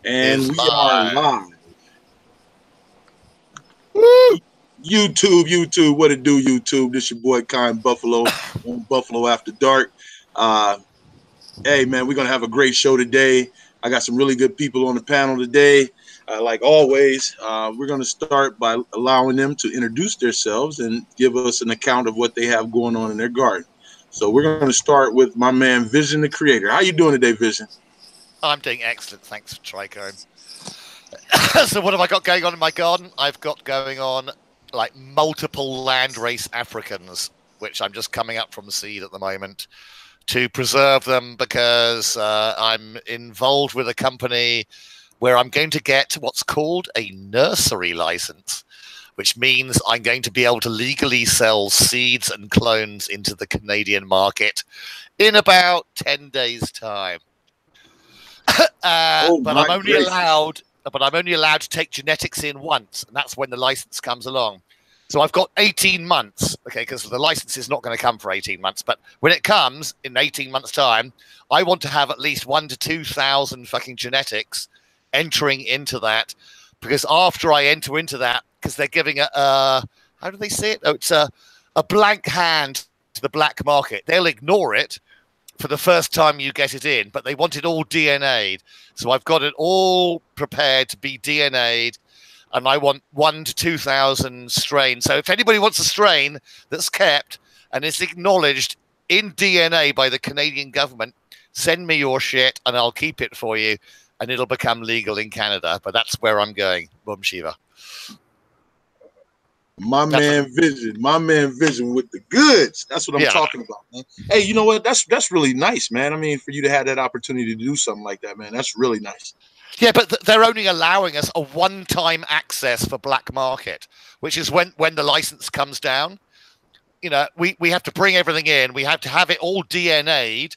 And Is we are live. live. Woo! YouTube, what it do, YouTube? This your boy Kind Buffalo on Buffalo After Dark. Uh, hey man, we're gonna have a great show today. I got some really good people on the panel today. Like always, we're gonna start by allowing them to introduce themselves and give us an account of what they have going on in their garden. So we're gonna start with my man Vision, the creator. How you doing today, Vision? I'm doing excellent, thanks, Trico. So what have I got going on in my garden? I've got going on like multiple landrace Africans, which I'm just coming up from seed at the moment to preserve them because I'm involved with a company where I'm going to get what's called a nursery license, which means I'm going to be able to legally sell seeds and clones into the Canadian market in about 10 days' time. But I'm only allowed to take genetics in once, and that's when the license comes along. So I've got 18 months, okay, because the license is not going to come for 18 months. But when it comes in 18 months' time, I want to have at least 1,000 to 2,000 fucking genetics entering into that, because after I enter into that, because they're giving how do they say it? Oh, it's a blank hand to the black market. They'll ignore it for the first time you get it in, but they want it all DNA'd. So I've got it all prepared to be DNA'd, and I want 1,000 to 2,000 strains. So if anybody wants a strain that's kept and is acknowledged in DNA by the Canadian government, send me your shit and I'll keep it for you, and it'll become legal in Canada. But that's where I'm going. Boom Shiva. My man Vision with the goods. That's what I'm talking about, man. Hey, you know what? That's really nice, man. I mean, for you to have that opportunity to do something like that, man, that's really nice. Yeah, but they're only allowing us a one-time access for black market, which is when the license comes down. You know, we have to bring everything in. We have to have it all DNA'd.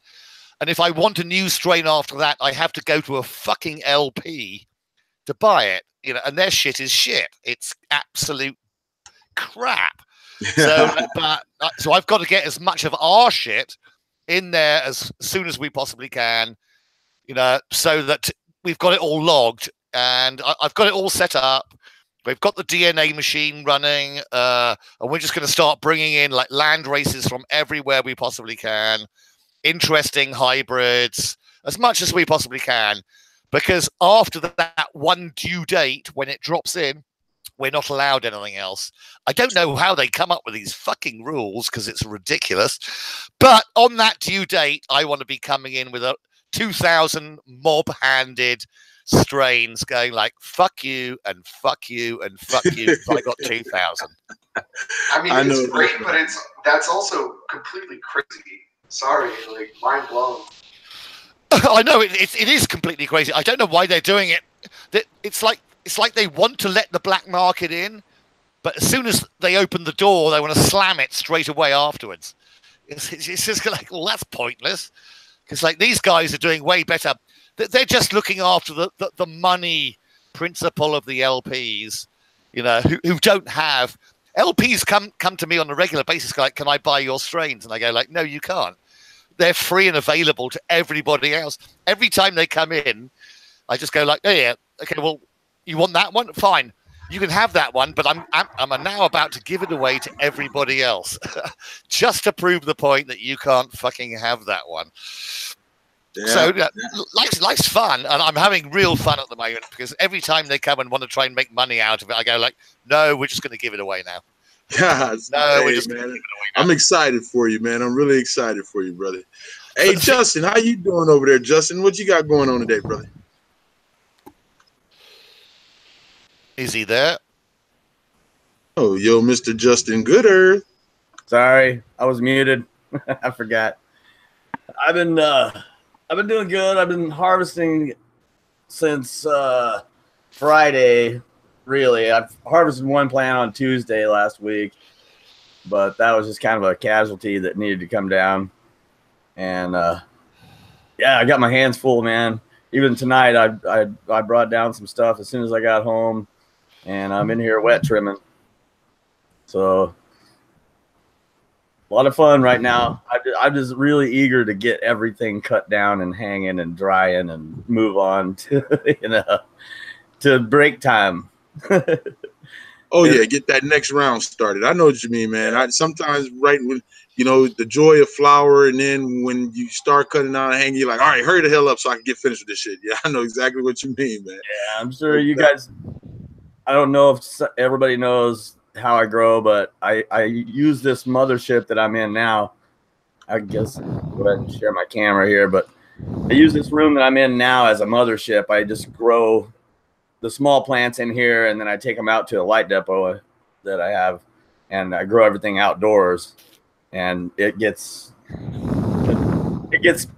And if I want a new strain after that, I have to go to a fucking LP to buy it. You know, and their shit is shit. It's absolute crap. So, so I've got to get as much of our shit in there as soon as we possibly can, you know, so that we've got it all logged, and I've got it all set up. We've got the DNA machine running, and we're just going to start bringing in like land races from everywhere we possibly can, interesting hybrids, as much as we possibly can, because after that one due date, when it drops in, we're not allowed anything else. I don't know how they come up with these fucking rules, because it's ridiculous. But on that due date, I want to be coming in with a 2,000 mob-handed strains going like, fuck you and fuck you and fuck you. I got 2,000. I mean, it's great, but that's also completely crazy. Sorry, like, mind blown. I know, it is completely crazy. I don't know why they're doing it. It's like they want to let the black market in, but as soon as they open the door, they want to slam it straight away afterwards. It's just like, well, that's pointless. Because like these guys are doing way better. They're just looking after the money principle of the LPs, you know, who don't have. LPs come to me on a regular basis, like, can I buy your strains? And I go like, no, you can't. They're free and available to everybody else. Every time they come in, I just go like, oh yeah, okay, well, you want that one? Fine. You can have that one, but I'm now about to give it away to everybody else, just to prove the point that you can't fucking have that one. Yeah, so life's fun, and I'm having real fun at the moment, because every time they come and want to try and make money out of it, I go like, no, we're just going to give it away now. We're just going to give it away now. I'm excited for you, man. I'm really excited for you, brother. Hey, Justin, how you doing over there, Justin? What you got going on today, brother? Is he there? Oh, yo, Mr. Justin Gooder. Sorry, I was muted. I forgot. I've been doing good. I've been harvesting since Friday. Really, I've harvested one plant on Tuesday last week, but that was just kind of a casualty that needed to come down. And yeah, I got my hands full, man. Even tonight, I brought down some stuff as soon as I got home. And I'm in here wet trimming. So a lot of fun right now. I'm just really eager to get everything cut down and hanging and drying and move on to to break time. Oh yeah, get that next round started. I know what you mean, man. I sometimes right when the joy of flower, and then when you start cutting down and hanging, you're like, all right, hurry the hell up so I can get finished with this shit. Yeah, I know exactly what you mean, man. Yeah, I'm sure you guys. I don't know if everybody knows how I grow, but I use this mothership that I'm in now. I guess I'll go ahead and share my camera here, but I use this room that I'm in now as a mothership. I just grow the small plants in here, and then I take them out to a light depot that I have, and I grow everything outdoors. And it gets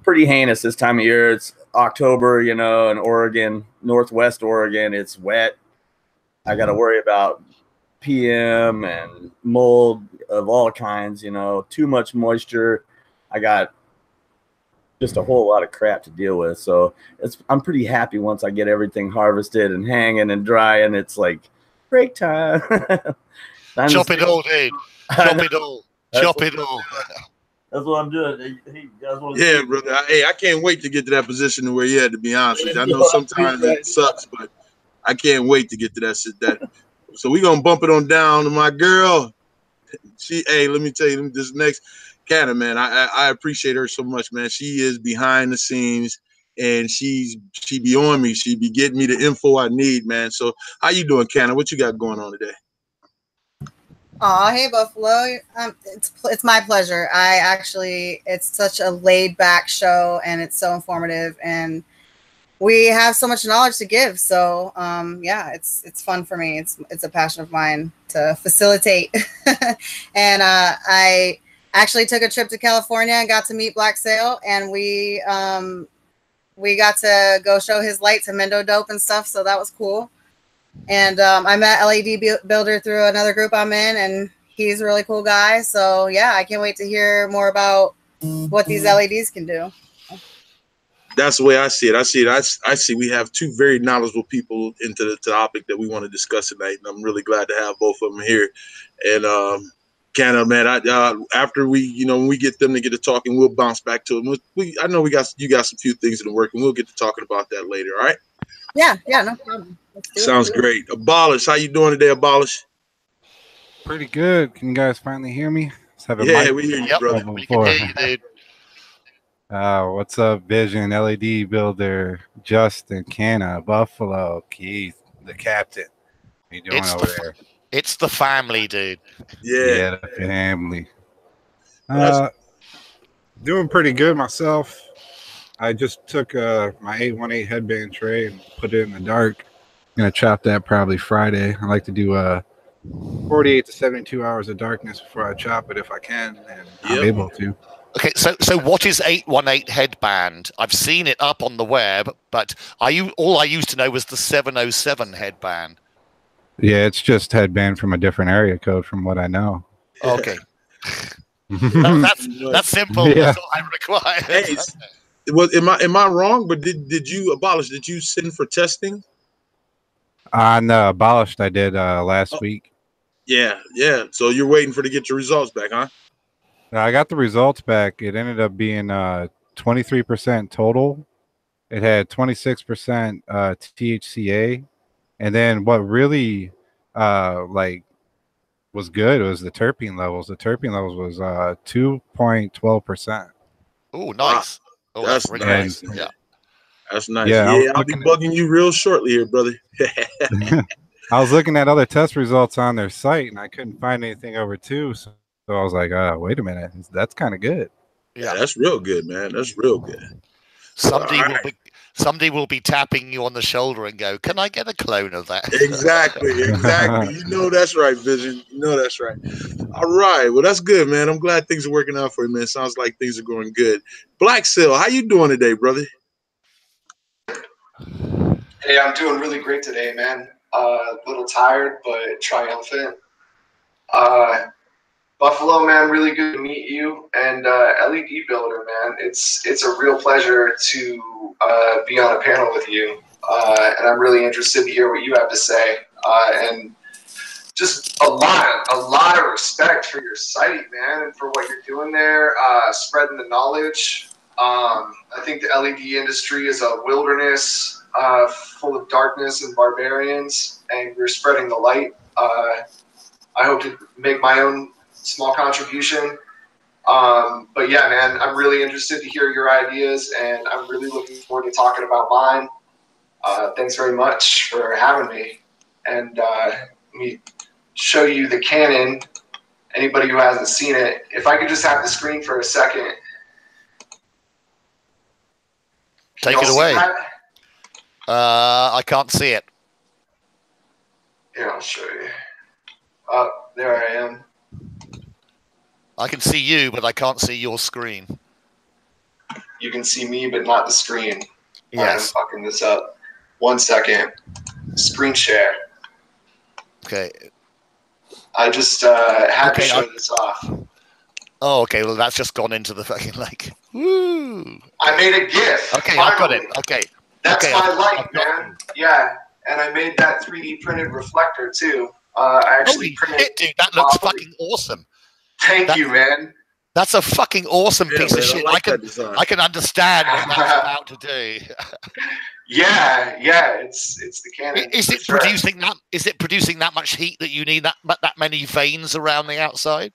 pretty heinous this time of year. It's October, in Oregon, Northwest Oregon. It's wet. I got to worry about PM and mold of all kinds, too much moisture. I got just a whole lot of crap to deal with. So I'm pretty happy once I get everything harvested and hanging and drying. It's like break time. Chop it all, dude. Chop it all. Chop it all. That's what I'm doing. Hey, yeah, brother. Hey, I can't wait to get to that position where you had to be honest with you. I know sometimes it sucks, but I can't wait to get to that shit. So we're gonna bump it on down to my girl. Let me tell you, this next Canna, man, I appreciate her so much, man. She is behind the scenes, and she be on me. She be getting me the info I need, man. So how you doing, Canna? What you got going on today? Oh, hey Buffalo. It's my pleasure. It's such a laid back show, and it's so informative, and we have so much knowledge to give. So yeah, it's fun for me. It's a passion of mine to facilitate. And I actually took a trip to California and got to meet Buffal0, and we got to go show his light to Mendo Dope and stuff. So that was cool. And I met LED Builder through another group I'm in, and he's a really cool guy. So yeah, I can't wait to hear more about what these LEDs can do. That's the way I see it. I see we have two very knowledgeable people into the topic that we want to discuss tonight, and I'm really glad to have both of them here. And Canna, man, after when we get them to get to talking, we'll bounce back to them. I know you got some few things in the work, and we'll get to talking about that later. All right? Yeah, no problem. Sounds great. Abolish, how you doing today, Abolish? Pretty good. Can you guys finally hear me? We hear you, brother. We can hear you, dude. What's up, Vision, LED Builder, Justin, Canna, Buffalo, Keith, the captain? How you doing over there? It's the family, dude. Yeah, the family. Doing pretty good myself. I just took my 818 headband tray and put it in the dark. I'm gonna chop that probably Friday. I like to do 48 to 72 hours of darkness before I chop it if I can, and I'm able to. Okay, so what is 818 headband? I've seen it up on the web, but all I used to know was the 707 headband. Yeah, it's just headband from a different area code from what I know. Okay. that's simple. Yeah. That's all I require. Hey, am I wrong? But did you Abolish? Did you send for testing? No, Abolished I did last week. Yeah. So you're waiting to get your results back, huh? I got the results back. It ended up being 23% total. It had 26% THCA, and then what really was good was the terpene levels. The terpene levels was 2.12%. Oh, nice. Wow. That's really nice. Yeah. That's nice. Yeah, I'll be bugging you real shortly here, brother. I was looking at other test results on their site, and I couldn't find anything over 2. So I was like, wait a minute. That's kind of good. Yeah, that's real good, man. That's real good. Somebody will be tapping you on the shoulder and go, "Can I get a clone of that?" Exactly. You know that's right, Vision. You know that's right. All right. Well, that's good, man. I'm glad things are working out for you, man. Sounds like things are going good. Buffal0, how you doing today, brother? Hey, I'm doing really great today, man. A little tired, but triumphant. Buffalo, man, really good to meet you. And LED Builder, man, it's a real pleasure to be on a panel with you. And I'm really interested to hear what you have to say. And just a lot of respect for your site, man, and for what you're doing there, spreading the knowledge. I think the LED industry is a wilderness full of darkness and barbarians, and you're spreading the light. I hope to make my own small contribution. But yeah, man, I'm really interested to hear your ideas, and I'm really looking forward to talking about mine. Thanks very much for having me. And let me show you the Canon. Anybody who hasn't seen it, if I could just have the screen for a second. Take it away. I can't see it. Here, I'll show you. There I am. I can see you, but I can't see your screen. You can see me, but not the screen. Yes. I'm fucking this up. 1 second. Screen share. Okay. I just had to show this off. Oh, okay. Well, that's just gone into the fucking like. Woo! I made a GIF. Okay, finally. I've got it. Okay. That's okay, my light, man. Yeah, and I made that 3D printed reflector too. I actually printed. Shit, dude, that looks fucking awesome. Thank you, man. That's a fucking awesome piece of shit. I can understand what that's about to do. Yeah, it's the Canon. Is it producing that? Is it producing that much heat that you need that many veins around the outside?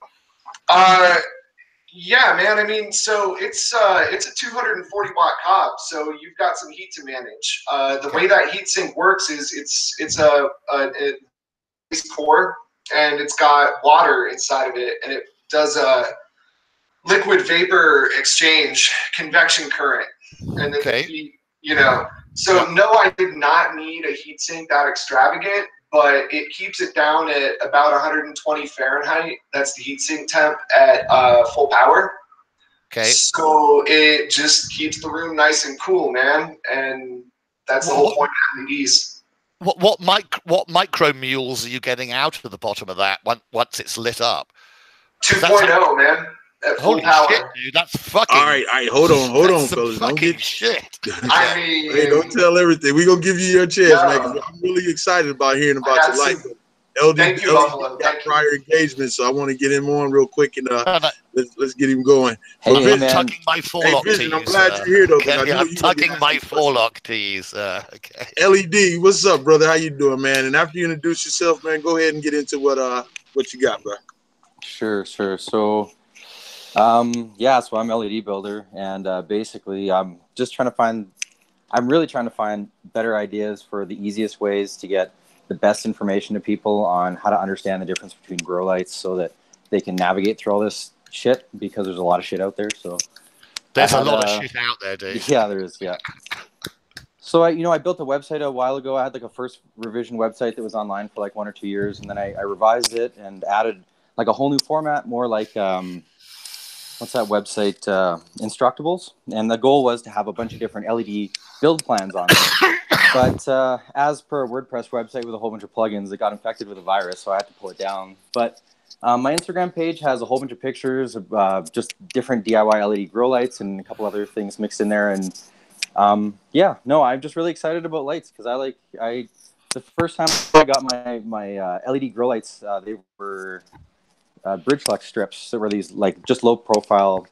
Yeah, man. I mean, so it's a 240 watt COB, so you've got some heat to manage. The way that heatsink works is it's a core, and it's got water inside of it, and it does a liquid vapor exchange, convection current, and then So no, I did not need a heatsink that extravagant, but it keeps it down at about 120 Fahrenheit. That's the heatsink temp at full power. Okay. So it just keeps the room nice and cool, man. And that's the whole point of LEDs. What micro mules are you getting out of the bottom of that once it's lit up? 2.0, man. At full power. Shit, dude, that's fucking. All right, hold on, fellas. Don't get shit. I mean, hey, don't tell everything. We're gonna give you your chance, man. I'm really excited about hearing about your life. Thank you, Buffalo. Got prior engagement, so I want to get him on real quick and let's get him going. Hey, man. Tucking my forelock to you. I'm glad you're here, though. I'm tucking my forelock to you, sir. Okay. LED, what's up, brother? How you doing, man? And after you introduce yourself, man, go ahead and get into what you got, bro. Sure. So, so I'm LED builder, and basically, I'm really trying to find better ideas for the easiest ways to get the best information to people on how to understand the difference between grow lights, so that they can navigate through all this shit, because there's a lot of shit out there. So there's a lot of shit out there, dude. Yeah, there is. Yeah. So I built a website a while ago. I had like a first revision website that was online for like 1 or 2 years, and then I revised it and added like a whole new format, more like what's that website? Instructables. And the goal was to have a bunch of different LED build plans on there. But as per a WordPress website with a whole bunch of plugins, it got infected with a virus, so I had to pull it down. But my Instagram page has a whole bunch of pictures of just different DIY LED grow lights and a couple other things mixed in there. And I'm just really excited about lights, because the first time I got my LED grow lights, they were bridge flex strips. There were these like just low profile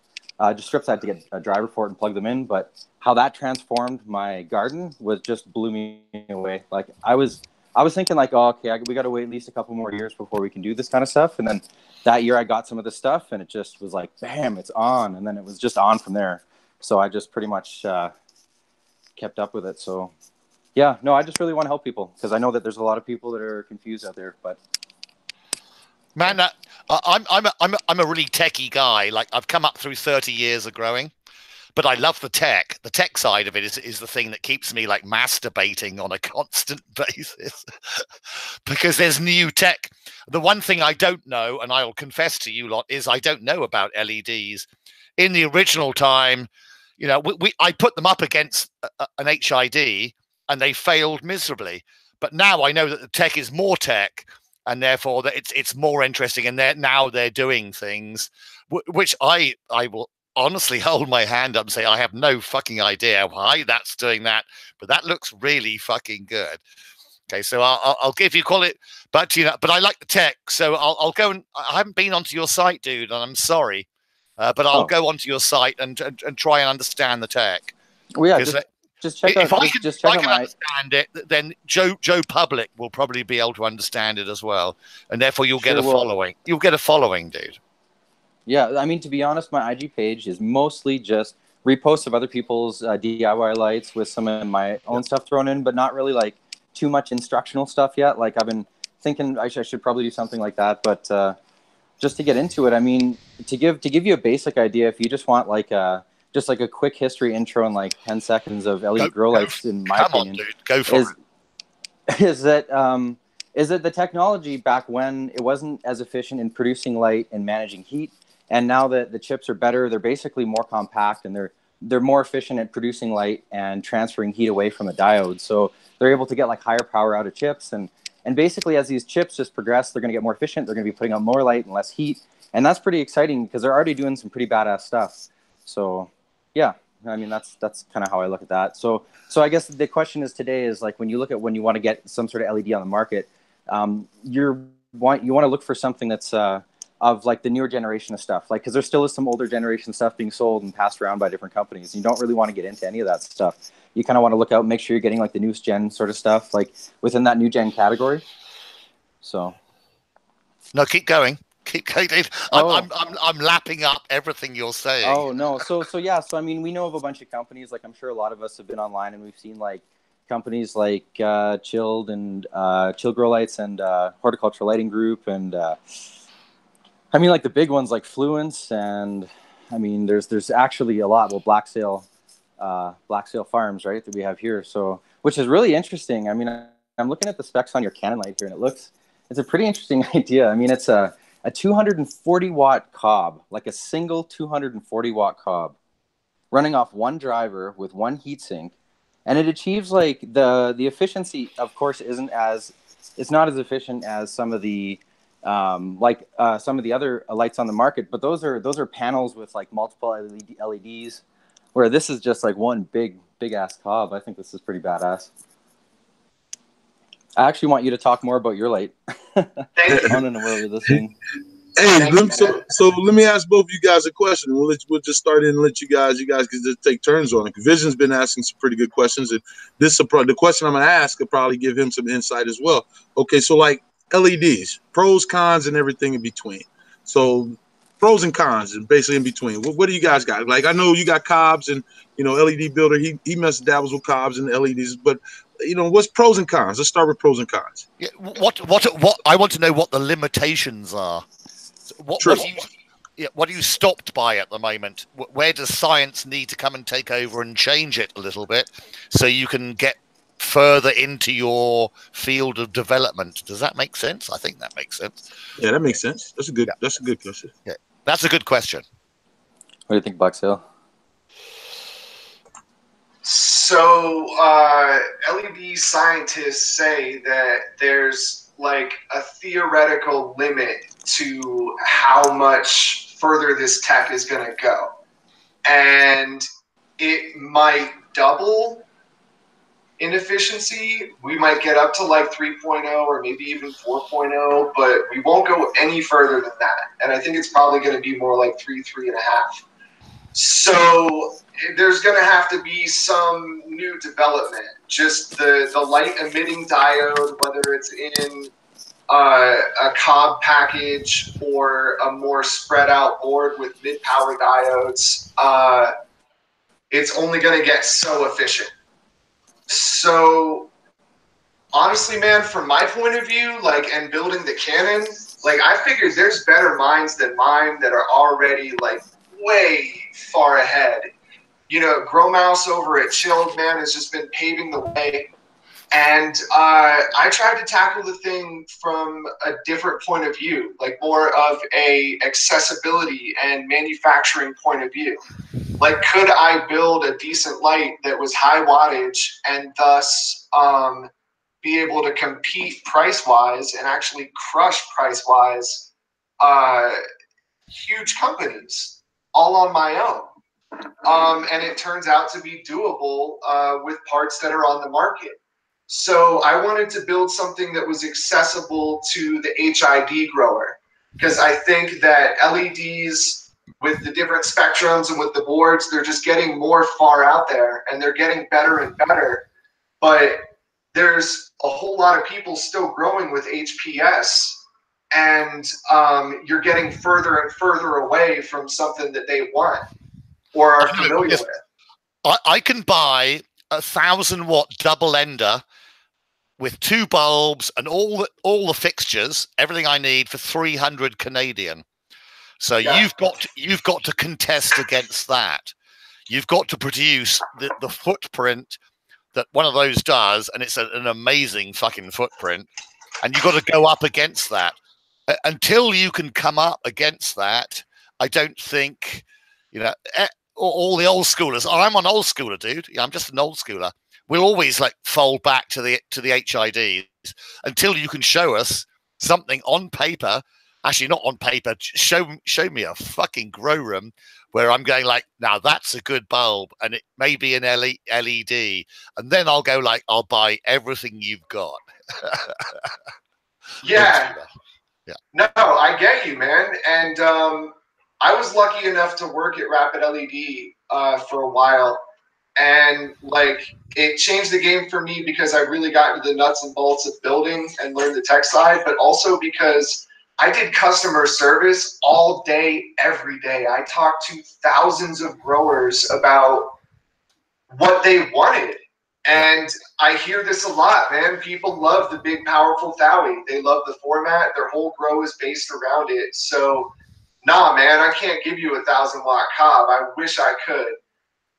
just strips. I had to get a driver for it and plug them in. But how that transformed my garden just blew me away. Like I was thinking like, oh, okay, we got to wait at least a couple more years before we can do this kind of stuff. And then that year I got some of the stuff, and it just was like, bam, it's on. And then it was just on from there. So I just pretty much kept up with it. So yeah, no, I just really want to help people, because I know that there's a lot of people that are confused out there. But man, I'm a really techie guy. Like I've come up through 30 years of growing, but I love the tech. The tech side of it is the thing that keeps me like masturbating on a constant basis, because there's new tech. The one thing I don't know, and I'll confess to you lot, is I don't know about LEDs. In the original time, I put them up against an HID, and they failed miserably. But now I know that the tech is more tech, and therefore that it's more interesting, and they're doing things which I will honestly hold my hand up and say I have no fucking idea why that's doing that, but that looks really fucking good. Okay, so I'll give you call it, but but I like the tech, so I'll go and I haven't been onto your site, dude, and I'm sorry, but I'll go onto your site and try and understand the tech. Well, yeah, just check out. If I can my... understand it, then Joe Public will probably be able to understand it as well, and therefore you'll get a following. You'll get a following, dude. Yeah, I mean, to be honest, my IG page is mostly just reposts of other people's DIY lights with some of my own stuff thrown in, but not really like too much instructional stuff yet. Like I've been thinking I should probably do something like that, but just to get into it, I mean, to give you a basic idea, if you just want like just like a quick history intro in like 10 seconds of LED grow lights, in my opinion, go for it. Is that the technology back when it wasn't as efficient in producing light and managing heat, and now that the chips are better, they're basically more compact and they're more efficient at producing light and transferring heat away from the diode. So they're able to get like higher power out of chips, and basically as these chips just progress, they're going to get more efficient. They're going to be putting out more light and less heat, and that's pretty exciting because they're already doing some pretty badass stuff. So yeah, I mean that's kind of how I look at that. So I guess the question is today is like when you want to get some sort of LED on the market, you want to look for something that's of like the newer generation of stuff, like because there still is some older generation stuff being sold and passed around by different companies. You don't really want to get into any of that stuff. You kind of want to look out and make sure you're getting like the newest gen sort of stuff, like within that new gen category. So, no, keep going. I'm lapping up everything you're saying. Oh no, so yeah, so I mean, we know of a bunch of companies. Like I'm sure a lot of us have been online and we've seen like companies like Chilled and Chill Grow Lights and Horticultural Lighting Group, and I mean like the big ones like Fluence, and I mean there's actually a lot. Well, Black Sail Farms, right, that we have here. So which is really interesting. I mean, I'm looking at the specs on your Canon light here, and it's a pretty interesting idea. I mean, it's a 240 watt cob, like a single 240 watt cob, running off one driver with one heatsink, and it achieves like the efficiency. Of course, it's not as efficient as some of the some of the other lights on the market, but those are panels with like multiple LEDs, where this is just like one big ass cob. I think this is pretty badass. I actually want you to talk more about your light. I want to know where this thing. Hey, so let me ask both of you guys a question. We'll just start in and let you guys can just take turns on it. Vision's been asking some pretty good questions, and the question I'm gonna ask could probably give him some insight as well. Okay, so like LEDs, pros, cons, and everything in between. So pros and cons, and basically in between. What do you guys got? Like I know you got cobs, and LED Builder. He must dabbles with cobs and LEDs, but what's pros and cons? Let's start with pros and cons. Yeah, what I want to know what the limitations are. What are you stopped by at the moment? Where does science need to come and take over and change it a little bit so you can get further into your field of development? Does that make sense? I think that makes sense. Yeah, that makes sense. That's a good question. Yeah, that's a good question. What do you think, Buffal0? So LED scientists say that there's like a theoretical limit to how much further this tech is going to go. And it might double in efficiency. We might get up to like 3.0 or maybe even 4.0, but we won't go any further than that. And I think it's probably going to be more like 3.5. So there's going to have to be some new development. Just the light emitting diode, whether it's in a cob package or a more spread out board with mid power diodes, it's only going to get so efficient. So honestly, man, from my point of view, and building the Canon, I figured there's better minds than mine that are already way far ahead. Grow Mouse over at Chilled, man, has just been paving the way. And I tried to tackle the thing from a different point of view, more of a accessibility and manufacturing point of view. Could I build a decent light that was high wattage and thus be able to compete price-wise and actually crush price-wise huge companies all on my own? And it turns out to be doable with parts that are on the market. So I wanted to build something that was accessible to the HID grower, because I think that LEDs with the different spectrums and with the boards, they're just getting more far out there and they're getting better and better. But there's a whole lot of people still growing with HPS, and you're getting further and further away from something that they want or are familiar with. I can buy 1,000-watt double ender with 2 bulbs and all the fixtures, everything I need for 300 Canadian. So you've got to contest against that. You've got to produce the footprint that one of those does, and it's an amazing fucking footprint. And you've got to go up against that. Until you can come up against that, I don't think, all the old schoolers. I'm an old schooler, dude. I'm just an old schooler. We'll always like fold back to the HIDs until you can show us something on paper. Actually, not on paper. Show me a fucking grow room where I'm going like, now that's a good bulb, and it may be an LED, and then I'll go like, I'll buy everything you've got. Yeah. No, I get you, man. And I was lucky enough to work at Rapid LED for a while. And like it changed the game for me because I really got into the nuts and bolts of building and learned the tech side, but also because I did customer service all day, every day. I talked to thousands of growers about what they wanted. And I hear this a lot, man. People love the big, powerful Thowie. They love the format. Their whole grow is based around it. So, nah, man, I can't give you a 1,000-watt cob. I wish I could.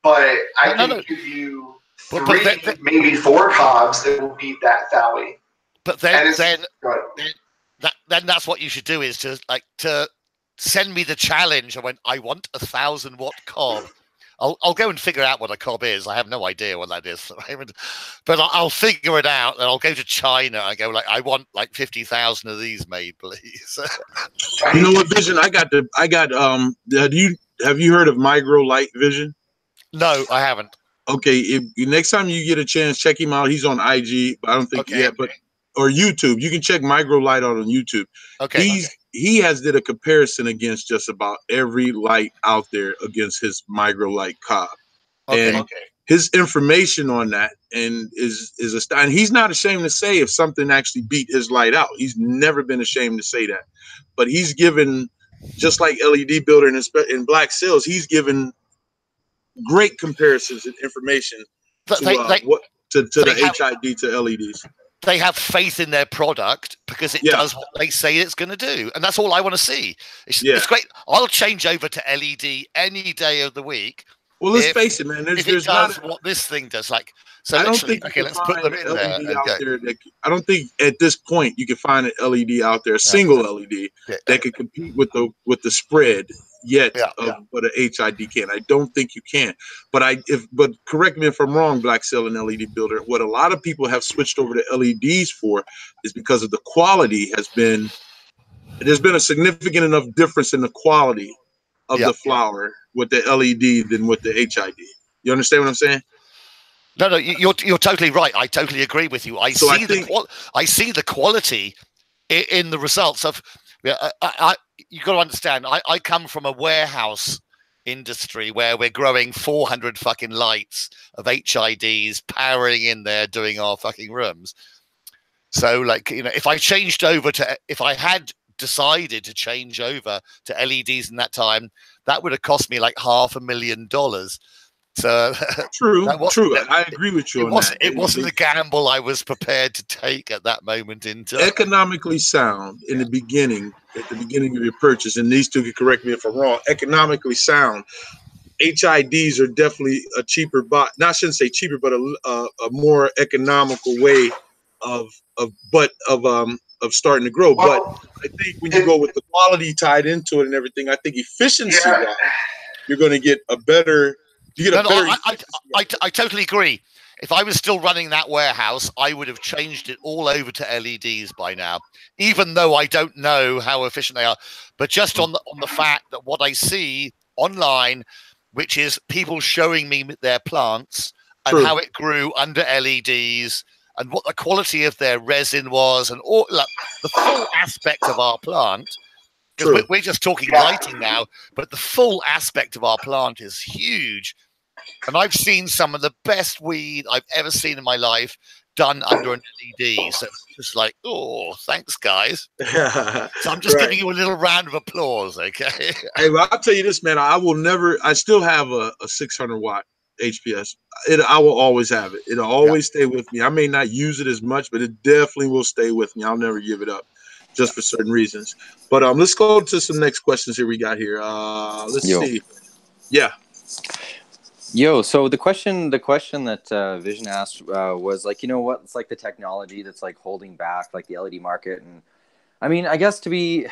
But I can give you 3, maybe 4 cobs that will beat that Thowie. But then that's what you should do, is to send me the challenge. I want a 1,000-watt cob. I'll go and figure out what a cob is. I have no idea what that is, but I'll figure it out. And I'll go to China and go like, I want like 50,000 of these made, please. You know what, Vision? I got. Have you heard of Micro Light Vision? No, I haven't. Okay, next time you get a chance, check him out. He's on IG, but I don't think yet, or YouTube. You can check Micro Light out on YouTube. Okay. He has did a comparison against just about every light out there against his Micro Light cob. And his information on that is and he's not ashamed to say if something actually beat his light out. He's never been ashamed to say that. But he's given, just like LED Builder in Black Sales, he's given great comparisons and information to the HID to LEDs. They have faith in their product because it does what they say it's going to do, and that's all I want to see. It's great. I'll change over to LED any day of the week. Well, let's face it, man. There's not what this thing does. Like, so I don't think let's put them in there. I don't think at this point you can find an LED out there, a single LED that could compete with the spread of what an HID can. I don't think you can. But correct me if I'm wrong, Black Cell and LED Builder. What a lot of people have switched over to LEDs for is because of the quality there's been a significant enough difference in the quality of the flower with the LED than with the HID. You understand what I'm saying? No, you're totally right. I totally agree with you. I see the quality in the results of. You got to understand. I come from a warehouse industry where we're growing 400 fucking lights of HIDs powering in there, doing our fucking rooms. So, like, if I had decided to change over to LEDs in that time, that would have cost me like $500,000. So true. I agree with you on that. It wasn't a gamble I was prepared to take at that moment in time. Economically sound in the beginning, at the beginning of your purchase, and these two can correct me if I'm wrong. Economically sound, HIDs are definitely a cheaper buy. Not, I shouldn't say cheaper, but a more economical way of starting to grow. But I think when you go with the quality tied into it and everything, I think efficiency wise, you're going to get a better. I totally agree. If I was still running that warehouse, I would have changed it all over to LEDs by now, even though I don't know how efficient they are. But just on the fact that what I see online, which is people showing me their plants and how it grew under LEDs and what the quality of their resin was, and all like, the full aspect of our plant. Because we're just talking lighting now, but the full aspect of our plant is huge. And I've seen some of the best weed I've ever seen in my life done under an LED. So it's just like, oh, thanks, guys. So I'm just giving you a little round of applause, okay? Hey, well, I'll tell you this, man. I still have a 600 watt HPS. I will always have it. It'll always stay with me. I may not use it as much, but it definitely will stay with me. I'll never give it up, just for certain reasons. But let's go to some next questions here we got here. Let's see. Yeah. Yo, so the question that Vision asked was like, you know what? It's like the technology that's like holding back like the LED market. And I mean, I guess to be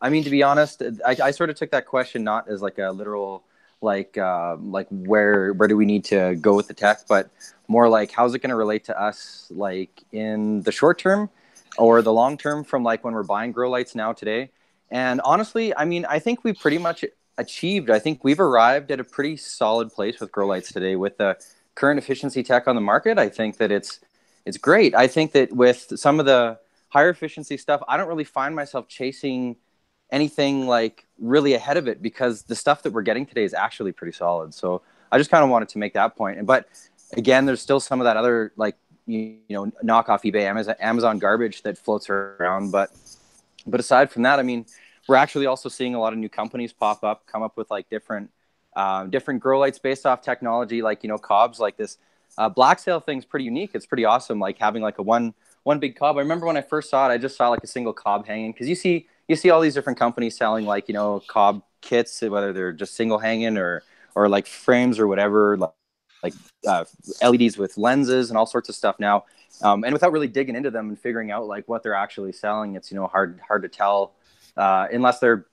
honest, I sort of took that question not as like a literal like where do we need to go with the tech, but more like how's it going to relate to us like in the short term or the long term from like when we're buying grow lights now today. And honestly, I mean, I think we pretty much achieved. I think we've arrived at a pretty solid place with grow lights today with the current efficiency tech on the market. I think that it's great. I think that with some of the higher efficiency stuff, I don't really find myself chasing anything like really ahead of it because the stuff that we're getting today is actually pretty solid. So I just kind of wanted to make that point. But again, there's still some of that other like you know knockoff eBay Amazon garbage that floats around. But aside from that, I mean, we're actually also seeing a lot of new companies come up with like different grow lights based off technology, like, you know, COBs like this. Black Sail thing's pretty unique. It's pretty awesome. Like having like a one big cob. I remember when I first saw it, I just saw like a single cob hanging. Cause you see all these different companies selling like, you know, cob kits, whether they're just single hanging or like frames or whatever, like LEDs with lenses and all sorts of stuff now. And without really digging into them and figuring out like what they're actually selling, it's, you know, hard to tell. Unless they're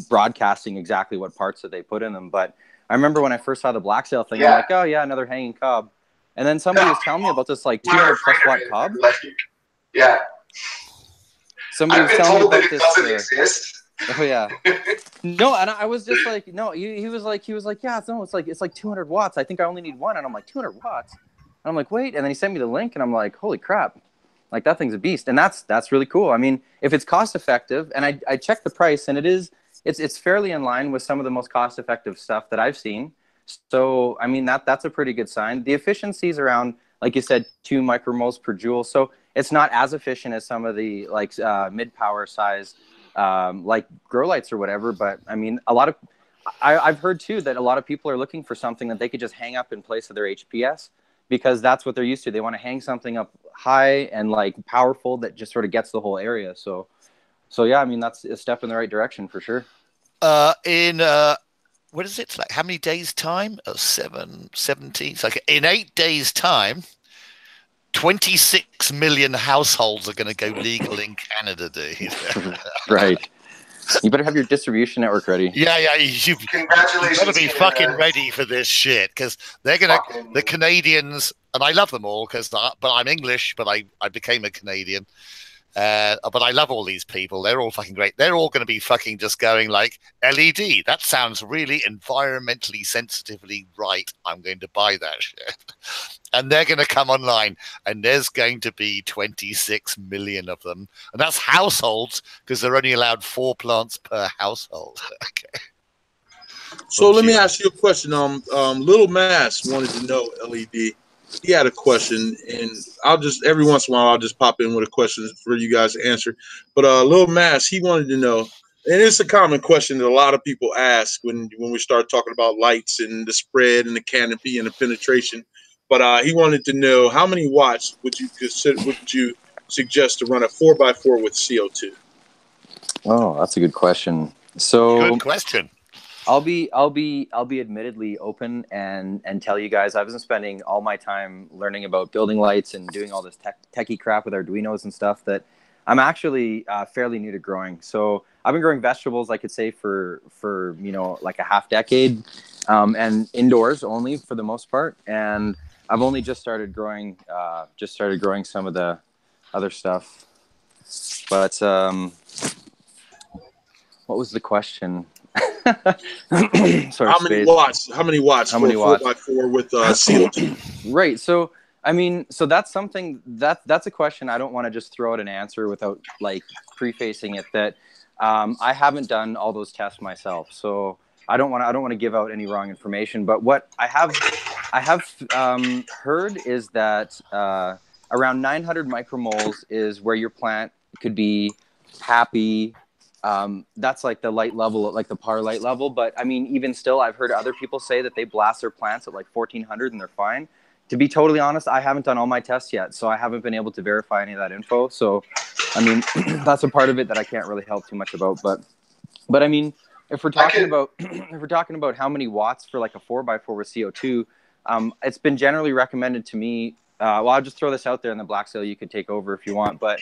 broadcasting exactly what parts that they put in them. But I remember when I first saw the Black Sail thing, I'm like, oh yeah, another hanging cob. And then somebody was telling me about this like 200 plus watt cob. Yeah. Somebody was telling me about this. Doesn't exist. Oh yeah. No, and I was just like, no. He was like, yeah, no, it's like 200 watts. I think I only need one. And I'm like, 200 watts. And I'm like, wait. And then he sent me the link, and I'm like, holy crap. Like that thing's a beast. And that's really cool. I mean, if it's cost effective, and I checked the price, and it's fairly in line with some of the most cost effective stuff that I've seen. So, I mean, that's a pretty good sign. The efficiency's around, like you said, 2 micromoles per joule. So it's not as efficient as some of the like mid power size, like grow lights or whatever. But I mean, I've heard too that a lot of people are looking for something that they could just hang up in place of their HPS, because that's what they're used to. They want to hang something up high and like powerful that just sort of gets the whole area. So yeah, I mean, that's a step in the right direction for sure. What is it? It's like how many days time? 17. It's like in 8 days time, 26 million households are going to go legal in Canada, dude. Right. You better have your distribution network ready. Yeah. You better be fucking ready for this shit, because they're gonna the Canadians, and I love them all but I'm English, but I became a Canadian. But I love all these people. They're all fucking great. They're all going to be fucking just going like, LED, that sounds really environmentally sensitively right. I'm going to buy that shit. And they're going to come online, and there's going to be 26 million of them. And that's households, because they're only allowed 4 plants per household. Okay. So let me ask you a question. Little Mass wanted to know LED. He had a question, and every once in a while I'll just pop in with a question for you guys to answer. But Lil Mass, he wanted to know, and it's a common question that a lot of people ask when we start talking about lights and the spread and the canopy and the penetration. But he wanted to know, how many watts would you suggest to run a 4x4 with CO2? Oh, that's a good question. So good question. I'll be admittedly open and tell you guys, I've been spending all my time learning about building lights and doing all this techie crap with Arduinos and stuff, that I'm actually fairly new to growing. So I've been growing vegetables, I could say, for you know, like a half decade, and indoors only for the most part. And I've only just started growing some of the other stuff. But what was the question? Sorry, how many watts? 4x4 with CO2? Right. So I mean, so that's something that's a question I don't want to just throw out an answer without like prefacing it that I haven't done all those tests myself, so I don't want to give out any wrong information. But what I have heard is that around 900 micromoles is where your plant could be happy. That's like the light level, like the par light level. But I mean, even still, I've heard other people say that they blast their plants at like 1400 and they're fine. To be totally honest, I haven't done all my tests yet, so I haven't been able to verify any of that info. So, I mean, that's a part of it that I can't really help too much about. But I mean, if we're talking about if we're talking about how many watts for like a 4x4 with CO2, it's been generally recommended to me. Well, I'll just throw this out there in the Black Sale. You could take over if you want, but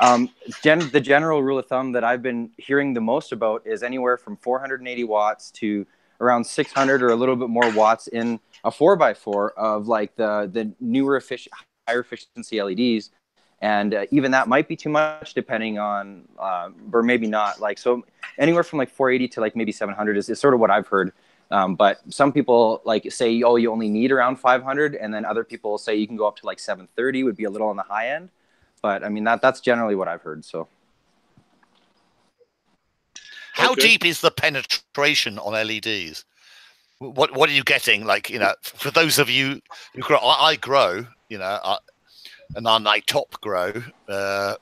the general rule of thumb that I've been hearing the most about is anywhere from 480 watts to around 600 or a little bit more watts in a 4x4 of like the newer higher efficiency LEDs. And even that might be too much depending on, or maybe not. Like, so anywhere from like 480 to like maybe 700 is sort of what I've heard. But some people like say, oh, you only need around 500. And then other people say you can go up to like 730 would be a little on the high end. But I mean, that's generally what I've heard. So. How deep is the penetration on LEDs? What are you getting? Like, you know, for those of you who grow, I grow, you know, and I top grow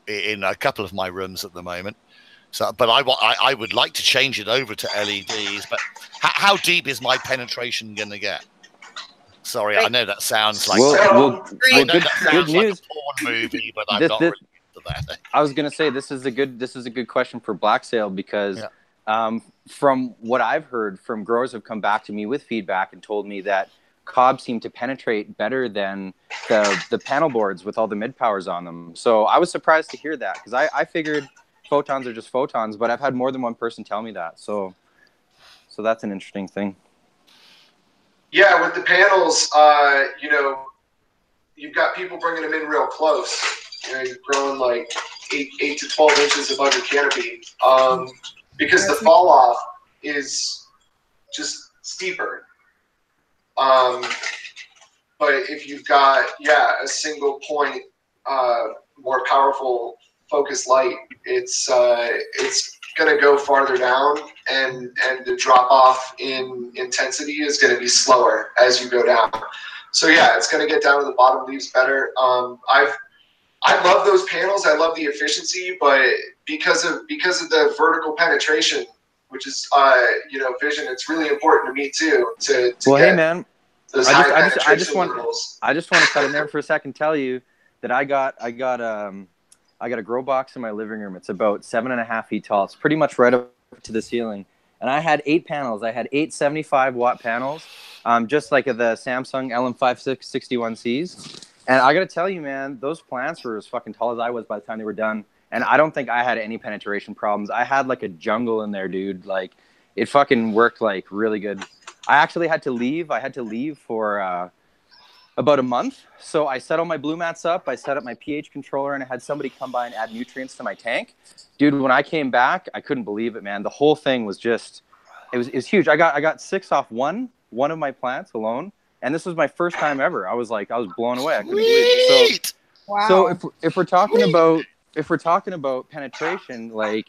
in a couple of my rooms at the moment. So, but I would like to change it over to LEDs. But how deep is my penetration going to get? Sorry, I know that sounds like good news. Like a porn movie, but I'm not really into that. I was going to say this is a good question for Black Sale because from what I've heard from growers have come back to me with feedback and told me that COB seem to penetrate better than the panel boards with all the mid powers on them. So I was surprised to hear that because I figured photons are just photons, but I've had more than one person tell me that. So that's an interesting thing. Yeah, with the panels, you know, you've got people bringing them in real close. You know, you're growing like 8 to 12 inches above your canopy because the fall off is just steeper. But if you've got a single point, more powerful focus light, it's going to go farther down, and the drop off in intensity is going to be slower as you go down. So yeah, it's going to get down to the bottom leaves better. I love those panels. I love the efficiency, but because of the vertical penetration, which is you know, vision, it's really important to me too. Well, hey man, I just want to cut in there for a second and tell you that I got a grow box in my living room. It's about 7.5 feet tall. It's pretty much right up to the ceiling. And I had 8 panels. I had 8 75-watt panels, just like the Samsung LM5661Cs. And I got to tell you, man, those plants were as fucking tall as I was by the time they were done. And I don't think I had any penetration problems. I had like a jungle in there, dude. Like, it fucking worked like really good. I actually had to leave. I had to leave for about a month. So I set all my blue mats up. I set up my pH controller, and I had somebody come by and add nutrients to my tank. Dude, when I came back, I couldn't believe it, man. The whole thing was just, it was huge. I got 6 off one of my plants alone. And this was my first time ever. I was blown away. I couldn't believe it. So, wow. So if we're talking about penetration, like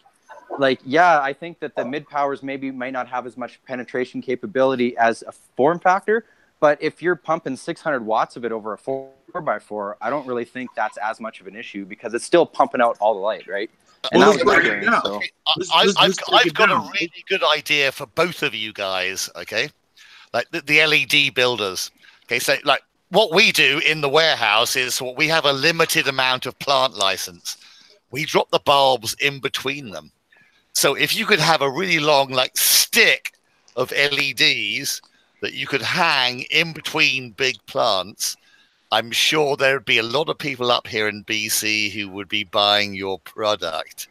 yeah, I think that the mid powers might not have as much penetration capability as a form factor. But if you're pumping 600 watts of it over a 4x4, I don't really think that's as much of an issue because it's still pumping out all the light, right? And Well, that was my brain, so. I've got a really good idea for both of you guys, okay? Like the LED builders. Okay, so like what we do in the warehouse is we have a limited amount of plant license. We drop the bulbs in between them. So if you could have a really long like stick of LEDs that you could hang in between big plants, I'm sure there'd be a lot of people up here in BC who would be buying your product.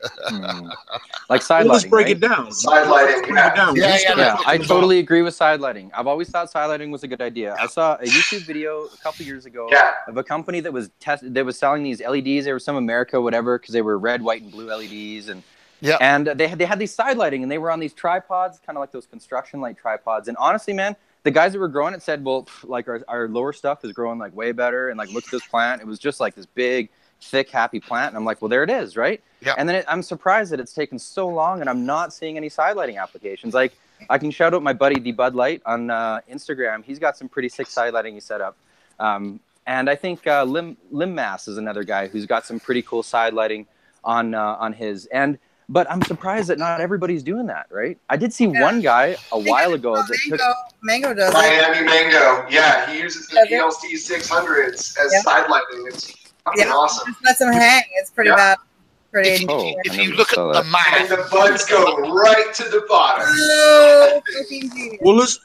Like side lighting. Let's break right? it down. Side lighting, Yeah, I totally agree with side lighting. I've always thought side lighting was a good idea. I saw a YouTube video a couple years ago of a company that was selling these LEDs. They were some America, whatever, because they were red, white, and blue LEDs, and they had these side lighting, and they were on these tripods, kind of like those construction light tripods. And honestly, man, the guys that were growing it said, well, like our lower stuff is growing like way better, and like look at this plant. It was just like this big, thick, happy plant, and I'm like, well, there it is, right? Yeah. And then I'm surprised that it's taken so long, and I'm not seeing any side lighting applications. Like I can shout out my buddy the Bud Light on Instagram. He's got some pretty sick side lighting he set up. And I think Lim Mass is another guy who's got some pretty cool side lighting on his. But I'm surprised that not everybody's doing that, right? I did see one guy a while ago that Mango does Miami Mango. Yeah, he uses the PLC 600s as side lighting. It's fucking awesome. Just let them hang. It's pretty bad. Pretty. If you look at the map, and the buds go right to the bottom. Well, let's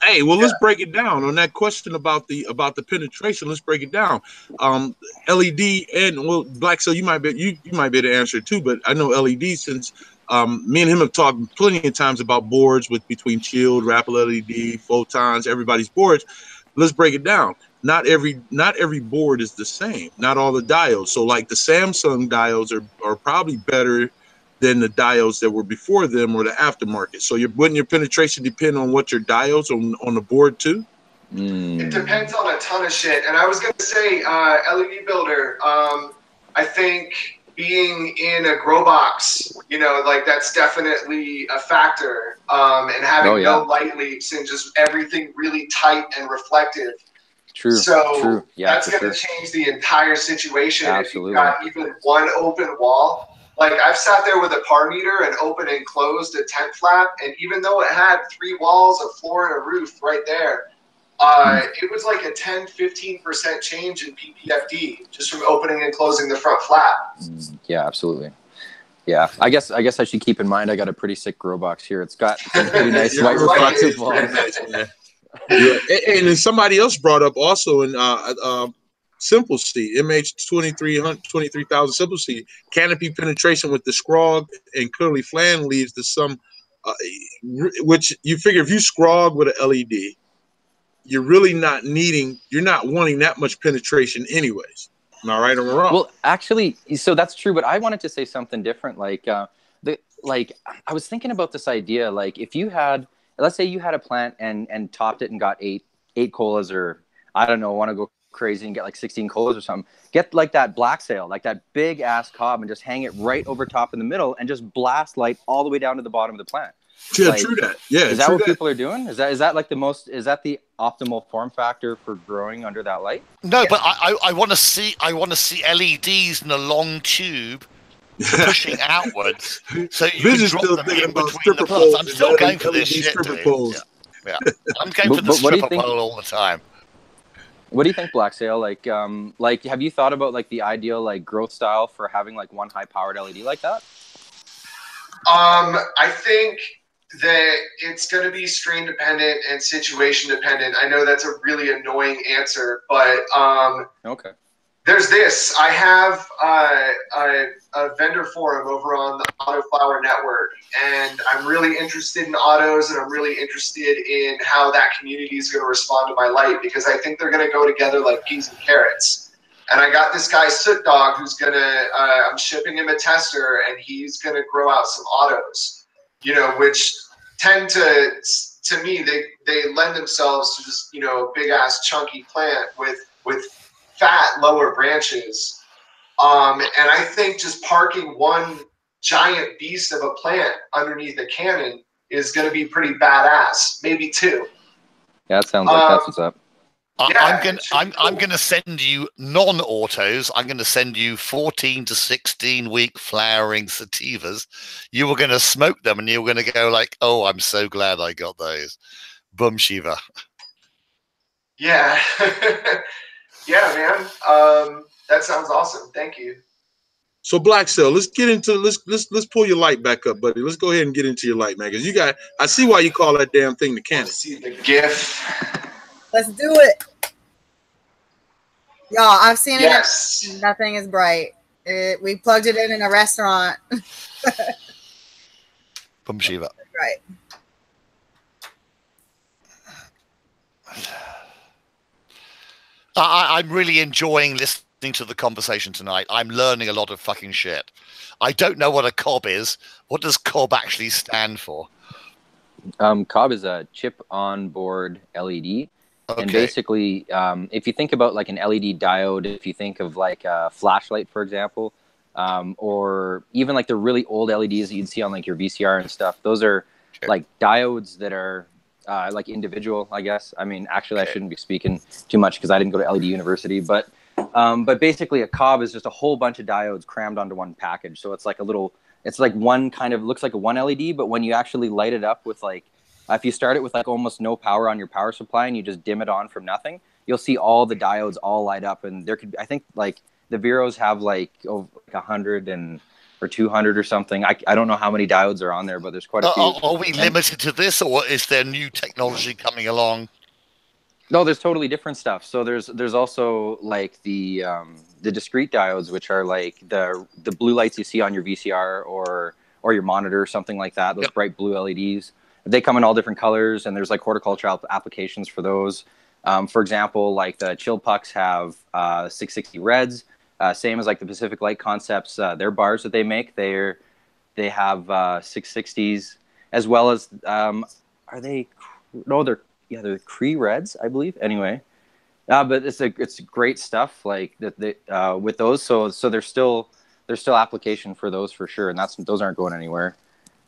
break it down on that question about the penetration. Let's break it down. LED and Black Cell, you might be able to answer it too, but I know LED since me and him have talked plenty of times about boards between chilled, rapid LED, photons, everybody's boards. Let's break it down. Not every board is the same. Not all the diodes. So like the Samsung diodes are probably better than the diodes that were before them or the aftermarket. So wouldn't your penetration depend on what your diodes on the board too? It depends on a ton of shit. And I was going to say, LED builder, I think being in a grow box, like that's definitely a factor. And having no light leaks and just everything really tight and reflective. True. So yeah, that's going to change the entire situation. Absolutely. If you've got even one open wall. Like I've sat there with a par meter and opened and closed a tent flap, and even though it had 3 walls, a floor, and a roof right there, it was like a 10-15% change in PPFD just from opening and closing the front flap. Yeah, absolutely. Yeah, I guess I should keep in mind I got a pretty sick grow box here. It's got some pretty nice white reflective walls. Yeah. And then somebody else brought up also in Simple C, MH23,000 Simple C, canopy penetration with the scrog and curly flan leads to some, which you figure if you scrog with an LED, you're really you're not wanting that much penetration anyways. Am I right or wrong? Well, actually, so that's true, but I wanted to say something different. Like, I was thinking about this idea, like if you had, let's say you had a plant and topped it and got eight colas, or I don't know, want to go crazy and get like 16 colas or something. Get like that black sail, like that big ass cob, and just hang it right over top in the middle and just blast light all the way down to the bottom of the plant. Yeah, like, true that. Yeah, is that what people are doing? Is that like is that the optimal form factor for growing under that light? No, but I want to see LEDs in a long tube pushing outwards, so you can drop them in between the poles. I'm still going for this shit, dude. Yeah. I'm going for the stripper pole all the time. What do you think, Black Sail? Like, have you thought about like the ideal like growth style for having like one high-powered LED like that? I think that it's going to be strain dependent and situation dependent. I know that's a really annoying answer, but okay. There's this. I have a vendor forum over on the Autoflower Network, and I'm really interested in autos, and I'm really interested in how that community is going to respond to my light, because I think they're going to go together like peas and carrots. And I got this guy Soot Dog who's going to, I'm shipping him a tester, and he's going to grow out some autos, which tend to me, they lend themselves to just, big ass chunky plant with fat lower branches. And I think just parking one giant beast of a plant underneath a cannon is going to be pretty badass. Maybe 2. Yeah, that sounds like that's what's up. I'm gonna send you non-autos. I'm gonna send you 14 to 16 week flowering sativas. You were gonna smoke them, and you were gonna go like, "Oh, I'm so glad I got those." Boom Shiva. Yeah, yeah, man. That sounds awesome. Thank you. So Black Cell, let's get into let's pull your light back up, buddy. Let's go ahead and get into your light, man. Because I see why you call that damn thing the cannon. See the GIF. Let's do it. Y'all, I've seen it. Yes. That thing is bright. We plugged it in a restaurant. Boom Shiva. Right. I'm really enjoying listening to the conversation tonight. I'm learning a lot of fucking shit. I don't know what a COB is. What does COB actually stand for? COB is a chip on board LED. Okay. And basically, if you think about like an LED diode, if you think of like a flashlight, for example, or even like the really old LEDs that you'd see on like your VCR and stuff, those are like diodes that are like individual, I guess. I mean, actually, I shouldn't be speaking too much because I didn't go to LED university, but basically a COB is just a whole bunch of diodes crammed onto one package. So it's like a little, it's like one kind of looks like a one LED, but when you actually light it up with like, if you start it with like almost no power on your power supply and you just dim it on from nothing, you'll see all the diodes all light up. And there could be, I think like the Veros have like 100 or 200 or something. I don't know how many diodes are on there, but there's quite a few. Are we limited to this, or is there new technology coming along? No, there's totally different stuff. So there's also like the discrete diodes, which are like the blue lights you see on your VCR or your monitor or something like that. Those bright blue LEDs. They come in all different colors, and there's like horticultural applications for those. For example, like the chill pucks have 660 reds, same as like the Pacific Light Concepts. Their bars that they make, they have 660s, as well as are they? No, they're Cree reds, I believe. Anyway, but it's great stuff like that with those. So there's still application for those for sure, and those aren't going anywhere.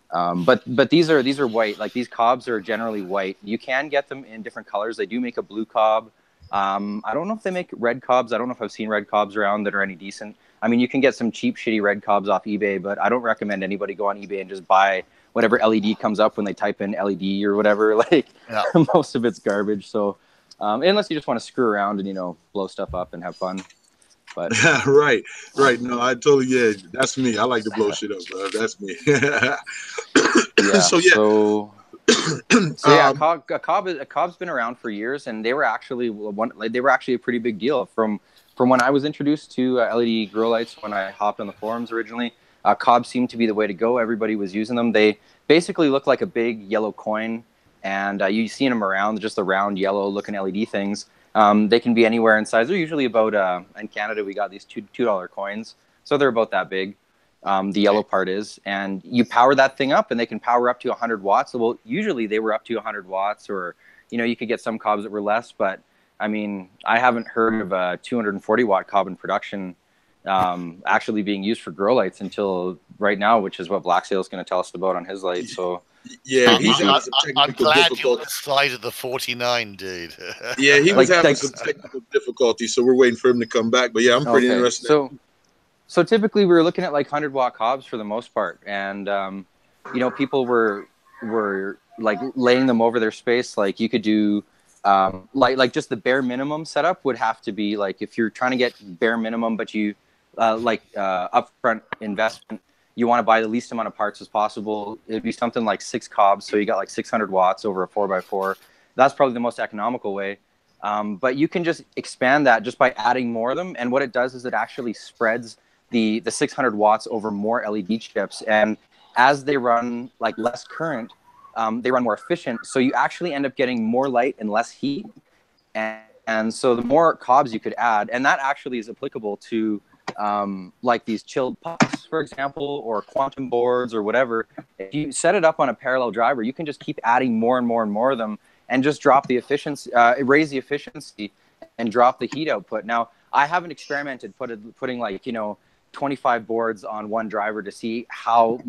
But these are white. Like these COBs are generally white. You can get them in different colors. They do make a blue COB. I don't know if they make red COBs. I don't know if I've seen red COBs around that are any decent. I mean, you can get some cheap, shitty red COBs off eBay, but I don't recommend anybody go on eBay and just buy whatever LED comes up when they type in LED or whatever. Like most of it's garbage. So unless you just want to screw around and blow stuff up and have fun. But right. No, I totally that's me. I like to blow shit up, bro. That's me. So a COB's been around for years, and they were actually a pretty big deal from when I was introduced to LED grow lights when I hopped on the forums originally. COBs seemed to be the way to go. Everybody was using them. They basically look like a big yellow coin, and you see them around, just the round yellow looking LED things. They can be anywhere in size. They're usually about, in Canada, we got these $2 coins. So they're about that big. The yellow part is. And you power that thing up, and they can power up to 100 watts. Well, usually they were up to 100 watts, or, you could get some COBs that were less. But, I mean, I haven't heard of a 240-watt COB in production actually being used for grow lights until right now, which is what Black Sail is going to tell us about on his light. So... Yeah, I'm glad you decided the 49, dude. Yeah, he was having some technical difficulties, so we're waiting for him to come back. But yeah, I'm pretty interested. So typically we were looking at like 100-watt COBs for the most part, and people were like laying them over their space. Like you could do like just the bare minimum setup would have to be like if you're trying to get bare minimum, but you upfront investment. You want to buy the least amount of parts as possible. It'd be something like 6 COBs, so you got like 600 watts over a 4x4. That's probably the most economical way. But you can just expand that just by adding more of them. And what it does is it actually spreads the 600 watts over more LED chips. And as they run like less current, they run more efficient. So you actually end up getting more light and less heat. And so the more COBs you could add, and that actually is applicable to like these chilled pucks, for example, or quantum boards or whatever. If you set it up on a parallel driver, you can just keep adding more and more and more of them and just drop the efficiency, raise the efficiency and drop the heat output. Now, I haven't experimented putting like, 25 boards on one driver to see how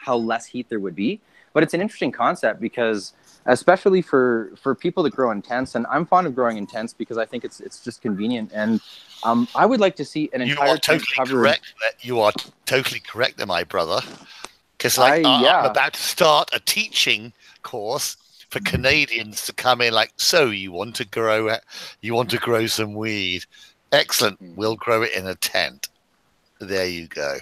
less heat there would be. But it's an interesting concept because especially for people that grow intense, and I'm fond of growing intense because I think it's just convenient. And I would like to see an entire tank covered. You are totally correct, my brother. Because I'm about to start a teaching course for Canadians to come in. Like, so you want to grow some weed? Excellent. We'll grow it in a tent. There you go.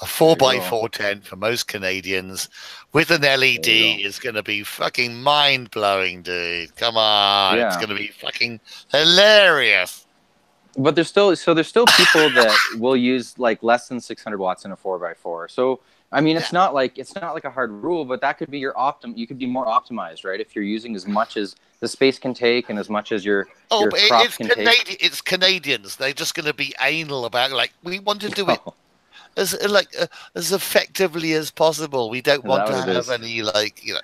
A 4x4 tent for most Canadians with an LED is going to be fucking mind-blowing, dude. Come on. It's going to be fucking hilarious. But there's still people that will use like less than 600 watts in a 4x4. So, I mean, it's not like a hard rule, but that could be your you could be more optimized, right? If you're using as much as the space can take and as much as your crops can take. It's Canadians. They're just going to be anal about like, we want to do it. as effectively as possible. We don't want to have any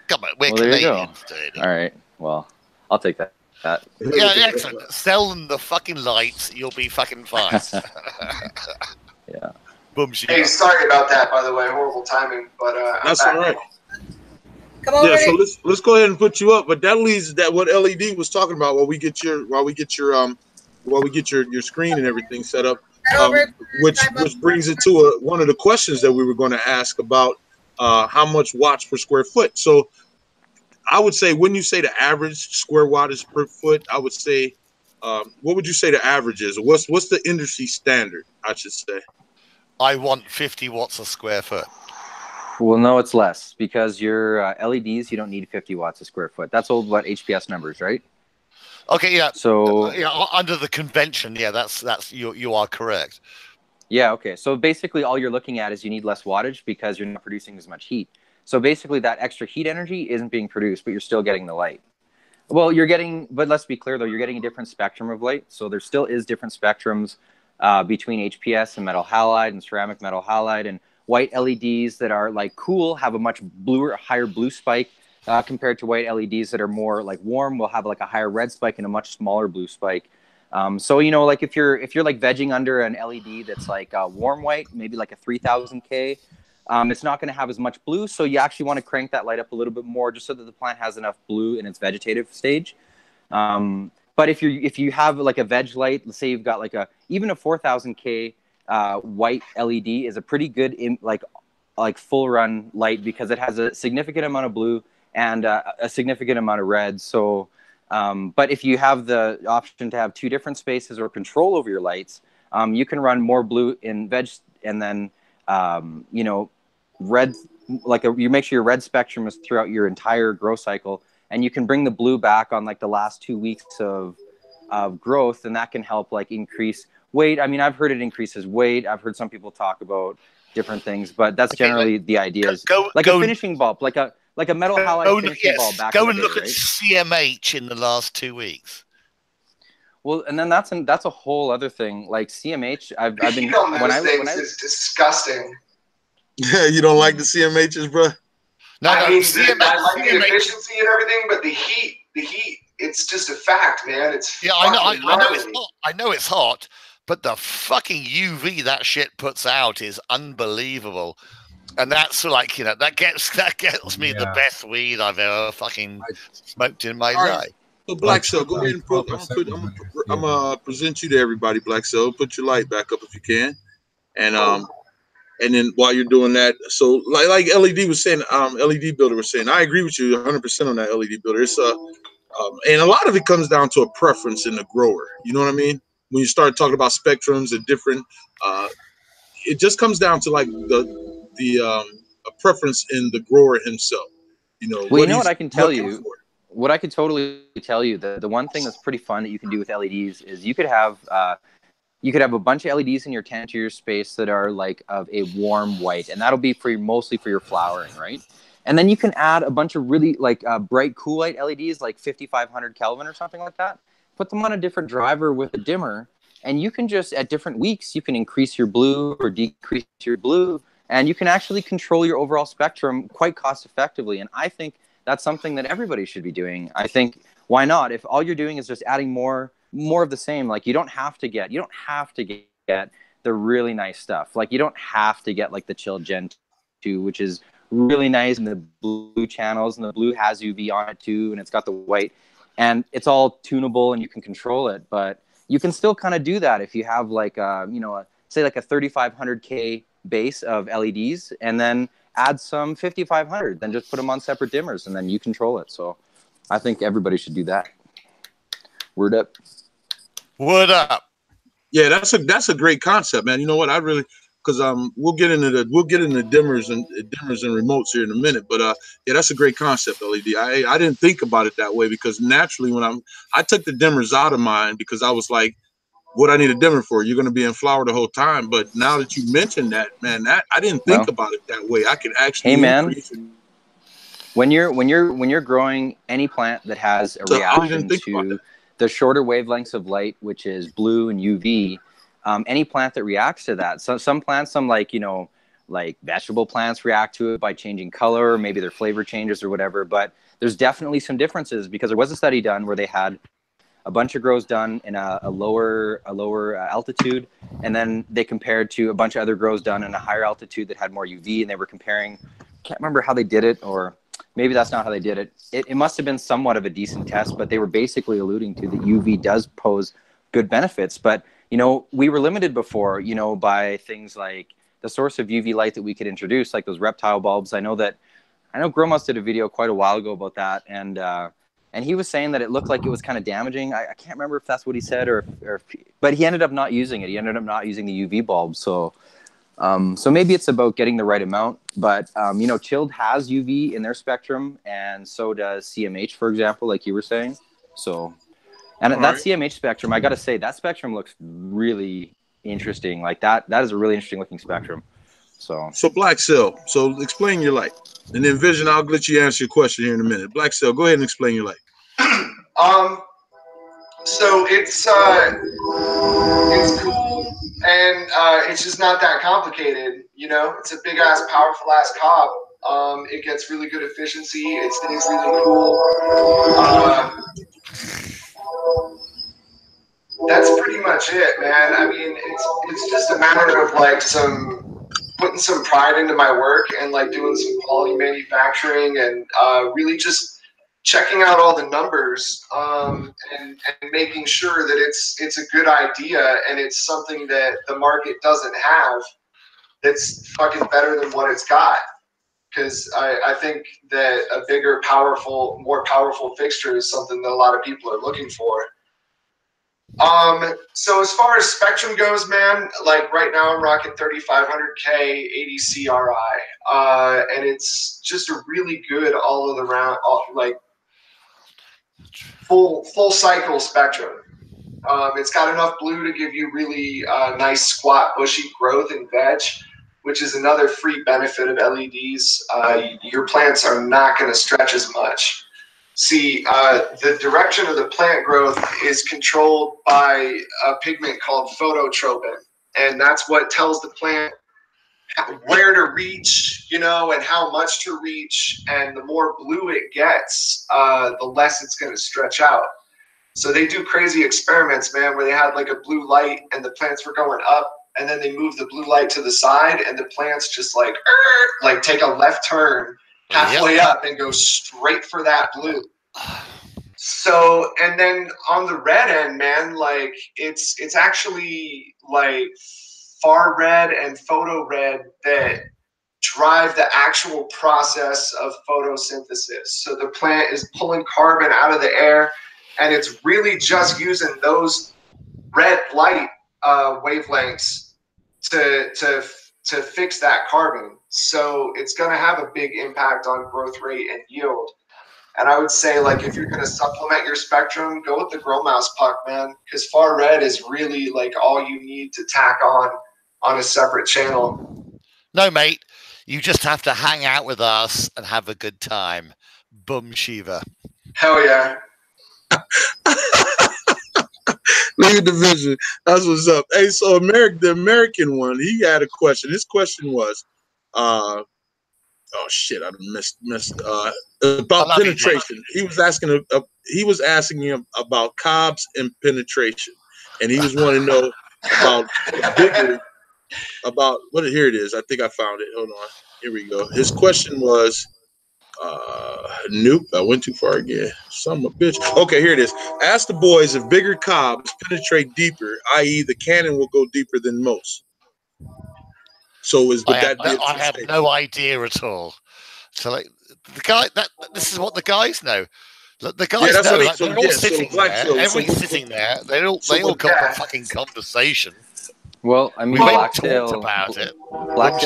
come on, we're Canadians, dude. All right, well, I'll take that. Yeah, excellent. Sell them the fucking lights, you'll be fucking fine. Yeah. Boom. Hey, sorry about that, by the way. Horrible timing, but that's all right. Come over. Yeah, so let's go ahead and put you up. But that leads that what LED was talking about while we get your screen and everything set up. Which brings it to one of the questions that we were going to ask about how much watts per square foot. So I would say, when you say the average square wattage per foot, I would say, what would you say the average is? What's the industry standard, I should say? I want 50 watts a square foot. Well, no, it's less, because your LEDs, you don't need 50 watts a square foot. That's old HPS numbers, right? Okay, yeah. So under the convention, yeah, that's you are correct. Yeah, okay. So basically all you're looking at is you need less wattage because you're not producing as much heat. So basically that extra heat energy isn't being produced, but you're still getting the light. Well, but let's be clear though, you're getting a different spectrum of light. So there still is different spectrums between HPS and metal halide and ceramic metal halide, and white LEDs that are like cool have a much higher blue spike compared to white LEDs that are more like warm will have like a higher red spike and a much smaller blue spike. So like if you're like vegging under an LED that's like warm white, maybe like a 3000K, it's not going to have as much blue. So you actually want to crank that light up a little bit more just so that the plant has enough blue in its vegetative stage. But if you have like a veg light, let's say you've got like even a 4000K white LED is a pretty good like full run light because it has a significant amount of blue and a significant amount of red. So, but if you have the option to have two different spaces or control over your lights, you can run more blue in veg and then, red, you make sure your red spectrum is throughout your entire grow cycle, and you can bring the blue back on like the last 2 weeks of growth, and that can help like increase weight. I mean, I've heard it increases weight. I've heard some people talk about different things, but that's generally the idea. Is like a finishing bulb, like a metal halide finishing bulb. Go and look at CMH in the last 2 weeks. Well, and then that's a whole other thing. Like CMH, I've been when I is disgusting. Yeah, you don't like the CMHs, bro? No, I mean, I like the efficiency and everything, but the heat, it's just a fact, man. It's I know it's hot. I know it's hot, but the fucking UV that shit puts out is unbelievable. And that's like, that gets me the best weed I've ever fucking smoked in my life. So Black Cell, go ahead and I'm gonna present you to everybody, Black Cell. Put your light back up if you can. And then while you're doing that, so like LED was saying, LED builder was saying, I agree with you 100% on that LED builder. It's and a lot of it comes down to a preference in the grower. You know what I mean? When you start talking about spectrums and different, it just comes down to like a preference in the grower himself. Well, you know what I can tell you? What I could totally tell you, the one thing that's pretty fun that you can do with LEDs is you could have a bunch of LEDs in your tent or your space that are like of a warm white, and that'll be mostly for your flowering, right? And then you can add a bunch of really like bright cool light LEDs, like 5500 Kelvin or something like that. Put them on a different driver with a dimmer, and you can just at different weeks you can increase your blue or decrease your blue, and you can actually control your overall spectrum quite cost effectively. And I think that's something that everybody should be doing. I think, why not? If all you're doing is just adding more of the same, like you don't have to get the really nice stuff. Like you don't have to get like the Chill Gen 2, which is really nice, and the blue channels, and the blue has UV on it too, and it's got the white, and it's all tunable and you can control it. But you can still kind of do that if you have like say like a 3500K base of LEDs, and then add some 5500, then just put them on separate dimmers, and then you control it. So I think everybody should do that. Word up. Word up. Yeah, that's a great concept, man. You know what? I really, because we'll get into dimmers and remotes here in a minute, but yeah, that's a great concept, LED. I didn't think about it that way, because naturally when I took the dimmers out of mine because I was like, what I need a dimmer for? You're going to be in flower the whole time. But now that you mentioned that, man, that I didn't think about it that way. I could actually. Hey, man. When you're growing any plant that has a reaction to the shorter wavelengths of light, which is blue and UV, any plant that reacts to that. So some plants, some like, you know, like vegetable plants react to it by changing color, maybe their flavor changes or whatever. But there's definitely some differences, because there was a study done where they had a bunch of grows done in a lower altitude, and then they compared to a bunch of other grows done in a higher altitude that had more UV, and they were comparing. Can't remember how they did it, or maybe that's not how they did it. It must have been somewhat of a decent test, but they were basically alluding to that UV does pose good benefits. But, you know, we were limited before, you know, by things like the source of UV light that we could introduce, like those reptile bulbs. I know Gromos did a video quite a while ago about that, and he was saying that it looked like it was kind of damaging. I can't remember if that's what he said, but he ended up not using it. He ended up not using the UV bulb. So maybe it's about getting the right amount. But, you know, Chilled has UV in their spectrum, and so does CMH, for example, like you were saying. So, and that CMH spectrum, I got to say, that spectrum looks really interesting. Like that is a really interesting looking spectrum. So Black Cell, so explain your light. And then Vision, I'll let you answer your question here in a minute. Black Cell, go ahead and explain your light. So it's cool, and it's just not that complicated. You know, it's a big ass, powerful ass cob. It gets really good efficiency. It stays really cool. That's pretty much it, man. I mean, it's just a matter of like putting some pride into my work and like doing some quality manufacturing and really just checking out all the numbers and making sure that it's a good idea and it's something that the market doesn't have that's fucking better than what it's got. Because I think that a bigger, more powerful fixture is something that a lot of people are looking for. So as far as spectrum goes, man, like right now I'm rocking 3500K 80 CRI, and it's just a really good all around, like full cycle spectrum. It's got enough blue to give you really nice squat bushy growth and veg, which is another free benefit of LEDs. Your plants are not going to stretch as much. See, the direction of the plant growth is controlled by a pigment called phototropin, and that's what tells the plant where to reach, you know, and how much to reach. And the more blue it gets, the less it's going to stretch out. So they do crazy experiments, man, where they had like a blue light and the plants were going up, and then they move the blue light to the side, and the plants just like take a left turn halfway up and go straight for that blue. So, and then on the red end, man, like it's actually like far red and photo red that drive the actual process of photosynthesis. So the plant is pulling carbon out of the air, and it's really just using those red light wavelengths to fix that carbon. So it's going to have a big impact on growth rate and yield. And I would say, like, if you're going to supplement your spectrum, go with the Grow Mouse puck, man, because far red is really like all you need to tack on a separate channel. No, mate, you just have to hang out with us and have a good time. Boom Shiva. Hell yeah. Look at the vision. That's what's up. Hey, so the American one, he had a question. His question was, oh shit, I missed about penetration. He was asking him about cobs and penetration, and he was wanting to know about bigger. About what? Here it is. I think I found it. Hold on. Here we go. His question was, nope, I went too far again. Son of a bitch. Okay, here it is. Ask the boys if bigger cobs penetrate deeper, i.e., the cannon will go deeper than most. So I have no idea at all. So like the guy this is what the guys know. The guys know. Like, they're all sitting there. Everyone's sitting there. They all got a fucking conversation. Well, I mean, Blacktail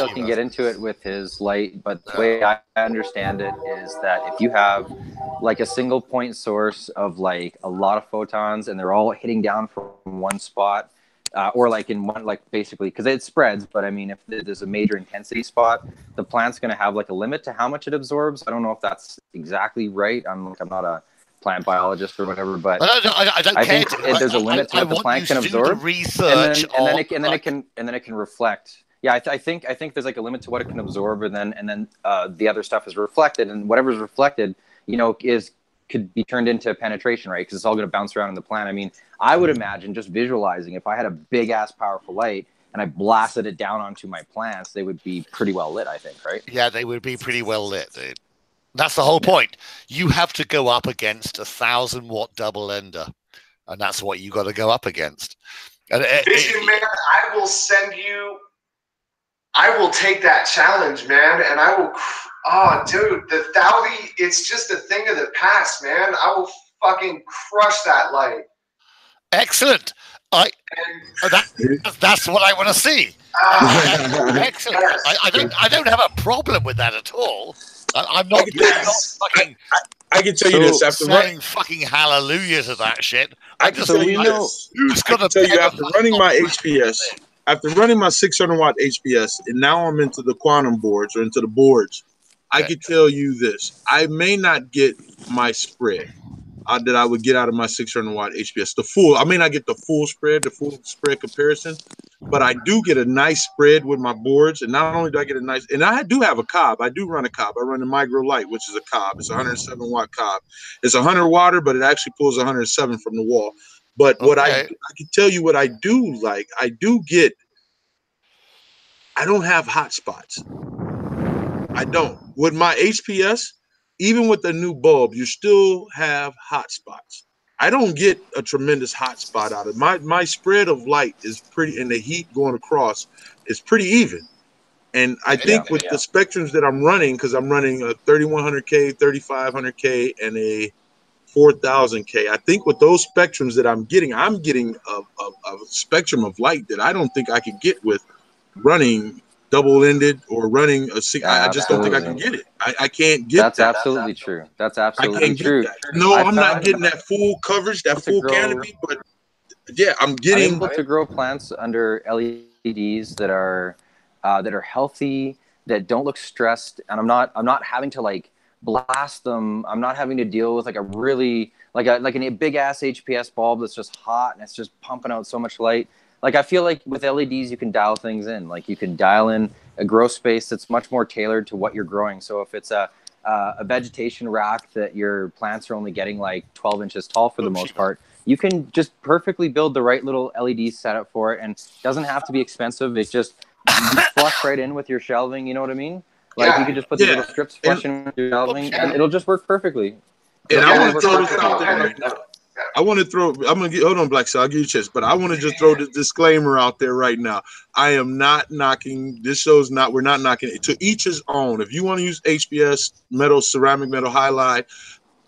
can get into it with his light, but the way I understand it is that if you have like a single point source of like a lot of photons and they're all hitting down from one spot, or like in one, like basically, because it spreads, but I mean, if there's a major intensity spot, the plant's going to have like a limit to how much it absorbs. I don't know if that's exactly right. I'm not a plant biologist or whatever, but I don't I care. think there's a limit to what the plant can absorb, research and then it can reflect. Yeah, I think there's like a limit to what it can absorb, and then the other stuff is reflected, and whatever's reflected, could be turned into penetration, right? Because it's all going to bounce around in the plant. I mean, I would imagine, just visualizing, if I had a big ass powerful light and I blasted it down onto my plants, they would be pretty well lit, I think, right? Yeah, they would be pretty well lit, dude. That's the whole point. You have to go up against a 1,000-watt double ender, and that's what you got to go up against. And Vision, man, I will take that challenge, man, and I will. Oh, dude, the Thowdy, it's just a thing of the past, man. I will fucking crush that light. Excellent. That's what I want to see. Excellent. Yes. I don't have a problem with that at all. I'm not fucking. I can tell you this after saying fucking hallelujah to that shit. I can tell you after running my HPS, after running my 600-watt HPS, and now I'm into the quantum boards or into the boards. I can tell you this: I may not get my spread that I would get out of my 600-watt HPS. I may not get the full spread comparison, but I do get a nice spread with my boards. And not only do I get a nice, and I do have a COB. I do run a COB. I run the Micro Light, which is a COB. It's a 107-watt COB. It's 100-watter, but it actually pulls 107 from the wall. But what I can tell you what I do like, I don't have hot spots. I don't. With my HPS, even with the new bulb, you still have hot spots. I don't get a tremendous hot spot out of it. My spread of light is pretty, and the heat going across is pretty even. And I think with the spectrums that I'm running, because I'm running a 3100K, 3500K, and a 4000K, I think with those spectrums that I'm getting a spectrum of light that I don't think I could get with running double-ended or running a six. I just don't think I can get it. I can't get that. That's absolutely true. That's absolutely true. No, I'm not getting that full coverage, that full canopy, but yeah, I'm getting. I'm able to grow plants under LEDs that are healthy, that don't look stressed, and I'm not having to like blast them. I'm not having to deal with like a really like a big ass HPS bulb that's just hot and it's just pumping out so much light. Like, I feel like with LEDs, you can dial things in. Like, you can dial in a grow space that's much more tailored to what you're growing. So if it's a vegetation rack that your plants are only getting like 12 inches tall for the most part, you can just perfectly build the right little LED setup for it. And it doesn't have to be expensive. It's just flush right in with your shelving. You know what I mean? Like, you can just put the little strips flush in with your shelving, and it'll just work perfectly. And I want to throw this out there right now. Hold on, Black Sal, I'll give you a chance, but I want to just throw the disclaimer out there right now. I am not knocking, we're not knocking it. To each his own. If you want to use HPS, ceramic metal highlight,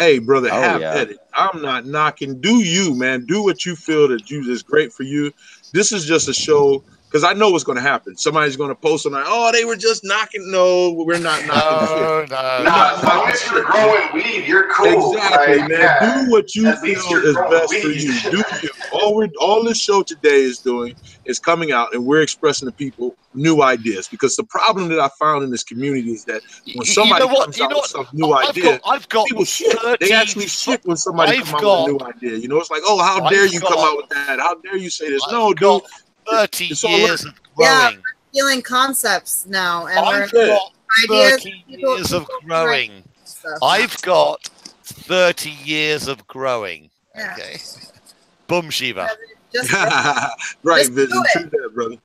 hey, brother, have at it. I'm not knocking. Do you, man. Do what you feel that is great for you. This is just a show, because I know what's going to happen. Somebody's going to post on, oh, they were just knocking. No, we're not knocking shit. As long as you're growing weed, you're cool. Exactly, man. Yeah. Do what you feel is best for you. Do you. All this show today is doing is coming out, and we're expressing to people new ideas. Because the problem that I found in this community is that when somebody comes out with some new idea, people shit. They actually shit when somebody comes out with a new idea. You know, it's like, oh, how dare you come out with that? How dare you say this? No, dude. 30 years of growing. Yeah, we're feeling concepts now, and I've got 30 years of growing. I've got 30 years of growing. Yeah. Okay. Boom, Shiva. Right, Vision. True that, brother.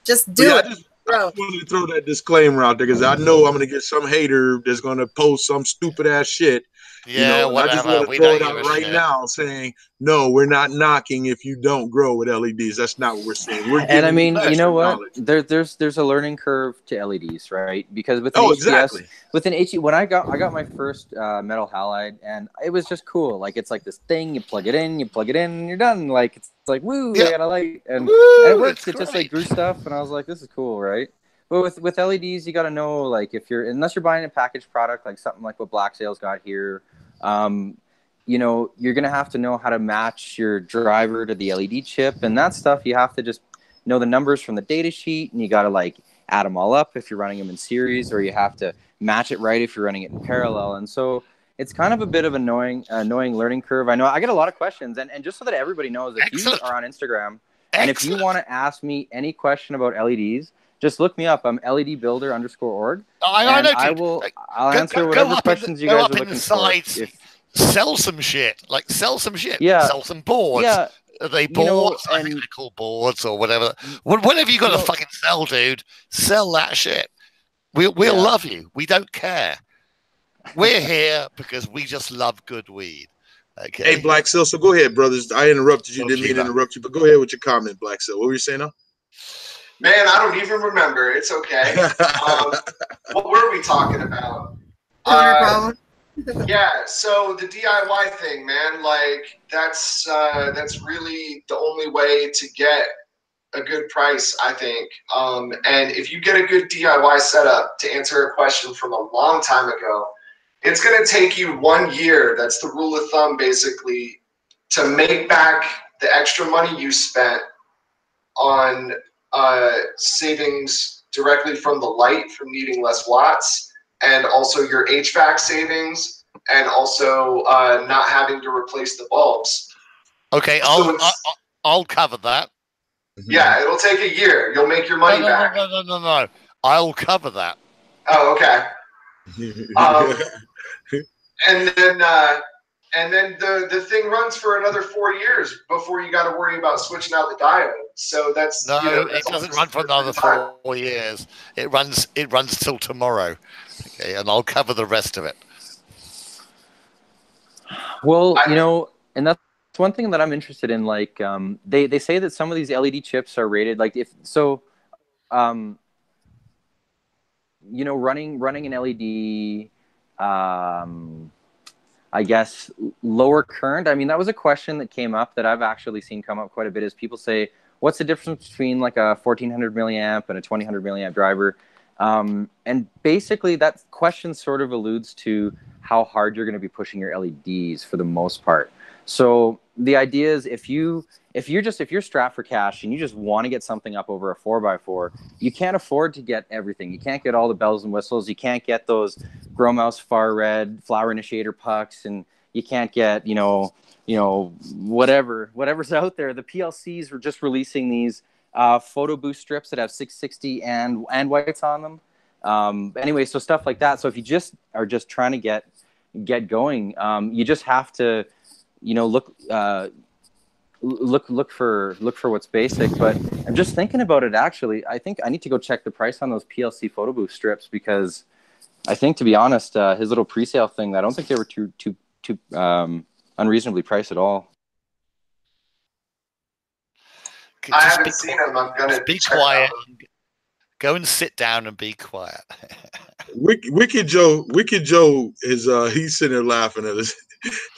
Just do it. I wanted to throw that disclaimer out there because I know I'm going to get some hater that's going to post some stupid ass shit. Yeah, I just want to throw it out right now saying, no, we're not knocking if you don't grow with LEDs. That's not what we're saying. And I mean, you know what? There's a learning curve to LEDs, right? Because with an HPS, with an HE, when I got my first metal halide, and it was just cool. Like, it's like this thing, you plug it in, and you're done. Like, it's like, woo, I got a light, and it works. It just like grew stuff, and I was like, this is cool, right? But with LEDs, you got to know, like, unless you're buying a packaged product, like something like what Black Sail's got here, you know, you're going to have to know how to match your driver to the LED chip, and that stuff you have to just know the numbers from the data sheet, and you got to like add them all up if you're running them in series, or you have to match it right if you're running it in parallel. And so it's kind of a bit of annoying learning curve. I know I get a lot of questions, and just so that everybody knows, if you are on Instagram and if you want to ask me any question about LEDs, just look me up. I'm ledbuilder_org. I know. I'll answer whatever questions you guys are looking for. Sell some shit. Like, sell some shit. Yeah. Sell some boards. Yeah. Are they boards? I think they're called boards or whatever. Whatever you got to fucking sell, dude, sell that shit. We'll love you. We don't care. We're here because we just love good weed. Okay. Hey, Black Sil, so go ahead, brothers. I interrupted you. Didn't mean to interrupt you, but go ahead with your comment, Black Sil. What were you saying now? Man, I don't even remember. It's okay. What were we talking about? Yeah, so the DIY thing, man, like that's really the only way to get a good price, I think. And if you get a good DIY setup, to answer a question from a long time ago, it's going to take you 1 year. That's the rule of thumb, basically, to make back the extra money you spent on savings directly from the light, from needing less watts, and also your HVAC savings, and also not having to replace the bulbs. Okay, I'll cover that. Yeah, it'll take a year. You'll make your money back. No. I'll cover that. Oh, okay. And then the thing runs for another 4 years before you got to worry about switching out the diode. So that's it doesn't run for another 4 years. It runs till tomorrow. Okay, and I'll cover the rest of it. Well, and that's one thing that I'm interested in. Like, they say that some of these LED chips are rated like running an LED. I guess lower current. I mean, that was a question that came up that I've actually seen come up quite a bit. Is people say, what's the difference between like a 1400 milliamp and a 2000 milliamp driver? And basically that question sort of alludes to how hard you're going to be pushing your LEDs for the most part. So the idea is if you're strapped for cash and you just want to get something up over a 4x4, you can't afford to get everything. You can't get all the bells and whistles. You can't get those grow mouse far red flower initiator pucks, and you can't get whatever's out there. The PLCs were just releasing these photo boost strips that have 660 and whites on them. Anyway, so stuff like that. So if you just are just trying to get going, you just have to look for what's basic. But I'm just thinking about it. Actually, I think I need to go check the price on those PLC photo booth strips, because I think, to be honest, his little pre-sale thing, I don't think they were too unreasonably priced at all. I haven't seen them. I'm gonna be quiet. Go and sit down and be quiet. Wicked Joe is he's sitting there laughing at us.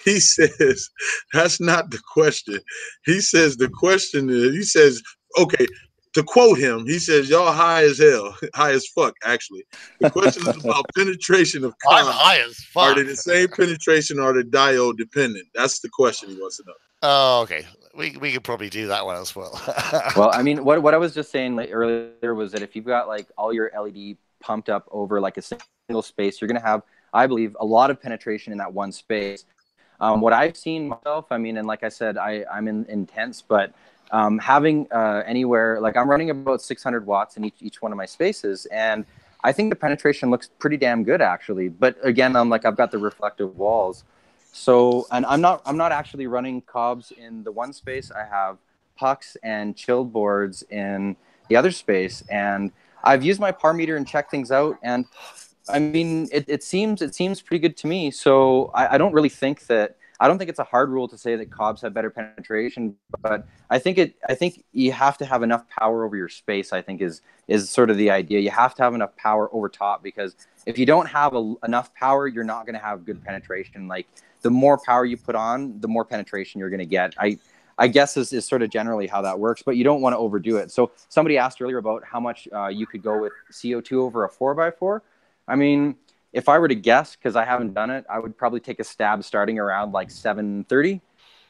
He says that's not the question. He says the question is, okay, to quote him, he says, y'all high as hell, high as fuck, actually. The question is about penetration of I'm high as fuck. Are they the same penetration or are they diode dependent? That's the question he wants to know. Oh, okay. We could probably do that one as well. Well, I mean, what I was just saying earlier was that if you've got like all your LED pumped up over like a single space, you're going to have, I believe, a lot of penetration in that one space. What I've seen myself, I mean, and like I said, I'm in intense, but having anywhere, like I'm running about 600 watts in each one of my spaces, and I think the penetration looks pretty damn good, actually. But again, I've got the reflective walls. So, and I'm not actually running COBs in the one space. I have pucks and chilled boards in the other space, and I've used my par meter and checked things out, and I mean, it seems pretty good to me. So I don't really think that, I don't think it's a hard rule to say that COBs have better penetration, but I think you have to have enough power over your space, I think is sort of the idea. You have to have enough power over top, because if you don't have enough power, you're not going to have good penetration. Like, the more power you put on, the more penetration you're going to get. I guess is sort of generally how that works, but you don't want to overdo it. So somebody asked earlier about how much you could go with CO2 over a 4x4. I mean, if I were to guess, because I haven't done it, I would probably take a stab starting around like 730.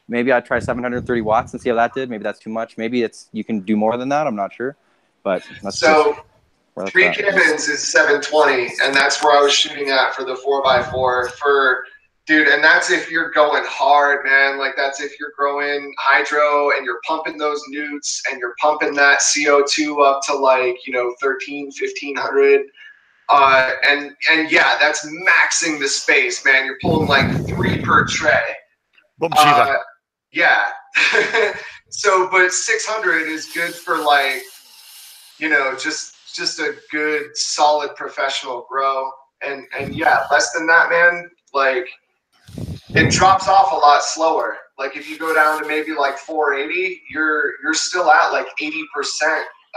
Maybe I'd try 730 watts and see how that did. Maybe that's too much. Maybe you can do more than that. I'm not sure. But that's so 3 Gibbons is 720, and that's where I was shooting at for the 4x4. For Dude, and that's if you're going hard, man. Like, that's if you're growing hydro and you're pumping those newts and you're pumping that CO2 up to like, 13, 1500. And yeah, that's maxing the space, man. You're pulling like 3 per tray. Yeah. So, but 600 is good for like, just a good, solid professional grow. And yeah, less than that, man, like, it drops off a lot slower. Like if you go down to maybe like 480, you're still at like 80%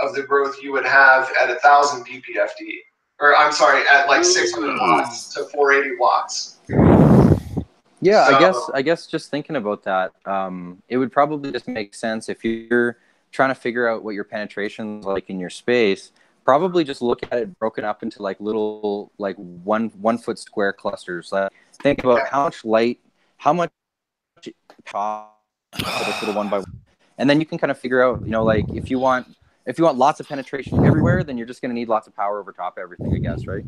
of the growth you would have at 1,000 ppfd, or I'm sorry, at like 600 watts to 480 watts. Yeah, So, I guess just thinking about that, it would probably just make sense if you're trying to figure out what your penetration is like in your space. Probably just look at it broken up into like little like one foot square clusters. Like think about how much light, how much power for this little one by one, and then you can kind of figure out, like if you want lots of penetration everywhere, then you're just going to need lots of power over top of everything, I guess, right?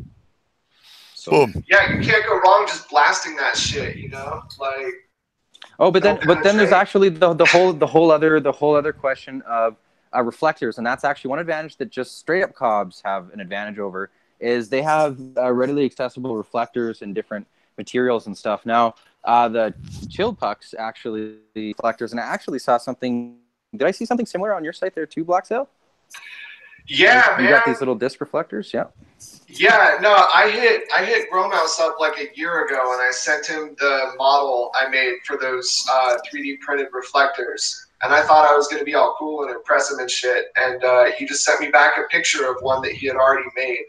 So, Boom. yeah, you can't go wrong just blasting that shit, like. Oh, but then there's actually the whole other question of reflectors, and that's actually one advantage that just straight up cobs have an advantage over, is they have readily accessible reflectors in different materials and stuff. Now, the chilled pucks actually reflectors, and I actually saw something. Did I see something similar on your site there too, Black Sail? Yeah, man. You got these little disc reflectors, yeah. Yeah, no, I hit Gromouse up like a year ago, and I sent him the model I made for those 3D printed reflectors. And I thought I was going to be all cool and impress him and shit. And he just sent me back a picture of one that he had already made.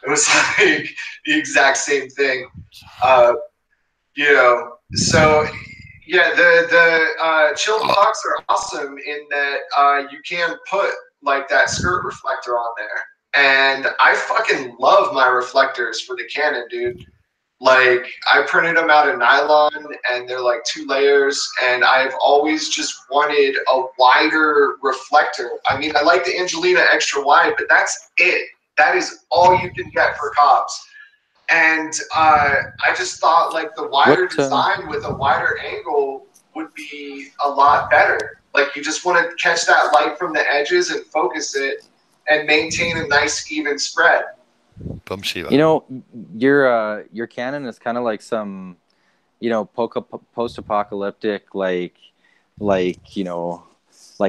It was like the exact same thing. So yeah, the chilled pucks are awesome in that you can put like that skirt reflector on there. And I fucking love my reflectors for the Canon, dude. Like, I printed them out of nylon, and they're like 2 layers, and I've always just wanted a wider reflector. I mean, I like the Angelina extra wide, but that's it. That is all you can get for cobs. And I just thought, like, the wider design with a wider angle would be a lot better. Like, you just want to catch that light from the edges and focus it, and maintain a nice even spread. Your Canon is kind of like some, post-apocalyptic, like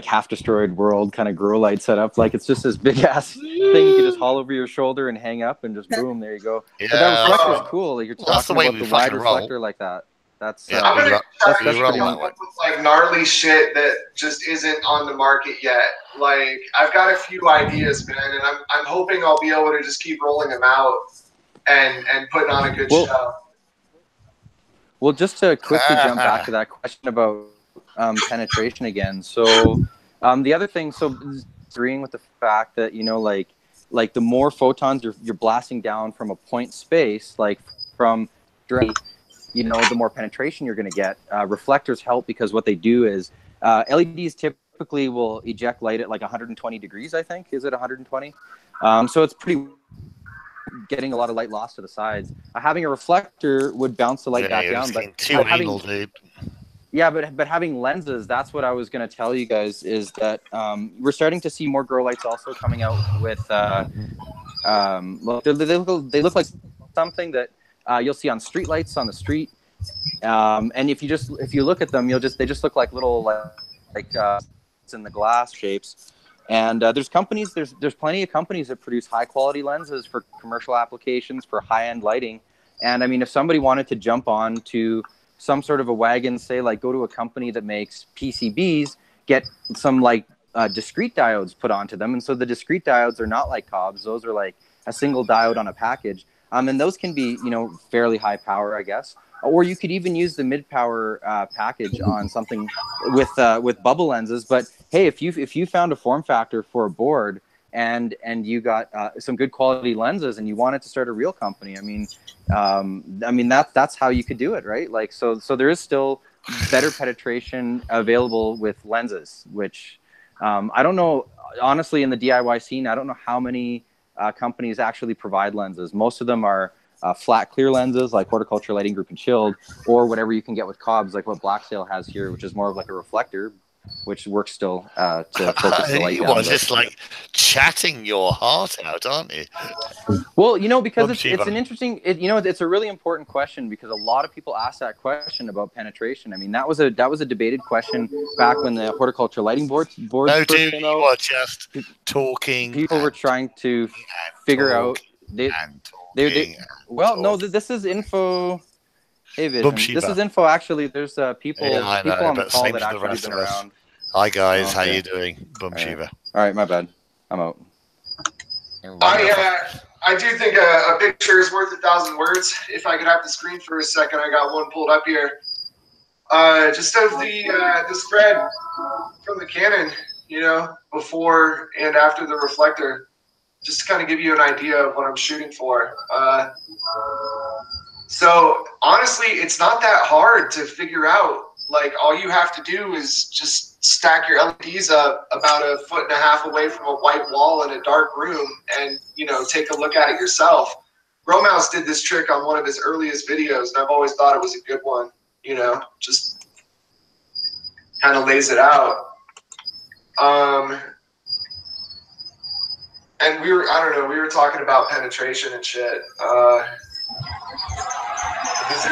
half destroyed world kind of grow light setup. Like it's just this big ass thing you can just haul over your shoulder and hang up, and just boom, there you go. Yeah. But that reflector is cool. Like you're talking about the wide reflector like that. That's I'm gonna try to with like gnarly shit that just isn't on the market yet. Like I've got a few ideas, man, and I'm hoping I'll be able to just keep rolling them out and putting on a good show. Well, just to quickly jump back to that question about penetration again. So the other thing, agreeing with the fact that like the more photons you're blasting down from a point space, like from the more penetration you're going to get. Reflectors help because what they do is LEDs typically will eject light at like 120 degrees, I think. Is it 120? So it's pretty getting a lot of light loss to the sides. Having a reflector would bounce the light back down. But having lenses, that's what I was going to tell you guys, is that we're starting to see more grow lights also coming out with they look like something that you'll see on street lights on the street, and if you look at them, they just look like little like in the glass shapes. And there's plenty of companies that produce high quality lenses for commercial applications for high end lighting. And I mean, if somebody wanted to jump on to some sort of a wagon, say like go to a company that makes PCBs, get some discrete diodes put onto them, and so the discrete diodes are not like cobs; those are like a single diode on a package. And those can be, fairly high power, I guess. Or you could even use the mid-power package on something with bubble lenses. But hey, if you found a form factor for a board and you got some good quality lenses and you wanted to start a real company, that's how you could do it, right? Like so there is still better penetration available with lenses, which I don't know, honestly, in the DIY scene, I don't know how many companies actually provide lenses. Most of them are flat clear lenses like Horticulture Lighting Group and Chilled, or whatever you can get with COBs like what Black Sail has here, which is more of like a reflector, which works still to focus the light You down. are just like chatting your heart out, aren't you? Well, you know, because it's Shiva. an interesting, it's a really important question, because a lot of people ask that question about penetration. I mean, that was a debated question back when the horticulture lighting boards No, first dude, came you out. are just talking. People were trying to figure out no, this is info. Hey, Vision. This is info. Actually, there's people Yeah, people know, on the but call same that to the actually rest been of us. around. Hi guys, how Okay. you doing? Boom Shiva. All right, my bad. I'm out. I do think a picture is worth 1,000 words. If I could have the screen for a second, I got one pulled up here. Just of the spread from the Canon, you know, before and after the reflector, just to kind of give you an idea of what I'm shooting for. So honestly, it's not that hard to figure out. Like, all you have to do is just stack your LEDs up about 1.5 feet away from a white wall in a dark room and, you know, take a look at it yourself. Romouse did this trick on one of his earliest videos, and I've always thought it was a good one, you know, just kind of lays it out. And we were talking about penetration and shit.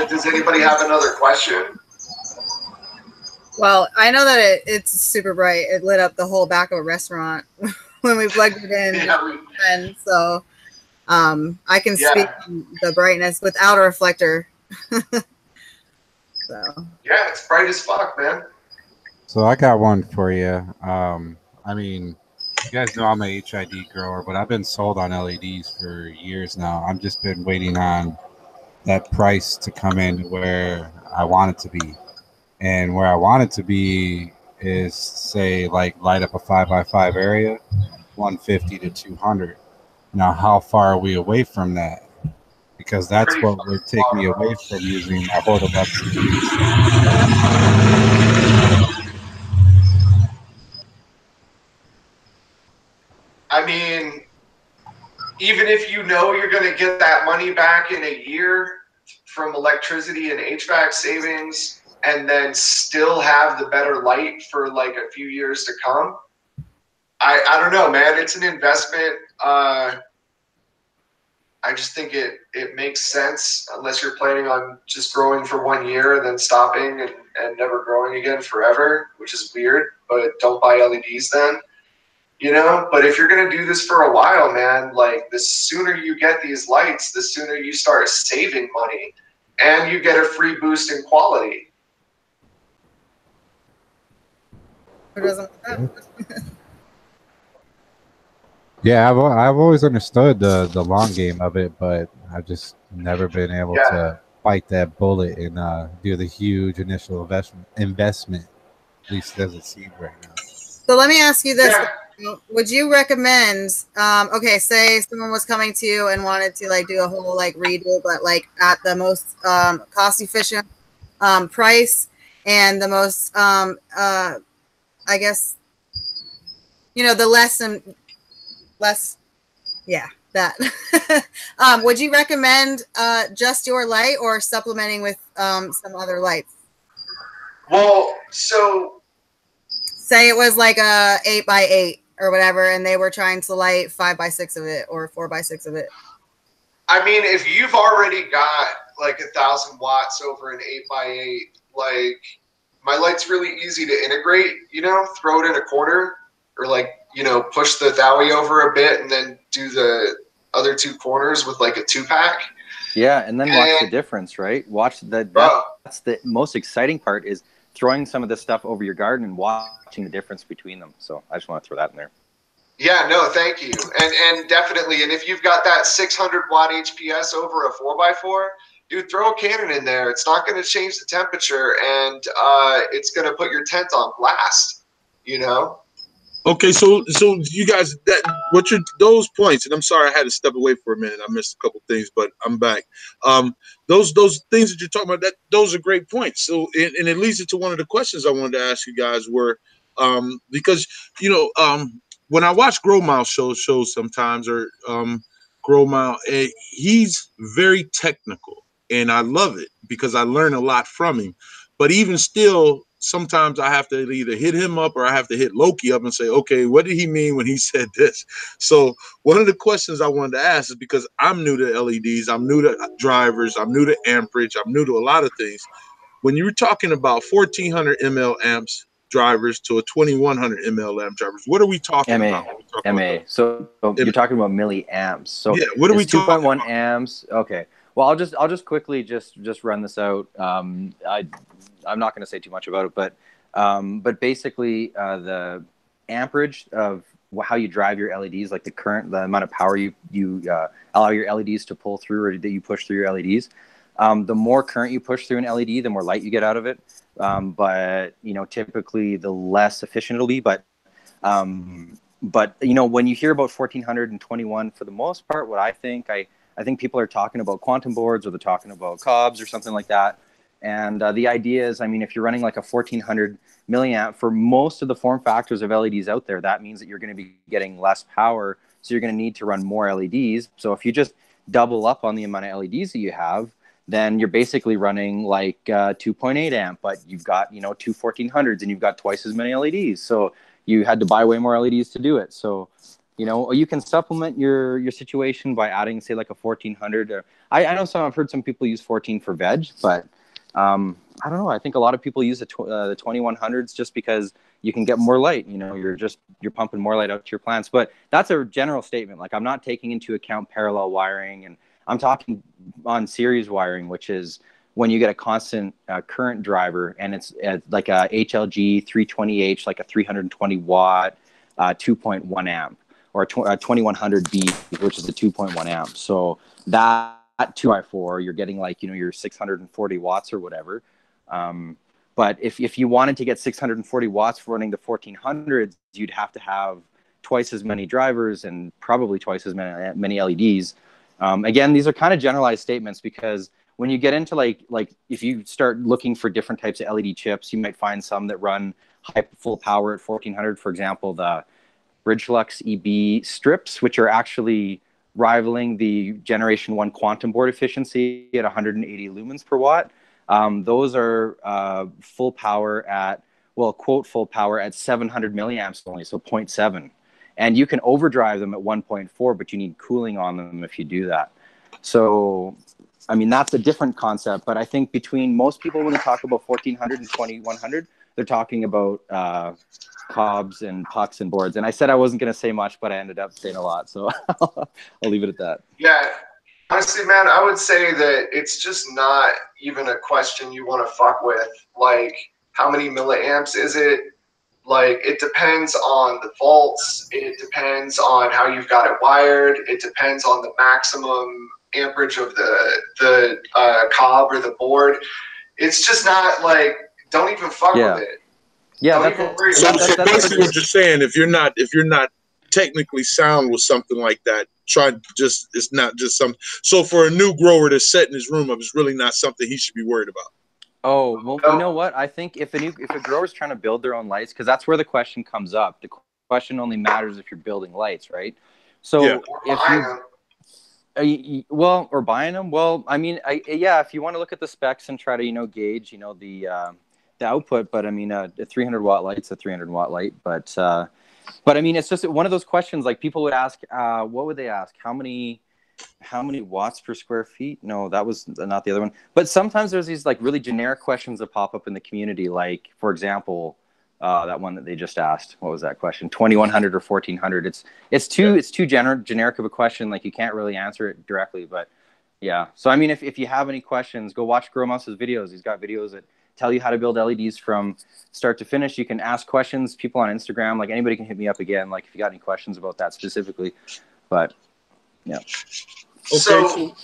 Does anybody have another question? Well, I know that it's super bright. It lit up the whole back of a restaurant when we plugged it in. Yeah, and so I can speak the brightness without a reflector. So yeah, it's bright as fuck, man. So I got one for you. I mean, you guys know I'm a HID grower, but I've been sold on LEDs for years now. I've just been waiting on that price to come in where I want it to be. And where I want it to be is, say, like light up a 5x5 area, 150 to 200. Now, how far are we away from that? Because that's what would take me away from using my horticulture. I mean, even if you know you're going to get that money back in a year from electricity and HVAC savings, and then still have the better light for like a few years to come, I don't know, man. It's an investment. I just think it makes sense, unless you're planning on just growing for 1 year and then stopping and never growing again forever, which is weird. But don't buy LEDs then. You know, but if you're going to do this for a while, man, like, the sooner you get these lights, the sooner you start saving money, and you get a free boost in quality. who doesn't want that? Yeah, I've always understood the long game of it, but I've just never been able to bite that bullet and do the huge initial investment. At least as it seems right now. So let me ask you this. Would you recommend, okay, say someone was coming to you and wanted to like do a whole like redo, but like at the most cost efficient price and the most, I guess, you know, the less, yeah, that. Would you recommend just your light or supplementing with some other lights? Well, so say it was like a 8x8 or whatever, and they were trying to light 5x6 of it or 4x6 of it. I mean, if you've already got like 1,000 watts over an 8x8, like, my light's really easy to integrate, you know, throw it in a corner, or like, you know, push the Dowie over a bit and then do the other two corners with like a 2-pack. Yeah, and then watch the difference, right? Watch that's the most exciting part, is throwing some of this stuff over your garden and watching the difference between them. So I just want to throw that in there. Yeah, no, thank you. And definitely, and if you've got that 600 watt HPS over a 4x4, dude, throw a Canon in there. It's not going to change the temperature, and it's going to put your tent on blast, you know? Okay, so you guys, those points, and I'm sorry I had to step away for a minute. I missed a couple things, but I'm back. Those things that you're talking about, those are great points. So and it leads into one of the questions I wanted to ask you guys were, because, you know, when I watch Grow Mouse shows sometimes, or Grow Mile, he's very technical, and I love it because I learn a lot from him. But even still, sometimes I have to either hit him up or I have to hit Loki up and say, okay, what did he mean when he said this? So one of the questions I wanted to ask is, because I'm new to LEDs, I'm new to drivers, I'm new to amperage, I'm new to a lot of things. When you were talking about 1400 ml amps drivers to a 2100 ml amp drivers, what are we talking about? MA. So you're talking about milliamps. So yeah, what are we talking 2.1 about? amps. Okay. Well, I'll just quickly just run this out. I'm not going to say too much about it, but basically the amperage of how you drive your LEDs, like the amount of power you allow your LEDs to pull through, or that you push through your LEDs. The more current you push through an LED, the more light you get out of it. But typically the less efficient it'll be. But when you hear about 1421, for the most part, what I think people are talking about quantum boards, or they're talking about COBs or something like that. And the idea is, if you're running like a 1400 milliamp, for most of the form factors of LEDs out there, that means that you're going to be getting less power. So you're going to need to run more LEDs. So if you just double up on the amount of LEDs that you have, then you're basically running like 2.8 amp, but you've got, two 1400s and you've got twice as many LEDs. So you had to buy way more LEDs to do it. So, you can supplement your situation by adding, say, like a 1400. Or I know I've heard some people use 14 for veg, but I don't know. I think a lot of people use the 2100s just because you can get more light. You're pumping more light out to your plants. But that's a general statement. Like, I'm not taking into account parallel wiring, and I'm talking on series wiring, which is when you get a constant current driver, and it's like a HLG 320H, like a 320 watt 2.1 amp, or a 2100B, which is a 2.1 amp. So that 2x4, you're getting like, your 640 watts or whatever. But if you wanted to get 640 watts for running the 1400s, you'd have to have twice as many drivers and probably twice as many LEDs. Again, these are kind of generalized statements, because when you get into like if you start looking for different types of LED chips, you might find some that run full power at 1400. For example, the Bridgelux EB strips, which are actually rivaling the Generation 1 quantum board efficiency at 180 lumens per watt. Those are full power at, quote full power at 700 milliamps only, so 0.7. And you can overdrive them at 1.4, but you need cooling on them if you do that. So, that's a different concept. But I think between most people, when they talk about 1400 and 2100, they're talking about COBs and pucks and boards. And I said I wasn't going to say much, but I ended up saying a lot. So I'll leave it at that. Yeah. Honestly, man, I would say that it's just not even a question you want to fuck with. Like, how many milliamps is it? Like, it depends on the volts. It depends on how you've got it wired. It depends on the maximum amperage of the COB or the board. It's just not like, don't even fuck with it. Yeah, so basically what you're saying, if you're not technically sound with something like that, it's not just something. So for a new grower that's setting his room up, it's really not something he should be worried about. Oh, well, you know what? I think if a grower's trying to build their own lights, because that's where the question comes up. The question only matters if you're building lights, right? So or buying them. Well, if you want to look at the specs and try to, gauge, the output, but a 300 watt light's a 300 watt light. But it's just one of those questions. Like, people would ask, what would they ask? How many watts per square feet? No, that was not the other one. But sometimes there's these like really generic questions that pop up in the community. Like, for example, that one that they just asked. What was that question? 2100 or 1400? It's too generic of a question. Like, you can't really answer it directly. But yeah. So if you have any questions, go watch Grow Mouse's videos. He's got videos that tell you how to build LEDs from start to finish. You can ask questions. People on Instagram, like, anybody can hit me up again. Like, if you got any questions about that specifically. But yeah. Okay, so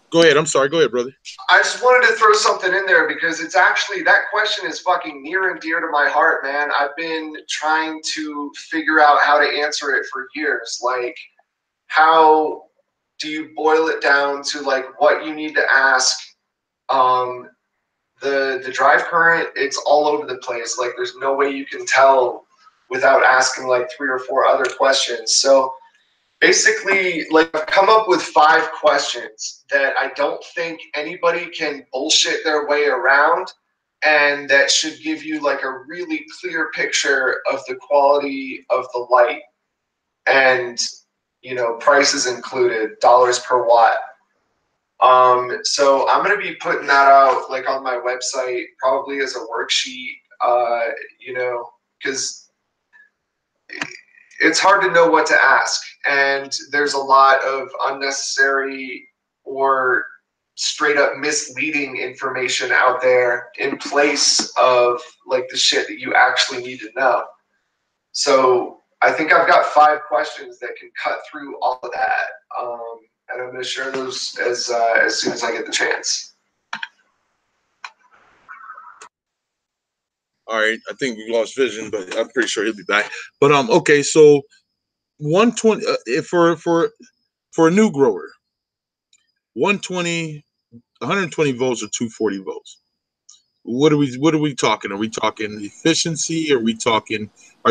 go ahead. I'm sorry. Go ahead, brother. I just wanted to throw something in there, because it's actually, that question is fucking near and dear to my heart, man. I've been trying to figure out how to answer it for years. Like, how do you boil it down to like what you need to ask? The drive current, it's all over the place. Like, there's no way you can tell without asking like 3 or 4 other questions. So Basically, like, I've come up with 5 questions that I don't think anybody can bullshit their way around, and that should give you like a really clear picture of the quality of the light, and prices included, dollars per watt. So I'm going to be putting that out like on my website, probably as a worksheet, because it's hard to know what to ask, and there's a lot of unnecessary or straight up misleading information out there in place of like the shit that you actually need to know. So I think I've got 5 questions that can cut through all of that, and I'm going to share those as soon as I get the chance. All right, I think we lost Vision, but I'm pretty sure he'll be back. But okay, so 120 for a new grower, 120 volts or 240 volts. What are we talking? Are we talking efficiency? Are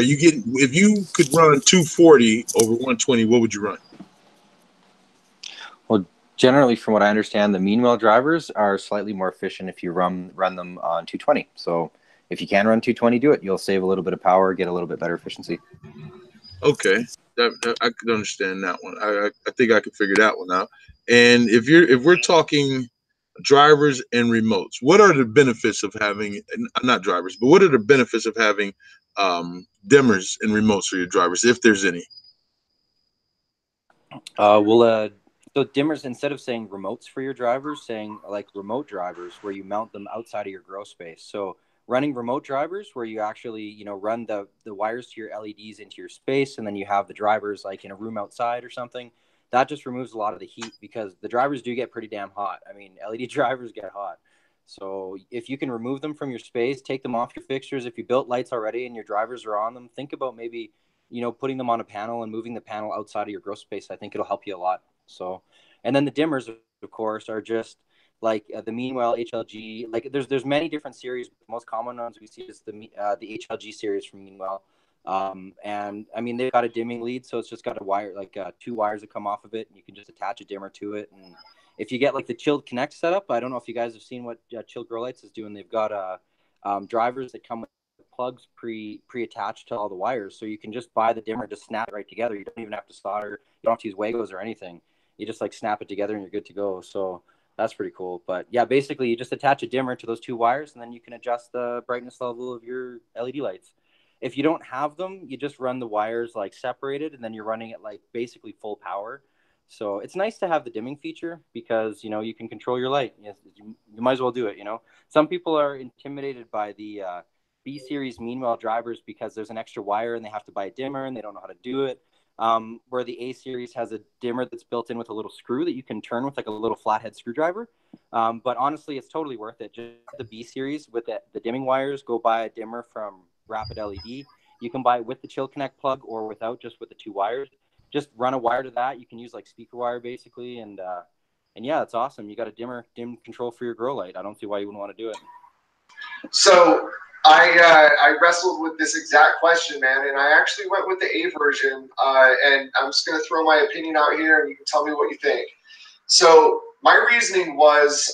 you getting, if you could run 240 over 120, what would you run? Well, generally, from what I understand, the mean well drivers are slightly more efficient if you run them on 220. So if you can run 220, do it. You'll save a little bit of power, get a little bit better efficiency. Okay, that I could understand that one. I think I could figure that one out. And if we're talking drivers and remotes, what are the benefits of having, not drivers, but what are the benefits of having dimmers and remotes for your drivers, if there's any? So dimmers, instead of saying remotes for your drivers, saying like remote drivers where you mount them outside of your grow space. So running remote drivers where you actually, run the wires to your LEDs into your space, and then you have the drivers like in a room outside or something. That just removes a lot of the heat, because the drivers do get pretty damn hot. I mean, LED drivers get hot. So if you can remove them from your space, take them off your fixtures. If you built lights already and your drivers are on them, think about maybe, putting them on a panel and moving the panel outside of your grow space. I think it'll help you a lot. So, and then the dimmers, of course, are just like the Meanwell HLG. Like there's many different series. The most common ones we see is the HLG series from Meanwell. And I mean, they've got a dimming lead, so it's just got a wire, like 2 wires that come off of it, and you can just attach a dimmer to it. And if you get like the Chilled Connect setup, I don't know if you guys have seen what Chilled Grow Lights is doing. They've got drivers that come with plugs pre-attached to all the wires, so you can just buy the dimmer, just snap it right together. You don't even have to solder. You don't have to use Wagos or anything. You just like snap it together and you're good to go. So that's pretty cool. But yeah, basically you just attach a dimmer to those 2 wires, and then you can adjust the brightness level of your LED lights. If you don't have them, you just run the wires like separated, and then you're running it like basically full power. So it's nice to have the dimming feature, because you can control your light. You might as well do it. Some people are intimidated by the B series Meanwell drivers because there's an extra wire and they have to buy a dimmer and they don't know how to do it. Where the A series has a dimmer that's built in with a little screw that you can turn with like a little flathead screwdriver. But honestly, it's totally worth it. Just the B series with the dimming wires, go buy a dimmer from Rapid LED. You can buy it with the Chill Connect plug or without, just with the 2 wires. Just run a wire to that. You can use like speaker wire basically. And yeah, it's awesome. You got a dim control for your grow light. I don't see why you wouldn't want to do it. So I wrestled with this exact question, man, and I actually went with the A version, and I'm just going to throw my opinion out here, and you can tell me what you think. So my reasoning was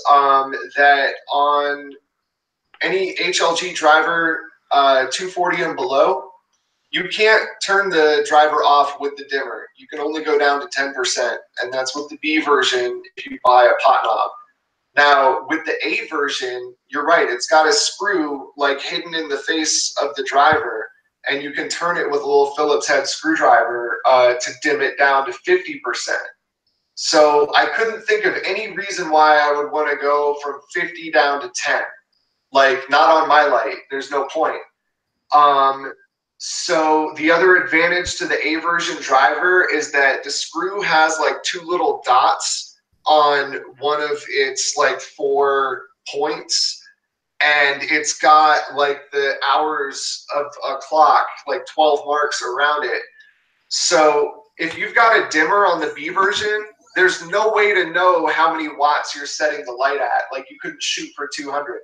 that on any HLG driver 240 and below, you can't turn the driver off with the dimmer. You can only go down to 10%, and that's with the B version if you buy a pot knob. Now, with the A version, you're right. It's got a screw like hidden in the face of the driver, and you can turn it with a little Phillips head screwdriver to dim it down to 50%. So I couldn't think of any reason why I would want to go from 50 down to 10. Like, not on my light. There's no point. So the other advantage to the A version driver is that the screw has like 2 little dots on one of its like 4 points, and it's got like the hours of a clock, like 12 marks around it. So if you've got a dimmer on the B version, there's no way to know how many watts you're setting the light at. Like, you couldn't shoot for 200.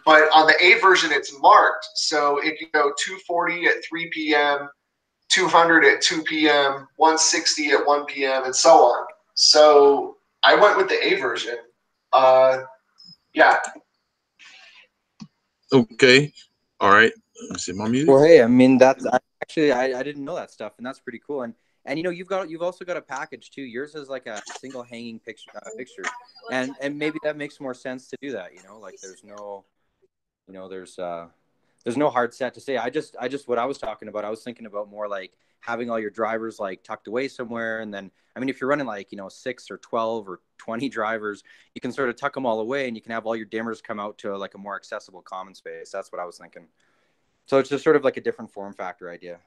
But on the A version, it's marked. So if you go 240 at 3 p.m., 200 at 2 p.m., 160 at 1 p.m., and so on. So I went with the A version. Yeah. Okay. All right. Let me see my music. Well, hey, I mean I didn't know that stuff, and that's pretty cool. And you know, you've also got a package too. Yours is like a single hanging fixture, and maybe that makes more sense to do that. You know, like there's no, you know, there's no hard set to say. I just what I was talking about. I was thinking about more like having all your drivers like tucked away somewhere, and then I mean, if you're running like 6 or 12 or 20 drivers, you can sort of tuck them all away, and you can have all your dimmers come out to like a more accessible common space. That's what I was thinking. So it's just sort of like a different form factor idea.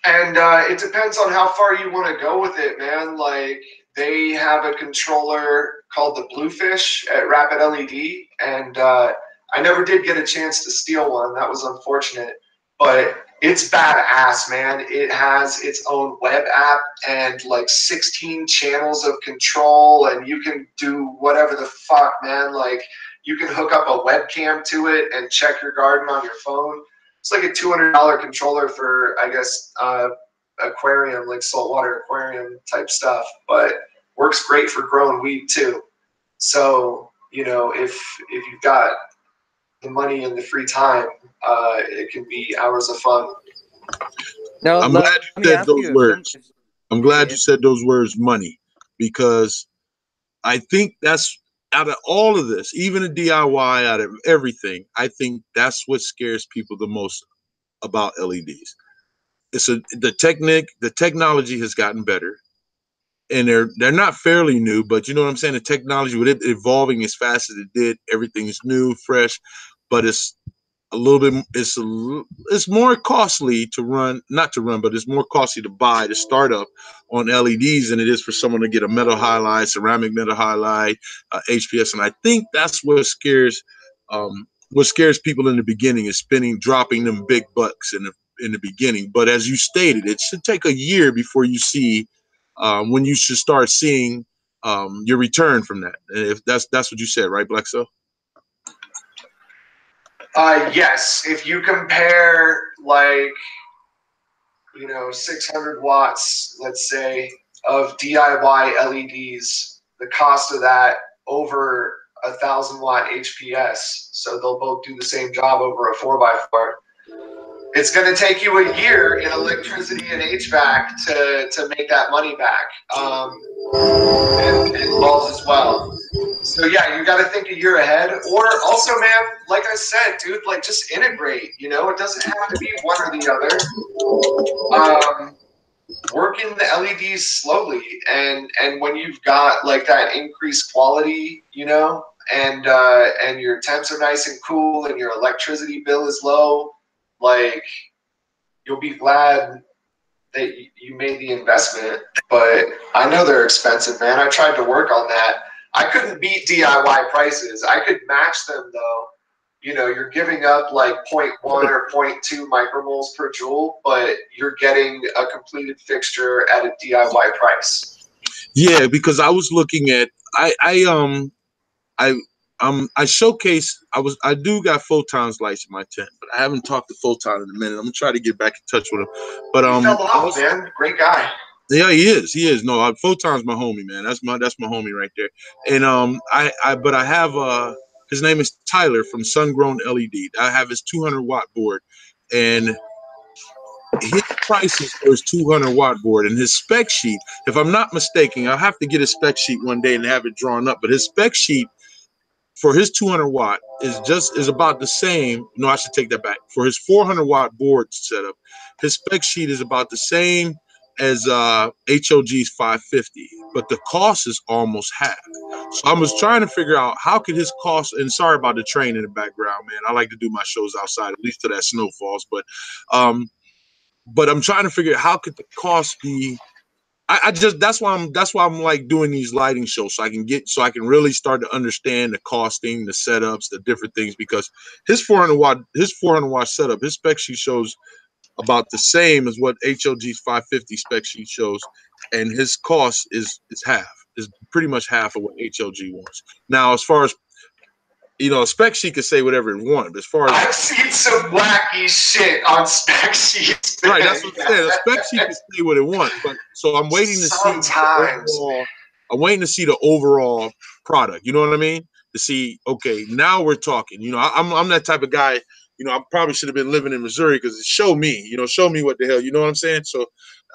And it depends on how far you want to go with it, man. Like, they have a controller called the Bluefish at Rapid LED, and I never did get a chance to steal one. That was unfortunate. But it's badass, man. It has its own web app and like 16 channels of control, and you can do whatever the fuck, man. Like, you can hook up a webcam to it and check your garden on your phone. It's like a $200 controller for, I guess, aquarium, like saltwater aquarium type stuff, but works great for growing weed too. So, you know, if you've got the money and the free time, it can be hours of fun. Now, I'm glad you said those words. I'm glad you said those words, money, because I think that's, out of all of this, even a DIY, out of everything, I think that's what scares people the most about LEDs. The technology has gotten better, and they're not fairly new, but you know what I'm saying? The technology, with it evolving as fast as it did, everything is new, fresh, but it's a little bit, it's more costly to run, not to run, but it's more costly to buy, to start up on LEDs than it is for someone to get a metal halide, ceramic metal halide, HPS. And I think that's what scares people in the beginning, is dropping them big bucks in the beginning. But as you stated, it should take a year before you see when you should start seeing your return from that. And if that's what you said, right, Black Cell? Yes, if you compare like 600 watts, let's say, of DIY LEDs, the cost of that over 1,000-watt HPS, so they'll both do the same job over a 4x4. It's going to take you a year in electricity and HVAC to make that money back, and bulbs as well. So yeah, you got to think a year ahead. Or also, man, like I said, dude, like just integrate. It doesn't have to be one or the other. Work in the LEDs slowly, and when you've got like that increased quality, and your temps are nice and cool, and your electricity bill is low, like you'll be glad that you made the investment. But I know they're expensive, man. I tried to work on that. I couldn't beat DIY prices. I could match them though. You're giving up like 0.1 or 0.2 micromoles per joule, but you're getting a completed fixture at a DIY price. Yeah, because I was looking at I showcase, I do got Photon's lights in my tent, but I haven't talked to Photon in a minute. I'm gonna try to get back in touch with him. But he fell off, man. Great guy. Yeah, he is. No, Photon's my homie, man. That's my homie right there. And but I have his name is Tyler from Sungrown LED. I have his 200-watt board, and his prices for his 200-watt board and his spec sheet, if I'm not mistaken, I'll have to get his spec sheet one day and have it drawn up. But his spec sheet for his 200-watt is about the same. No, I should take that back. For his 400-watt board setup, his spec sheet is about the same as HOG's 550, but the cost is almost half. So I was trying to figure out how could his cost, and sorry about the train in the background, man. I like to do my shows outside, at least till that snow falls. But I'm trying to figure out how could the cost be. That's why I'm like doing these lighting shows, so I can really start to understand the costing, the setups, the different things, because his 400-watt setup, his spec sheet shows about the same as what HOG's 550 spec sheet shows, and his cost is pretty much half of what HOG wants. Now, as far as you know, a spec sheet can say whatever it wants. But as far as I've seen some wacky shit on spec sheets. Man. Right, that's what I'm saying. A spec sheet can say what it wants, but so I'm waiting to see Sometimes. I'm waiting to see the overall product. You know what I mean? To see, okay, now we're talking. You know, I'm that type of guy. You know, I probably should have been living in Missouri because show me, you know, show me what the hell. You know what I'm saying? So,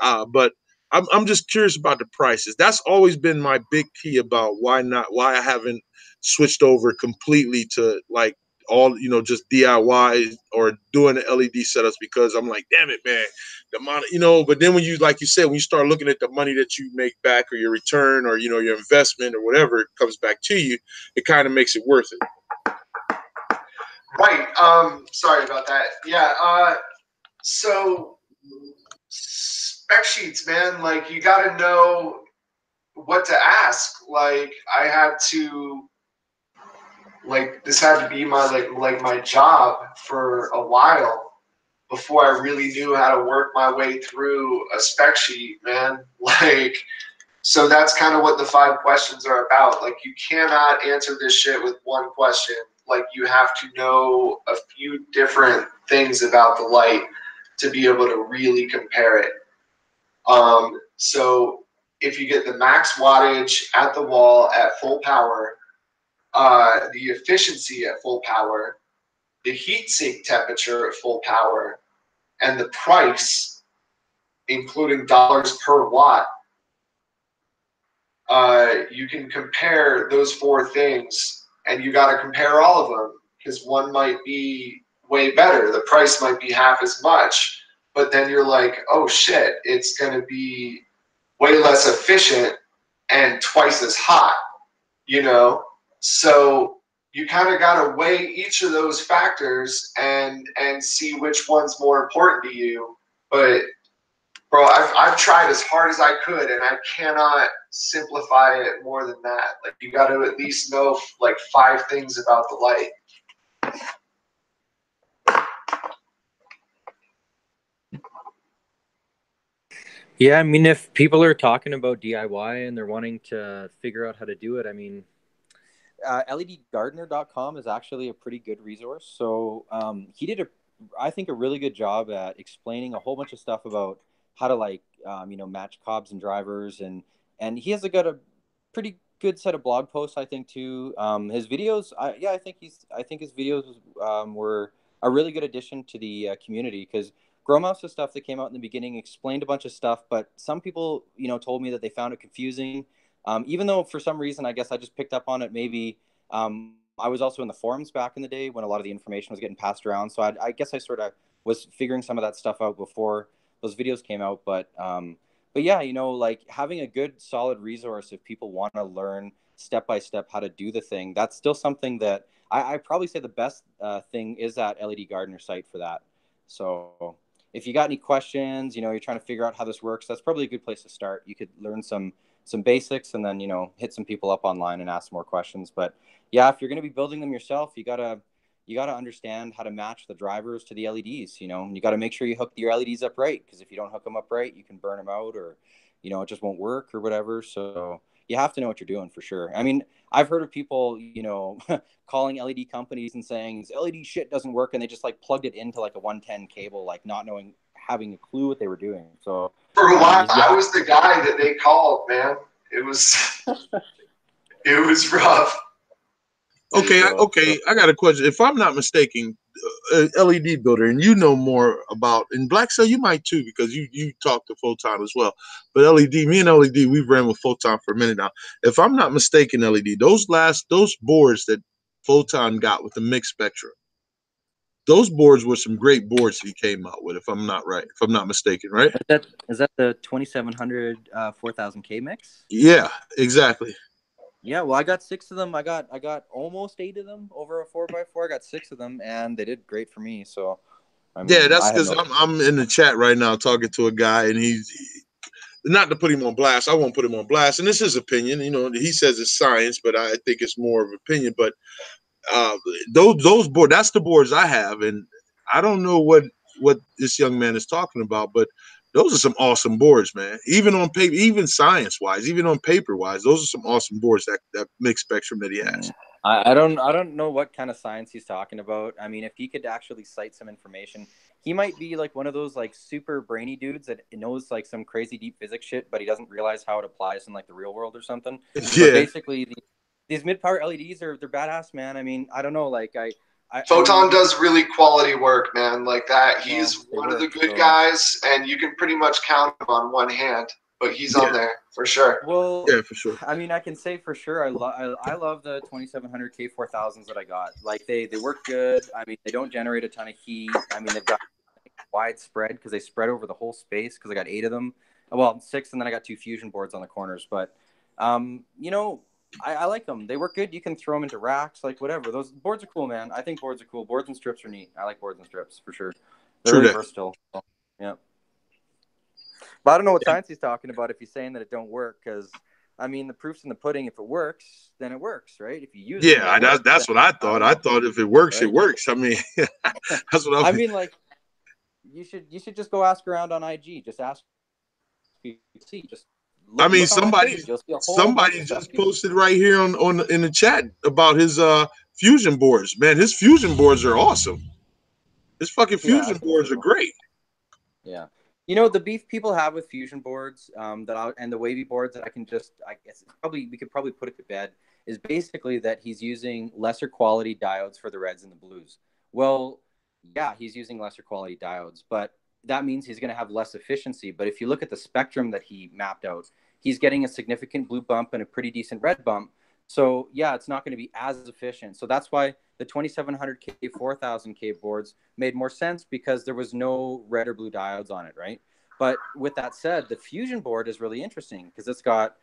but I'm just curious about the prices. That's always been my big key about why I haven't switched over completely to like all, you know, just DIY or doing the LED setups, because I'm like, damn it, man, the amount, you know. But then when you, like you said, when you start looking at the money that you make back, or your return, or, you know, your investment, or whatever comes back to you, it kind of makes it worth it. Right. Sorry about that. Yeah. So spec sheets, man, like you got to know what to ask. Like I had to, like this had to be my like my job for a while before I really knew how to work my way through a spec sheet, man. Like, so that's kind of what the 5 questions are about. Like you cannot answer this shit with one question. Like you have to know a few different things about the light to be able to really compare it. So if you get the max wattage at the wall at full power, the efficiency at full power, the heat sink temperature at full power, and the price, including dollars per watt, you can compare those 4 things, and you got to compare all of them, because one might be way better. The price might be half as much, but then you're like, oh shit, it's going to be way less efficient and twice as hot, you know? So you kind of got to weigh each of those factors and see which one's more important to you. But bro, I've tried as hard as I could, and I cannot simplify it more than that. Like you got to at least know like 5 things about the light. Yeah, I mean, if people are talking about DIY and they're wanting to figure out how to do it, I mean, ledgardener.com is actually a pretty good resource. So he did I think, a really good job at explaining a whole bunch of stuff about how to like, you know, match cobs and drivers, and he has got a pretty good set of blog posts, I think, too. His videos, I think his videos were a really good addition to the community, because Growmouse's stuff that came out in the beginning explained a bunch of stuff, but some people, you know, told me that they found it confusing. Even though for some reason, I guess I just picked up on it. Maybe I was also in the forums back in the day when a lot of the information was getting passed around. So I guess I sort of was figuring some of that stuff out before those videos came out. But yeah, you know, like having a good solid resource if people want to learn step by step how to do the thing, that's still something that I probably say the best thing is that LED Gardener site for that. So if you got any questions, you know, you're trying to figure out how this works, that's probably a good place to start. You could learn some basics and then, you know, hit some people up online and ask more questions. But yeah, if you're going to be building them yourself, you gotta understand how to match the drivers to the LEDs. You know, and you got to make sure you hook your LEDs up right, because if you don't hook them up right, you can burn them out, or, you know, it just won't work or whatever. So you have to know what you're doing for sure. I mean, I've heard of people, you know, calling LED companies and saying this LED shit doesn't work, and they just like plugged it into like a 110 cable, like not having a clue what they were doing. So for a while, I was the guy that they called, man. It was rough. Okay, I got a question. If I'm not mistaken, LED builder, and you know more about, in Black Cell, you might too, because you talk to Photon as well. But LED, me and LED, we've ran with Photon for a minute now. If I'm not mistaken, LED, those boards that Photon got with the mixed spectrum, those boards were some great boards that he came out with. If I'm not mistaken, right? Is that the 2700 4000K mix? Yeah, exactly. Yeah, well, I got 6 of them. I got almost 8 of them over a 4x4. I got 6 of them, and they did great for me. So, I mean, yeah, that's because I'm in the chat right now talking to a guy, and he's not to put him on blast. I won't put him on blast, and this is his opinion. You know, he says it's science, but I think it's more of opinion. But those boards, that's the boards I have, and I don't know what this young man is talking about, but those are some awesome boards, man. Even on paper, even science wise, even on paper wise, those are some awesome boards, that mixed spectrum that he has. I don't know what kind of science he's talking about. I mean, if he could actually cite some information, he might be like one of those like super brainy dudes that knows like some crazy deep physics shit, but he doesn't realize how it applies in like the real world or something. But Yeah, basically, these mid power LEDs they're badass, man. I mean, I don't know, like I Photon mean, does really quality work, man. Like that, well, he's they one of the work. good So, guys, and you can pretty much count him on one hand. But he's on yeah, there for sure. well, yeah, for sure. I mean, I can say for sure, I love the 2700 K4000s that I got. Like they work good. I mean, they don't generate a ton of heat. I mean, they've got widespread because they spread over the whole space because I got 8 of them. Well, 6, and then I got 2 fusion boards on the corners. But, you know, I like them. They work good. You can throw them into racks, like whatever. Those boards are cool, man. I think boards are cool. Boards and strips are neat. I like boards and strips for sure. They're True really that. versatile. So, yeah. But I don't know what science he's talking about if he's saying that it don't work because, I mean, the proof's in the pudding. If it works, then it works, right? If you use it and Yeah, it works, that's then what I I thought. don't I know, thought if it works, it right? works. I mean, that's what I I'm. mean, like, you should just go ask around on IG. Just ask people. See, just I look mean, on my somebody page. You'll see a whole bunch somebody of stuff. just posted right here on in the chat about his fusion boards. Man, his fusion boards are awesome. His fucking Yeah, I fusion think boards are so. great. Yeah. You know, the beef people have with fusion boards, and the wavy boards that I guess we could probably put it to bed is basically that he's using lesser quality diodes for the reds and the blues. Well, yeah, he's using lesser quality diodes, but that means he's going to have less efficiency. But if you look at the spectrum that he mapped out, he's getting a significant blue bump and a pretty decent red bump. So yeah, it's not going to be as efficient. So that's why the 2700K, 4000K boards made more sense because there was no red or blue diodes on it, right? But with that said, the fusion board is really interesting because it's got,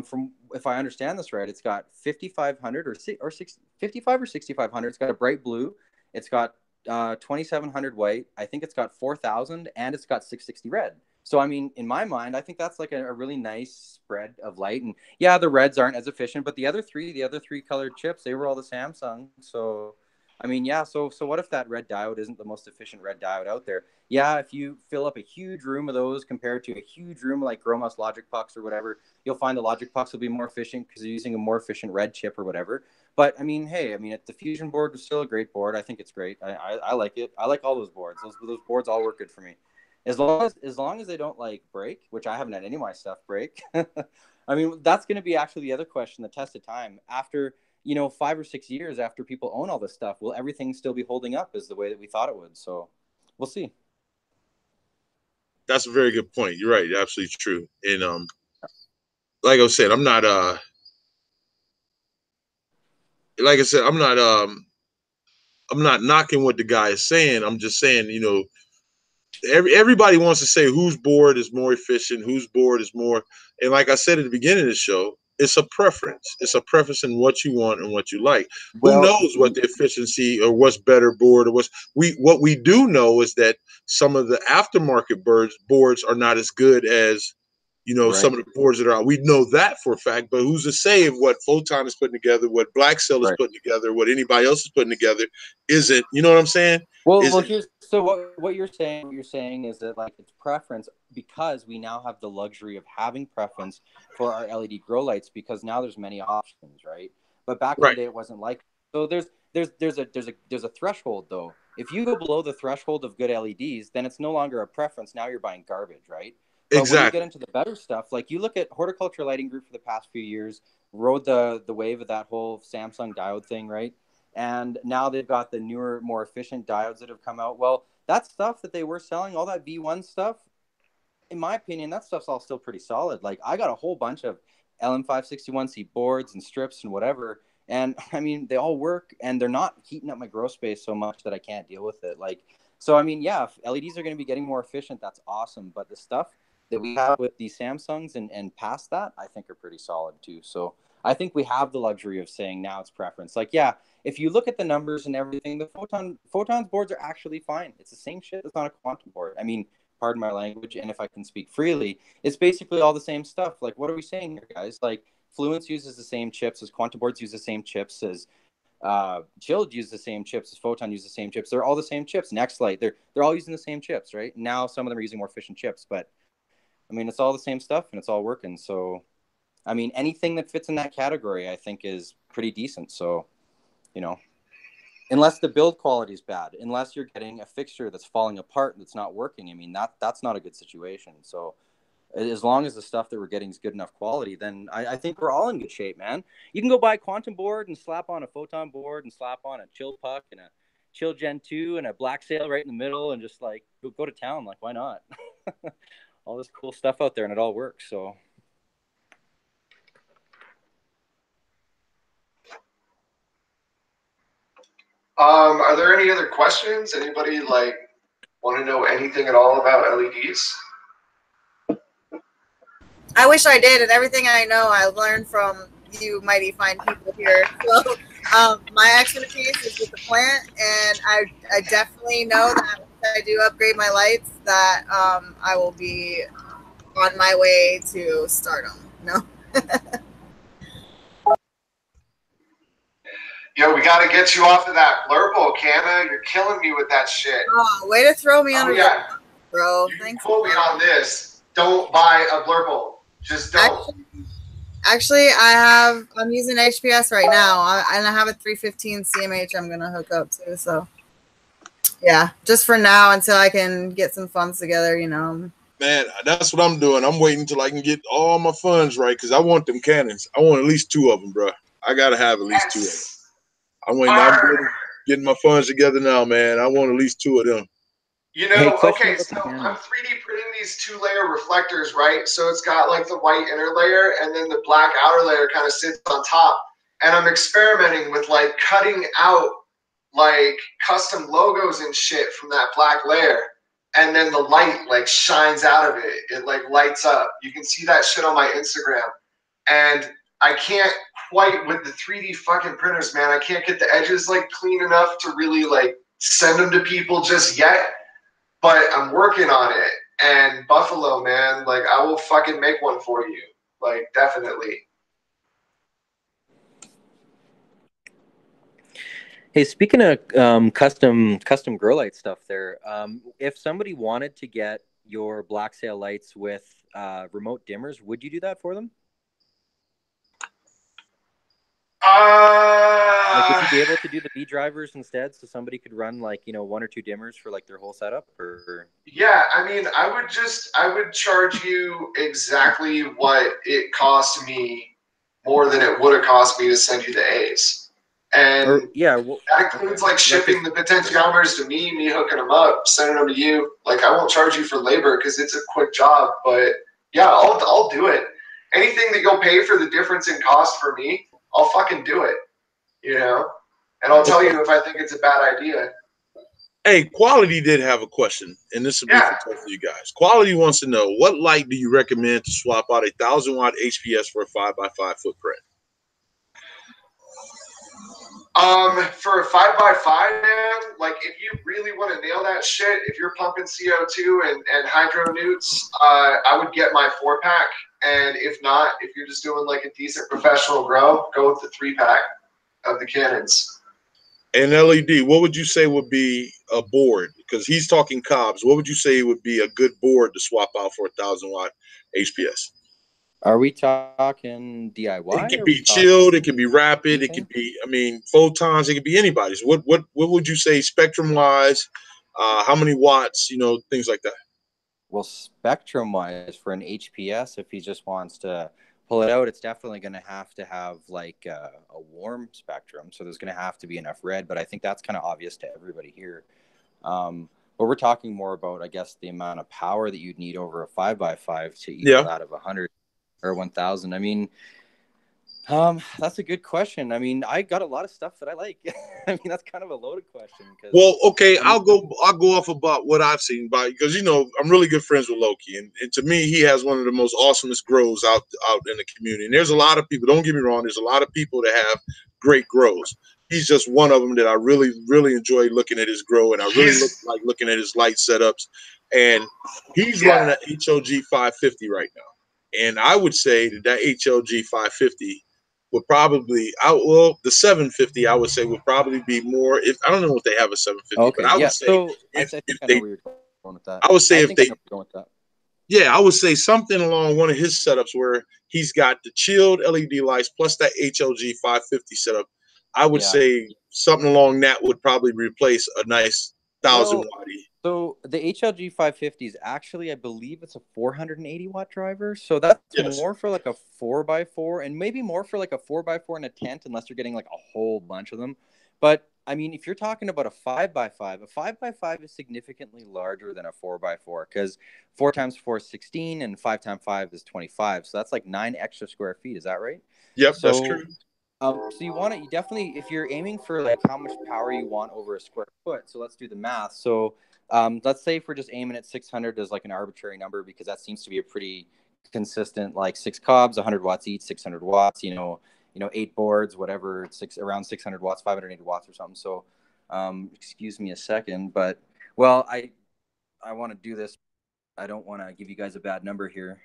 from if I understand this right, it's got 5500 or 55 or 6500. It's got a bright blue. It's got 2700 white. I think it's got 4000 and it's got 660 red. So I mean, in my mind, I think that's like a really nice spread of light. And yeah, the reds aren't as efficient, but the other three colored chips, they were all the Samsung. So I mean, yeah. So what if that red diode isn't the most efficient red diode out there? Yeah, if you fill up a huge room of those compared to a huge room like Gromos Logic Pucks or whatever, you'll find the Logic Pucks will be more efficient because they're using a more efficient red chip or whatever. But I mean, hey, I mean, the Fusion board was still a great board. I think it's great. I like it. I like all those boards. Those boards all work good for me. As long as they don't like break, which I haven't had any of my stuff break. I mean, that's going to be actually the other question, the test of time. After 5 or 6 years after people own all this stuff, will everything still be holding up as the way that we thought it would? So we'll see. That's a very good point. You're right. Absolutely true. And like I said, I'm not knocking what the guy is saying. I'm just saying, everybody wants to say whose board is more efficient, whose board is more. And like I said at the beginning of the show, it's a preference. It's a preference in what you want and what you like. Who Well, knows what the efficiency or what's better board or what we do know is that some of the aftermarket boards are not as good as right, some of the boards that are out. We know that for a fact, but who's to say if what Photon is putting together, what Black Cell is right. putting together, what anybody else is putting together isn't, you know what I'm saying? Well, Isn't here's so what you're saying. What you're saying is that like it's preference because we now have the luxury of having preference for our LED grow lights because now there's many options, right? But back in the right. day, it wasn't like so. There's a threshold though. If you go below the threshold of good LEDs, then it's no longer a preference. Now you're buying garbage, right? But when you get Exactly. into the better stuff, like you look at Horticulture Lighting Group for the past few years, rode the wave of that whole Samsung diode thing, right? And now they've got the newer, more efficient diodes that have come out. Well, that stuff that they were selling, all that V1 stuff, in my opinion, that stuff's all still pretty solid. Like I got a whole bunch of LM561C boards and strips and whatever. And I mean, they all work and they're not heating up my grow space so much that I can't deal with it. Like, so I mean, yeah, if LEDs are going to be getting more efficient, that's awesome. But the stuff that we have with the Samsungs and past that, I think are pretty solid too. So I think we have the luxury of saying now it's preference. Like, yeah, if you look at the numbers and everything, the photons boards are actually fine. It's the same shit that's on a quantum board. I mean, pardon my language, and if I can speak freely, it's basically all the same stuff. Like, what are we saying here, guys? Like, Fluence uses the same chips as quantum boards use the same chips as Chilled use the same chips as Photon use the same chips. They're all the same chips. Nextlight, they're all using the same chips, right? Now some of them are using more efficient chips, but I mean, it's all the same stuff and it's all working. So, I mean, anything that fits in that category, I think, is pretty decent. So, you know, unless the build quality is bad, unless you're getting a fixture that's falling apart and that's not working. I mean, that's not a good situation. So as long as the stuff that we're getting is good enough quality, then I think we're all in good shape, man. You can go buy a quantum board and slap on a photon board and slap on a chill puck and a chill Gen 2 and a black sail right in the middle and just like go to town. Like, why not? All this cool stuff out there and it all works. So are there any other questions? Anybody like want to know anything at all about LEDs? I wish I did, and everything I know I learned from you mighty fine people here. So my expertise is with the plant, and I definitely know that if I do upgrade my lights, that I will be on my way to stardom. No. Yo, we got to get you off of that blurple, Canna. You're killing me with that shit. Oh, way to throw me under yeah. the bro. You Thanks. quote me on this. Don't buy a blurple. Just don't. Actually, I'm using HPS right now, and I have a 315 CMH I'm gonna hook up to. So, yeah, just for now until I can get some funds together, you know. Man, that's what I'm doing. I'm waiting until I can get all my funds right because I want them cannons. I want at least 2 of them, bro. I gotta have at least 2 of them. I'm waiting. I'm getting my funds together now, man. I want at least 2 of them. You know, okay, so I'm 3D printing these 2-layer reflectors, right? So it's got like the white inner layer and then the black outer layer kind of sits on top. And I'm experimenting with like cutting out like custom logos and shit from that black layer. And then the light like shines out of it. It like lights up. You can see that shit on my Instagram. And I can't quite with the 3D fucking printers, man. I can't get the edges like clean enough to really like send them to people just yet. But I'm working on it, and Buffalo, man, like I will fucking make one for you, like definitely. hey, speaking of custom grow light stuff, there, if somebody wanted to get your black sail lights with remote dimmers, would you do that for them? Like, would you be able to do the B drivers instead, so somebody could run like 1 or 2 dimmers for like their whole setup? Or yeah, I mean, I would charge you exactly what it cost me, more than it would have cost me to send you the A's, and that includes like shipping the potentiometers to me hooking them up, sending them to you. Like I won't charge you for labor because it's a quick job, but yeah, I'll do it. Anything that you'll pay for the difference in cost for me, I'll fucking do it, you know? And I'll tell you if I think it's a bad idea. Hey, Quality did have a question, and this will be for you guys. Quality wants to know, what light do you recommend to swap out a 1,000-watt HPS for a 5x5 footprint? For a 5x5, man, like if you really want to nail that shit, if you're pumping CO2 and hydro newts, I would get my 4-pack. And if not, if you're just doing like a decent professional grow, go with the 3-pack of the cannons. And LED, what would you say would be a board? Because he's talking COBs. What would you say would be a good board to swap out for a 1,000-watt HPS? Are we talking DIY? It can be chilled. It can be rapid. It could be, I mean, photons. It could be anybody's. What would you say spectrum-wise? How many watts? Things like that. Well, spectrum-wise, for an HPS, if he just wants to pull it out, it's definitely going to have like a warm spectrum. So there's going to have to be enough red. But I think that's kind of obvious to everybody here. But we're talking more about, I guess, the amount of power that you'd need over a 5x5 to equal that of 100 or 1,000. I mean, that's a good question. I mean, I got a lot of stuff that I like. I mean, that's kind of a loaded question. Well, okay, I'll go off about what I've seen, because I'm really good friends with Loki, and to me, he has one of the most awesomest grows out in the community. And there's a lot of people. Don't get me wrong. There's a lot of people that have great grows. He's just one of them that I really, really enjoy looking at his grow, and I really like looking at his light setups. And he's running an HOG 550 right now, and I would say that HLG 550 would probably the 750 I would say would probably be more. If I don't know if they have a 750, but I would say I would say if they I would say something along one of his setups where he's got the chilled LED lights plus that HLG 550 setup. I would Yeah. say something along that would probably replace a nice 1,000 watty. So the HLG 550 is actually, I believe it's a 480 watt driver. So that's more for like a 4x4 and maybe more for like a 4x4 in a tent, unless you're getting like a whole bunch of them. But I mean, if you're talking about a 5x5, a 5x5 is significantly larger than a 4x4 because 4 times 4 is 16 and 5 times 5 is 25. So that's like 9 extra square feet. Is that right? Yep, that's true. So you want to, you definitely, if you're aiming for like how much power you want over a square foot. So let's do the math. So let's say if we're just aiming at 600 as like an arbitrary number, because that seems to be a pretty consistent, like 6 cobs, 100 watts each, 600 watts, you know, 8 boards, whatever, around 600 watts, 580 watts or something. So excuse me a second, but well, I want to do this. I don't want to give you guys a bad number here.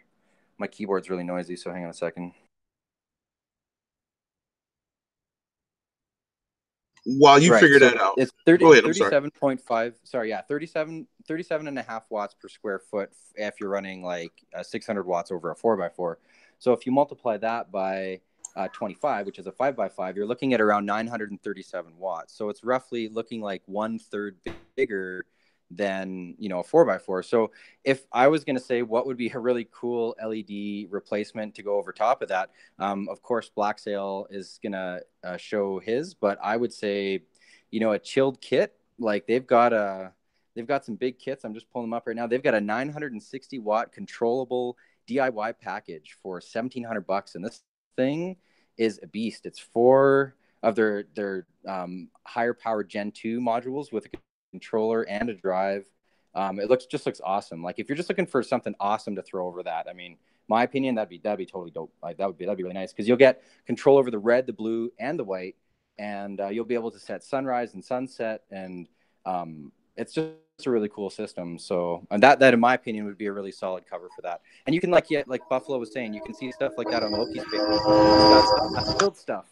My keyboard's really noisy, so hang on a second. While you figure that out, it's 37.5. Sorry, yeah, 37 and a half watts per square foot if you're running like 600 watts over a 4x4. So if you multiply that by 25, which is a 5x5, you're looking at around 937 watts. So it's roughly looking like 1/3 bigger than, you know, a 4x4. So if I was going to say what would be a really cool LED replacement to go over top of that, of course Black Sail is going to show his, but I would say, you know, a chilled kit, like they've got some big kits. I'm just pulling them up right now. They've got a 960 watt controllable DIY package for $1,700, and this thing is a beast. It's 4 of their higher power Gen 2 modules with a controller and a drive. It looks awesome. Like if you're just looking for something awesome to throw over that, I mean, my opinion, that'd be totally dope. Like that'd be really nice because you'll get control over the red, the blue, and the white, and you'll be able to set sunrise and sunset, and it's just a really cool system. So, and that in my opinion would be a really solid cover for that. And you can like Buffalo was saying, you can see stuff like that on Loki's page. He's got chilled stuff.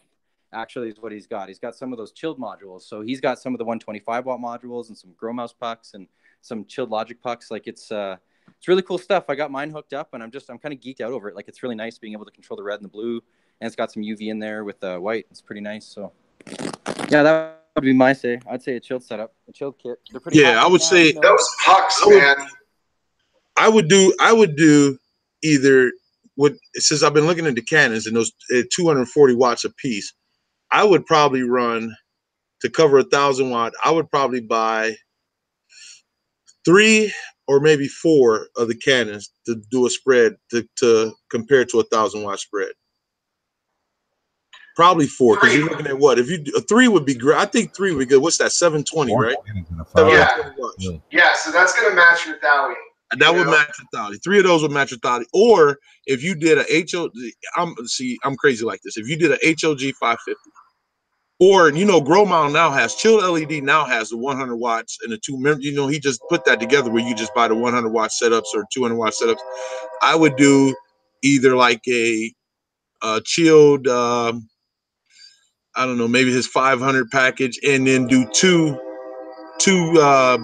Actually, is what he's got. He's got some of those chilled modules. So he's got some of the 125 watt modules and some Grow Mouse pucks and some chilled logic pucks. Like it's really cool stuff. I got mine hooked up and I'm kind of geeked out over it. Like it's really nice being able to control the red and the blue, and it's got some UV in there with the white. It's pretty nice. So yeah, that would be my say. I'd say a chilled setup, a chilled kit. They're pretty I would say those pucks, man. I would do either since I've been looking at the Canons and those 240 watts a piece. I would probably run to cover 1,000 watt. I would probably buy 3 or maybe 4 of the Canons to do a spread to compare to 1,000 watt spread. Probably 4 because you're looking at what? If you 3 would be great. I think 3 would be good. What's that? 720, right? 720 yeah. So that's gonna match your Dowie. That would match your Dowie. 3 of those would match your Dowie. Or if you did a HOG, I'm crazy like this. If you did a HOG 550. Or, you know, Grow Mouse now has chilled LED now has the 100 watts and the 2. You know, he just put that together where you just buy the 100 watt setups or 200 watt setups. I would do either like a chilled, I don't know, maybe his 500 package, and then do two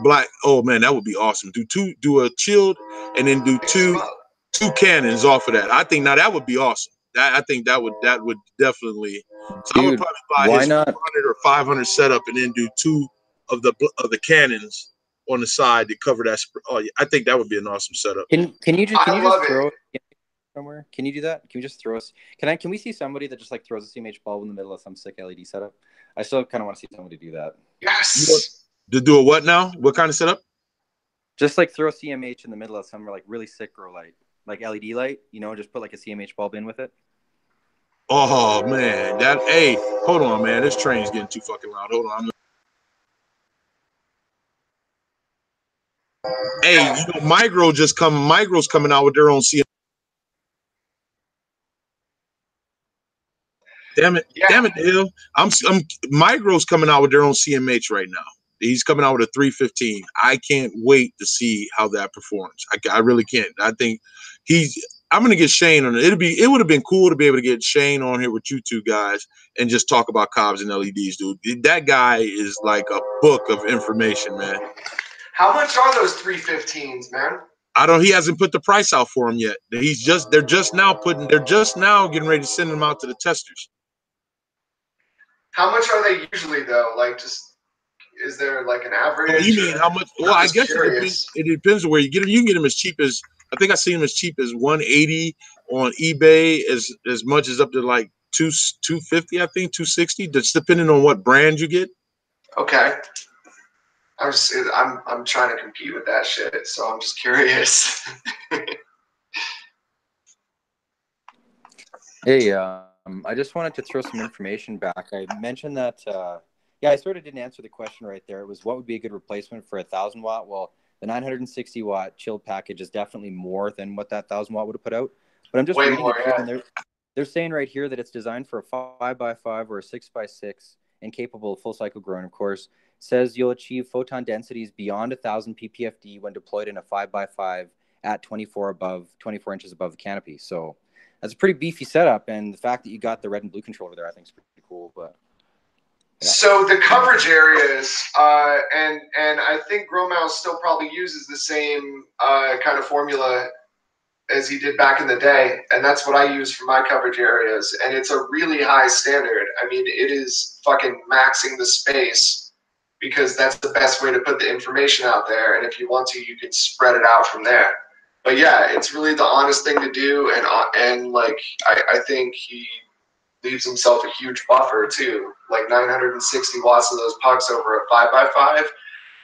black. Oh man, that would be awesome. Do a chilled, and then do two Canons off of that. I think now that would be awesome. I think that would definitely. So dude, I would probably buy his 400 or 500 setup, and then do 2 of the Canons on the side to cover that. Oh, yeah, I think that would be an awesome setup. Can you just throw it somewhere? Can you do that? Can we just throw us? Can we see somebody that just like throws a CMH bulb in the middle of some sick LED setup? I still kind of want to see somebody do that. Yes. To do a what now? What kind of setup? Just like throw a CMH in the middle of some like really sick grow light, like LED light. You know, just put like a CMH bulb in with it. Oh man, hey, hold on, man. This train's getting too fucking loud. Hold on. Hey, you know, Migro's coming out with their own CMH. Damn it, Hill. Migro's coming out with their own CMH right now. He's coming out with a 315. I can't wait to see how that performs. I really can't. I think I'm gonna get Shane on it. It would have been cool to be able to get Shane on here with you two guys and just talk about cobs and LEDs, dude. That guy is like a book of information, man. How much are those 315s, man? He hasn't put the price out for them yet. They're just now getting ready to send them out to the testers. How much are they usually though? Like, just is there like an average? Oh, you mean how much? Well, I guess it depends on where you get them. You can get them as cheap as, I think I seen them as cheap as 180 on eBay, as much as up to like 250. I think 260. That's depending on what brand you get. Okay. I'm trying to compete with that shit, so I'm just curious. Hey, I just wanted to throw some information back. I mentioned that, yeah, I sort of didn't answer the question right there. It was what would be a good replacement for a 1,000 watt? Well, the 960 watt chilled package is definitely more than what that 1,000 watt would have put out. But I'm just Way reading more, it here, yeah. and they're saying right here that it's designed for a 5x5 or a 6x6 and capable of full cycle growing, of course. Says you'll achieve photon densities beyond 1,000 ppfd when deployed in a 5x5 at 24 inches above the canopy. So that's a pretty beefy setup, and the fact that you got the red and blue controller there, I think, is pretty cool. But yeah. So the coverage areas, and I think Gromau still probably uses the same kind of formula as he did back in the day, and that's what I use for my coverage areas. And it's a really high standard. I mean, it is fucking maxing the space because that's the best way to put the information out there. And if you want to, you can spread it out from there. But yeah, it's really the honest thing to do, and like I think he leaves himself a huge buffer too. Like 960 watts of those pucks over a 5x5,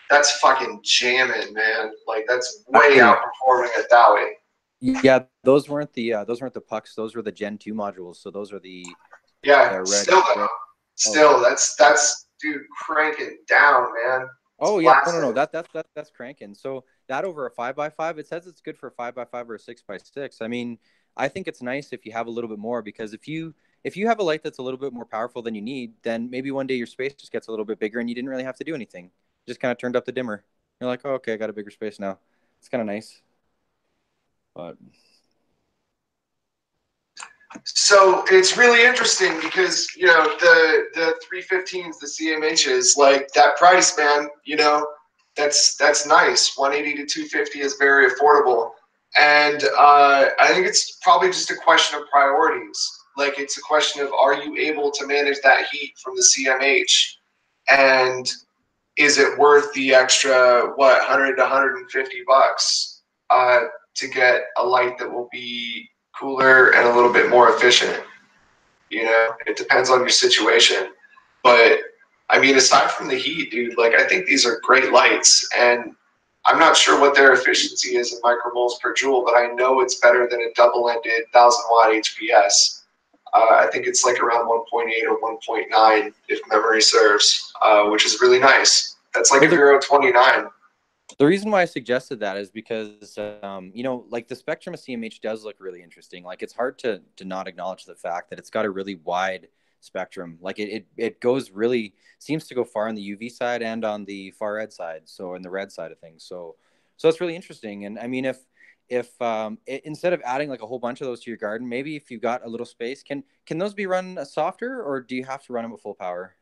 that's fucking jamming, man. Like that's way outperforming a Dowie. Yeah, those weren't the pucks. Those were the Gen 2 modules. So those are the red. Still, that's dude cranking down, man. Oh yeah, no, that's cranking. So that over a 5x5, it says it's good for a 5x5 or a 6x6. I mean, I think it's nice if you have a little bit more, because if you have a light that's a little bit more powerful than you need, then maybe one day your space just gets a little bit bigger and you didn't really have to do anything. You just kind of turned up the dimmer. You're like, oh, okay, I got a bigger space now. It's kind of nice. But so it's really interesting because, you know, the 315s, the CMHs, like that price, man, you know, that's nice. 180 to 250 is very affordable. And I think it's probably just a question of priorities. Like, it's a question of, are you able to manage that heat from the CMH? And is it worth the extra, 100 to 150 bucks to get a light that will be cooler and a little bit more efficient? You know, it depends on your situation. But I mean, aside from the heat, dude, like, I think these are great lights, and I'm not sure what their efficiency is in micromoles per joule, but I know it's better than a double-ended 1,000 watt HPS. I think it's like around 1.8 or 1.9 if memory serves, which is really nice. That's like a Vero 29. The reason why I suggested that is because, you know, like the spectrum of CMH does look really interesting. Like, it's hard to not acknowledge the fact that it's got a really wide spectrum. Like it goes really, seems to go far on the UV side and on the far red side. So in the red side of things. So it's really interesting. And I mean, if instead of adding like a whole bunch of those to your garden, maybe if you got a little space, can those be run softer, or do you have to run them at full power?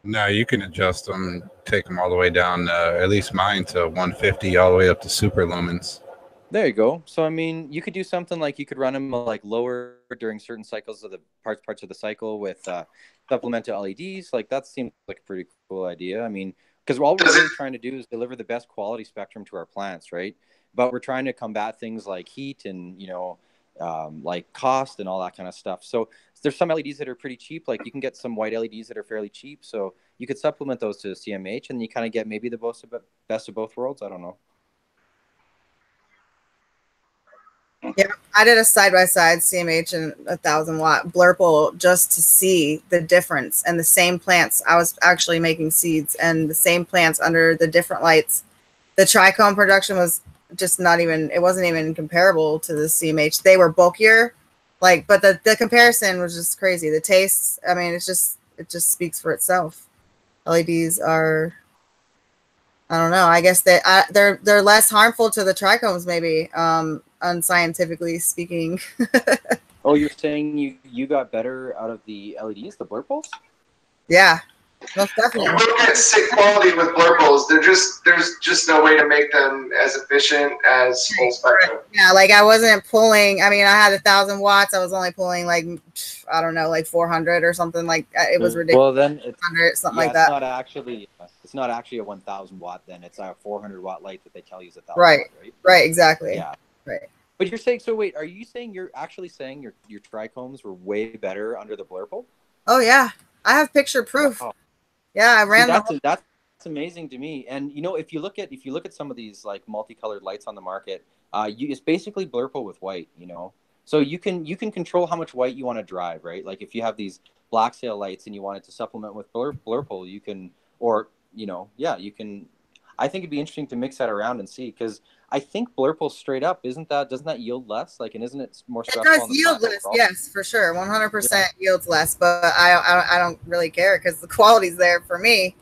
No, you can adjust them, take them all the way down, at least mine, to 150 all the way up to super lumens. There you go. So, I mean, you could do something like you could run them like lower during certain cycles of the parts of the cycle with supplemental LEDs. Like, that seems like a pretty cool idea. I mean, because all we're really trying to do is deliver the best quality spectrum to our plants, right? But we're trying to combat things like heat and, you know, like cost and all that kind of stuff. So there's some LEDs that are pretty cheap. Like, you can get some white LEDs that are fairly cheap. So you could supplement those to CMH, and you kind of get maybe the best of both worlds. I don't know. Yeah, I did a side-by-side CMH and 1,000 watt blurple just to see the difference, and the same plants. I was actually making seeds, and the same plants under the different lights. The trichome production was just not even, it wasn't even comparable to the CMH. They were bulkier, like, but the comparison was just crazy. The tastes, I mean, it just speaks for itself. LEDs are, I don't know, I guess they're less harmful to the trichomes, maybe, unscientifically speaking. Oh, you're saying you got better out of the LEDs, the blur pulse? Yeah. Most You definitely. will get sick quality with blurples. There's just no way to make them as efficient as full spectrum. Yeah, like I wasn't pulling. I mean, I had 1,000 watts. I was only pulling like, I don't know, like 400 or something. Like it was ridiculous. Well, then it's 100, something like it's that. it's not actually a 1,000 watt. Then it's a 400 watt light that they tell you is 1,000 Right. watt, right? Right. Exactly. Yeah. Right. But you're saying, so wait, are you saying you're your trichomes were way better under the blurple? Oh yeah, I have picture proof. Wow. Yeah, I ran that's amazing to me. And you know, if you look at some of these like multicolored lights on the market, it's basically blurple with white. You know, so you can control how much white you want to drive, right? Like if you have these black sail lights and you want it to supplement with blurple, you can, or you know, yeah, you can. I think it'd be interesting to mix that around and see, because I think blurple straight up doesn't that yield less? Like, and isn't it more stressful? It does yield less, yes, for sure. 100% yields less, but I don't really care because the quality's there for me.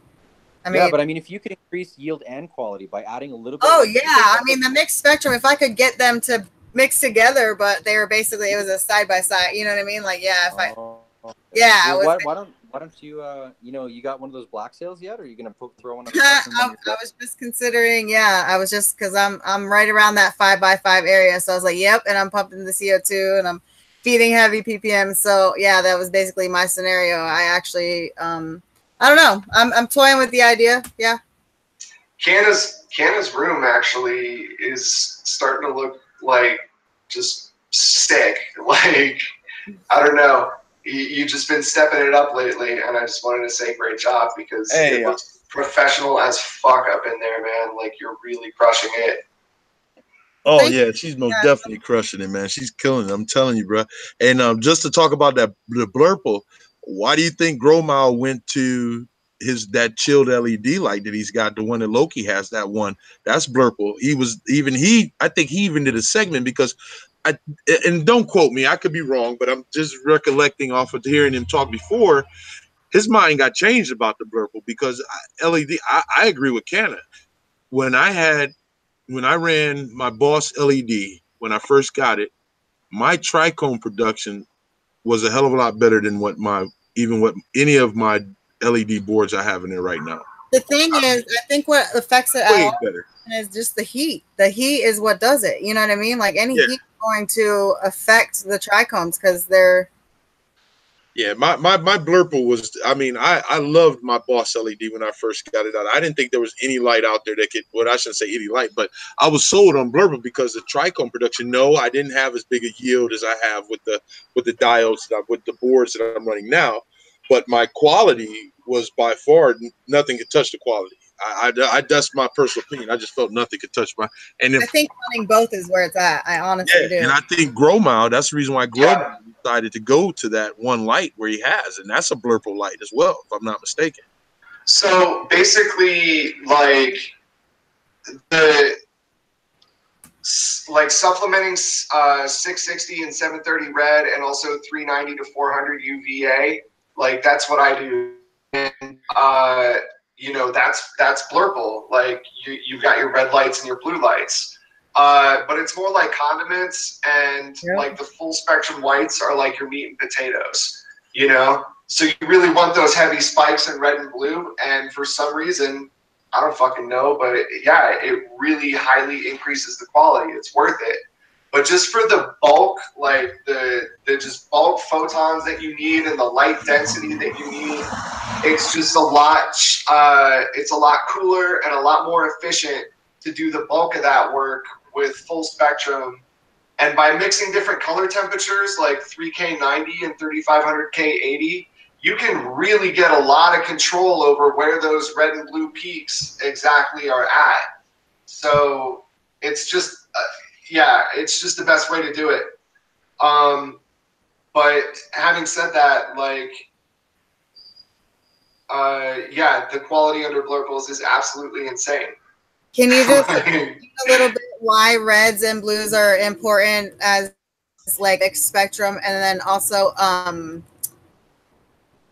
I mean, yeah, but I mean, if you could increase yield and quality by adding a little bit. Oh yeah, I mean the mixed spectrum. If I could get them to mix together, but they were basically, it was a side by side. You know what I mean? Like yeah, if well, why don't you you know, you got one of those black sails yet, or are you gonna throw one of those? I was just considering. Yeah, I was just, because I'm right around that 5x5 area, so I was like, yep, and I'm pumping the CO2 and I'm feeding heavy ppm. So yeah, that was basically my scenario. I actually I don't know. I'm toying with the idea. Yeah. Canada's room actually is starting to look like just sick. Like, I don't know. You've just been stepping it up lately, and I just wanted to say great job, because it looks professional as fuck up in there, man. Like, you're really crushing it. Oh yeah, she's most definitely crushing it, man. She's killing it. I'm telling you, bro. And just to talk about the blurple, why do you think Gromile went to that chilled LED light that he's got, the one that Loki has, that one? That's blurple. I think he even did a segment, because and don't quote me, I could be wrong, but I'm just recollecting off of hearing him talk before. His mind got changed about the blurple, because LED. I agree with Canna. When I ran my Boss LED, when I first got it, my trichome production was a hell of a lot better than what any of my LED boards I have in there right now. The thing is, I think what affects it way better is just the heat. The heat is what does it. You know what I mean? Like any heat is going to affect the trichomes, because they're. Yeah, my blurple was, I mean, I loved my Boss LED when I first got it out. I didn't think there was any light out there that could, well, I shouldn't say any light, but I was sold on blurple because the trichome production. No, I didn't have as big a yield as I have with the diodes, with the boards that I'm running now, but my quality was by far, nothing could touch the quality. That's my personal opinion. I just felt nothing could touch my. And I think running both is where it's at. I honestly do. And I think Gromile, that's the reason why Gromile decided to go to that one light where he has, and that's a blurple light as well, if I'm not mistaken. So basically, like supplementing 660 and 730 red, and also 390 to 400 UVA. Like, that's what I do. And you know, that's blurple. Like, you've got your red lights and your blue lights. But it's more like condiments, and like the full spectrum whites are like your meat and potatoes, you know? So you really want those heavy spikes in red and blue, and for some reason, I don't fucking know, but it really highly increases the quality. It's worth it. But just for the bulk, like the just bulk photons that you need and the light density that you need, it's just a lot. It's a lot cooler and a lot more efficient to do the bulk of that work with full spectrum. And by mixing different color temperatures, like 3K90 and 3500K80, you can really get a lot of control over where those red and blue peaks exactly are at. So it's just. It's just the best way to do it. But having said that, like, the quality under blurples is absolutely insane. Can you just a little bit why reds and blues are important as like a spectrum, and then also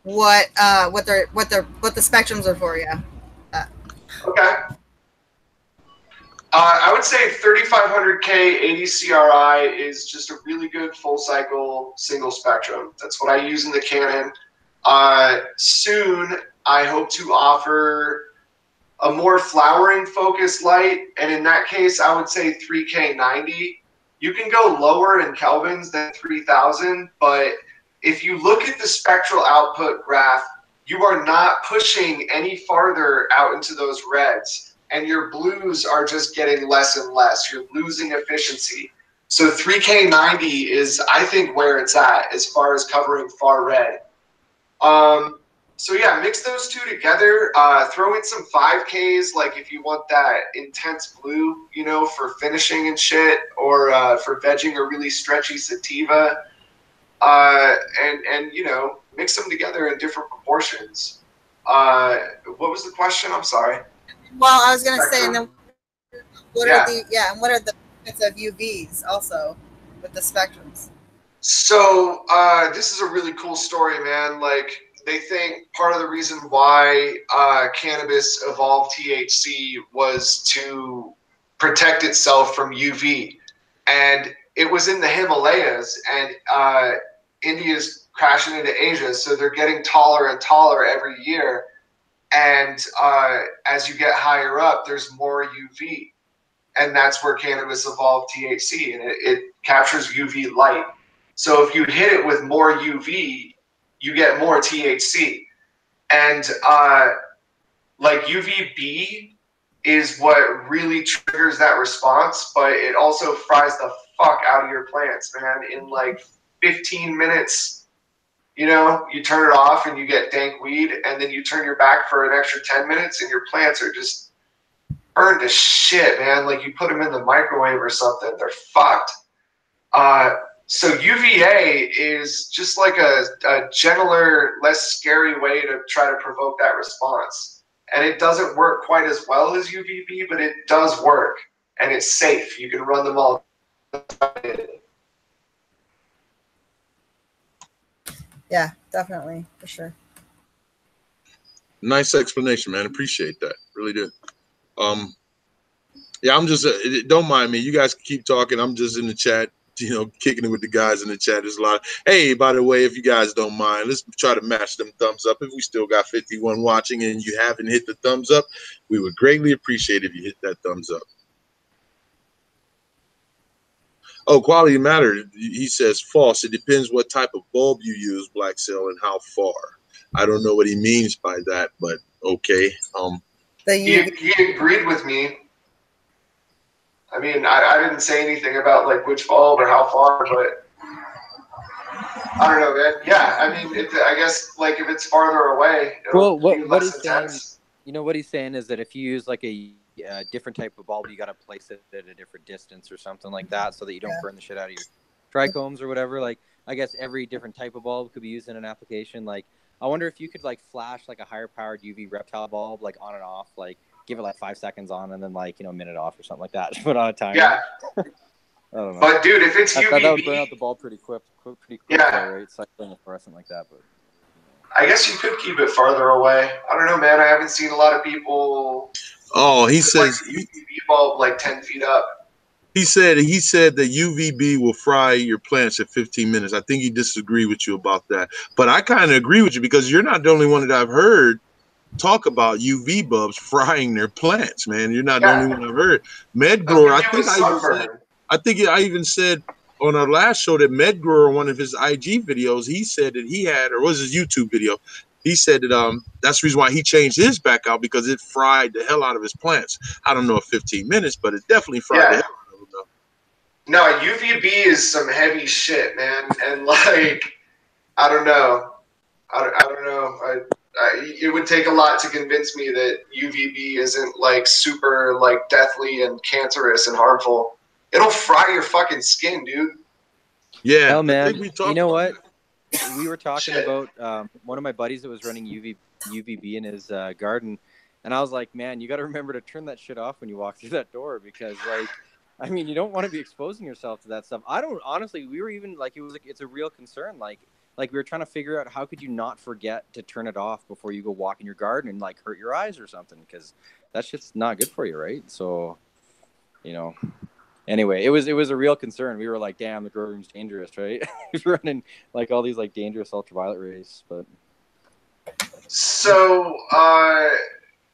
what the spectrums are for you? Okay. I would say 3500K 80 CRI is just a really good full cycle single spectrum. That's what I use in the Canon. Soon, I hope to offer a more flowering focused light, and in that case, I would say 3K90. You can go lower in kelvins than 3000, but if you look at the spectral output graph, you are not pushing any farther out into those reds, and your blues are just getting less and less. You're losing efficiency. So 3K90 is, I think, where it's at as far as covering far red. So yeah, mix those two together. Throw in some 5Ks, like if you want that intense blue, you know, for finishing and shit, or for vegging a really stretchy sativa. And you know, mix them together in different proportions. What was the question? I'm sorry. Well, I was gonna say, and Spectrum? then what Yeah. are the and what are the benefits of UVs also with the spectrums? So this is a really cool story, man. Like, they think part of the reason why cannabis evolved THC was to protect itself from UV, and it was in the Himalayas, and India's crashing into Asia, so they're getting taller and taller every year, and as you get higher up, there's more UV, and that's where cannabis evolved THC, and it captures UV light. So if you hit it with more UV, you get more THC. And like UVB is what really triggers that response, but it also fries the fuck out of your plants, man. In like 15 minutes, you know, you turn it off and you get dank weed, and then you turn your back for an extra 10 minutes and your plants are just burned to shit, man. Like you put them in the microwave or something, they're fucked. So UVA is just like a gentler, less scary way to try to provoke that response. And it doesn't work quite as well as UVB, but it does work. And it's safe. You can run them all. Yeah, definitely, for sure. Nice explanation, man. Appreciate that. Really did. Yeah, I'm just don't mind me. You guys can keep talking. I'm just in the chat, you know, kicking it with the guys in the chat. There's a lot. Hey, by the way, if you guys don't mind, let's try to match them thumbs up. If we still got 51 watching and you haven't hit the thumbs up, we would greatly appreciate if you hit that thumbs up. Oh, quality matter. He says false. It depends what type of bulb you use, Black Cell, and how far. I don't know what he means by that, but okay. The He agreed with me. I mean, I didn't say anything about like which bulb or how far, but I don't know, man. Yeah, I mean, I guess like if it's farther away, it'll be what less he's saying, intense. you know, what he's saying is that if you use like a different type of bulb, you got to place it at a different distance or something like that, so that you don't burn the shit out of your trichomes or whatever. Like, I guess every different type of bulb could be used in an application. Like, I wonder if you could like flash like a higher powered UV reptile bulb, like on and off, like give it like 5 seconds on and then like, you know, a minute off or something like that. Put on a timer. Yeah. I don't know. But dude, if it's UVB, that would burn out the bulb pretty quick. Yeah. Right? It's like a fluorescent like that, but. I guess you could keep it farther away. I don't know, man. I haven't seen a lot of people. Oh, he says like UVB bulb like 10 feet up. he said that UVB will fry your plants at 15 minutes. I think he disagreed with you about that, but I kind of agree with you because you're not the only one that I've heard talk about UV bulbs frying their plants, man. You're not the only one I've heard. MedGrower, I think I even said on our last show that MedGrower, one of his IG videos, he said that he had, or was his YouTube video, he said that that's the reason why he changed his back out because it fried the hell out of his plants. I don't know if 15 minutes, but it definitely fried the hell out of them. No, UVB is some heavy shit, man. And like, I don't know. I don't know. It would take a lot to convince me that UVB isn't like super like deathly and cancerous and harmful. It'll fry your fucking skin, dude. Yeah. Hell, man. You know what? We were talking about one of my buddies that was running UVB in his garden, and I was like, man, you got to remember to turn that shit off when you walk through that door because, like, I mean, you don't want to be exposing yourself to that stuff. I don't honestly. We were even like, it's a real concern. Like we were trying to figure out how could you not forget to turn it off before you go walk in your garden and like hurt your eyes or something because that shit's not good for you, right? So, you know. Anyway, it was a real concern. We were like, damn, the grow room's dangerous, right? We're running like all these like dangerous ultraviolet rays, but So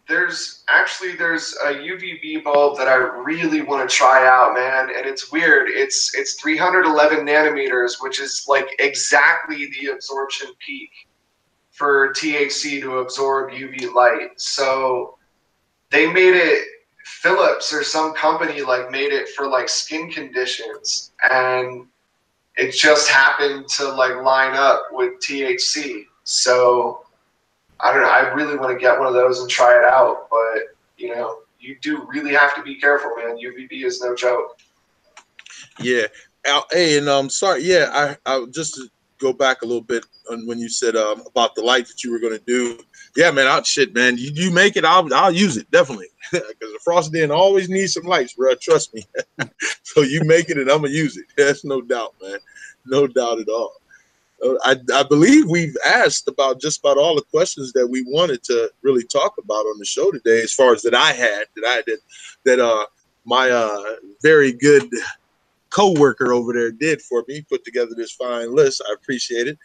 there's a UVB bulb that I really want to try out, man, and it's weird. It's 311 nanometers, which is like exactly the absorption peak for THC to absorb UV light. So they made it, Philips or some company like made it for like skin conditions, and it just happened to like line up with THC. So I don't know. I really want to get one of those and try it out, but you know, you do really have to be careful, man. UVB is no joke. Yeah. Hey, and sorry. Yeah, I just to go back a little bit on when you said about the light that you were going to do. Yeah, man. Shit, man. You make it. I'll use it definitely because the Frosted Den always needs some lights, bro. Trust me. So you make it, and I'm gonna use it. That's no doubt, man. No doubt at all. I believe we've asked about just about all the questions that we wanted to really talk about on the show today, as far as that my very good co-worker over there did for me, put together this fine list. I appreciate it.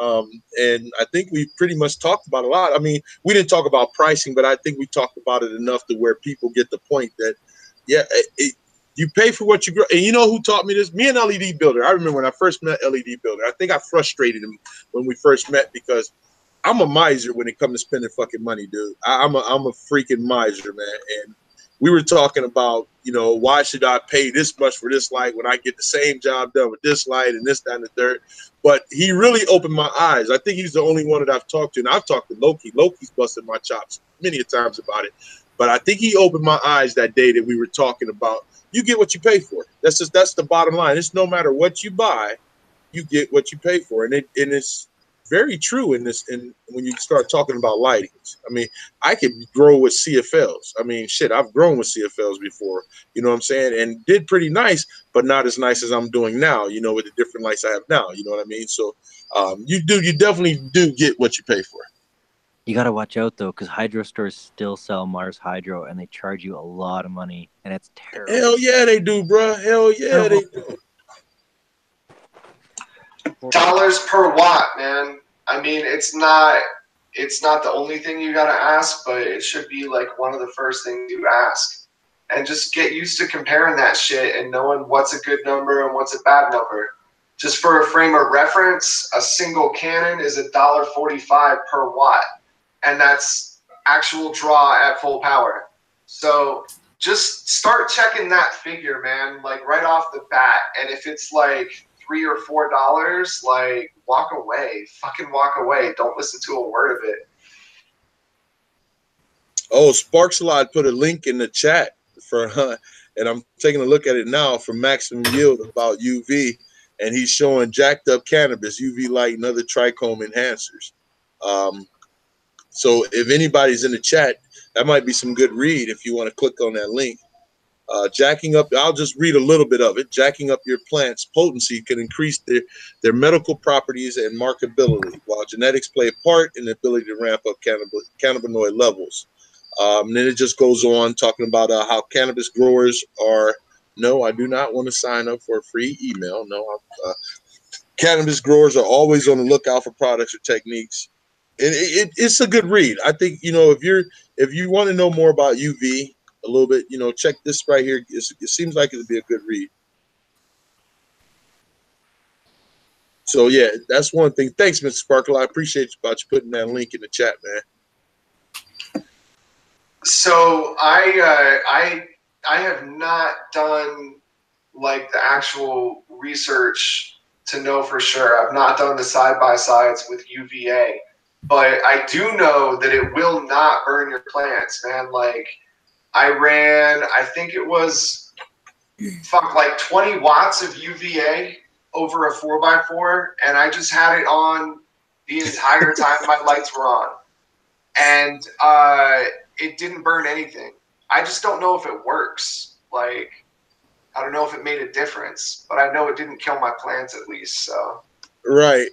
And I think we pretty much talked about a lot. I mean, we didn't talk about pricing, but I think we talked about it enough to where people get the point that, yeah, you pay for what you grow. And you know who taught me this? Me and LED Builder. I remember when I first met LED Builder. I think I frustrated him when we first met because I'm a miser when it comes to spending fucking money, dude. I'm a freaking miser, man. And we were talking about, you know, why should I pay this much for this light when I get the same job done with this light and this, that, and the third? But he really opened my eyes. I think he's the only one that I've talked to. And I've talked to Loki. Loki's busted my chops many a times about it. But I think he opened my eyes that day that we were talking about. You get what you pay for. That's the bottom line. It's no matter what you buy, you get what you pay for. And it's very true in this. And when you start talking about lightings, I mean, I could grow with CFLs. I mean, shit, I've grown with CFLs before, you know what I'm saying? And did pretty nice, but not as nice as I'm doing now, you know, with the different lights I have now, you know what I mean? So you definitely do get what you pay for. You got to watch out, though, because hydro stores still sell Mars Hydro, and they charge you a lot of money, and it's terrible. Hell yeah, they do, bro. Hell yeah, they do. Dollars per watt, man. I mean, it's not the only thing you got to ask, but it should be like one of the first things you ask. And just get used to comparing that shit and knowing what's a good number and what's a bad number. Just for a frame of reference, a single Canon is $1.45 per watt. And that's actual draw at full power. So just start checking that figure, man, like right off the bat. And if it's like $3 or $4, like walk away, fucking walk away. Don't listen to a word of it. Oh, Sparkslot put a link in the chat for, and I'm taking a look at it now, for Maximum Yield about UV, and he's showing jacked up cannabis, UV light, and other trichome enhancers. So if anybody's in the chat, that might be some good read if you want to click on that link. Jacking up, I'll just read a little bit of it. Jacking up your plant's potency can increase their medical properties and marketability, while genetics play a part in the ability to ramp up cannabinoid levels. And then it just goes on talking about how cannabis growers are, no, I do not want to sign up for a free email. No, cannabis growers are always on the lookout for products or techniques. It's a good read. I think, you know, if you want to know more about UV a little bit, you know, check this right here. It seems like it'd be a good read. So yeah, that's one thing. Thanks, Mr. Sparkle. I appreciate you putting that link in the chat, man. So I have not done like the actual research to know for sure. I've not done the side-by-sides with UVA. But I do know that it will not burn your plants, man. Like, I ran, I think it was, like 20 watts of UVA over a 4x4, and I just had it on the entire time my lights were on. And it didn't burn anything. I just don't know if it works. Like, I don't know if it made a difference, but I know it didn't kill my plants at least, so. Right.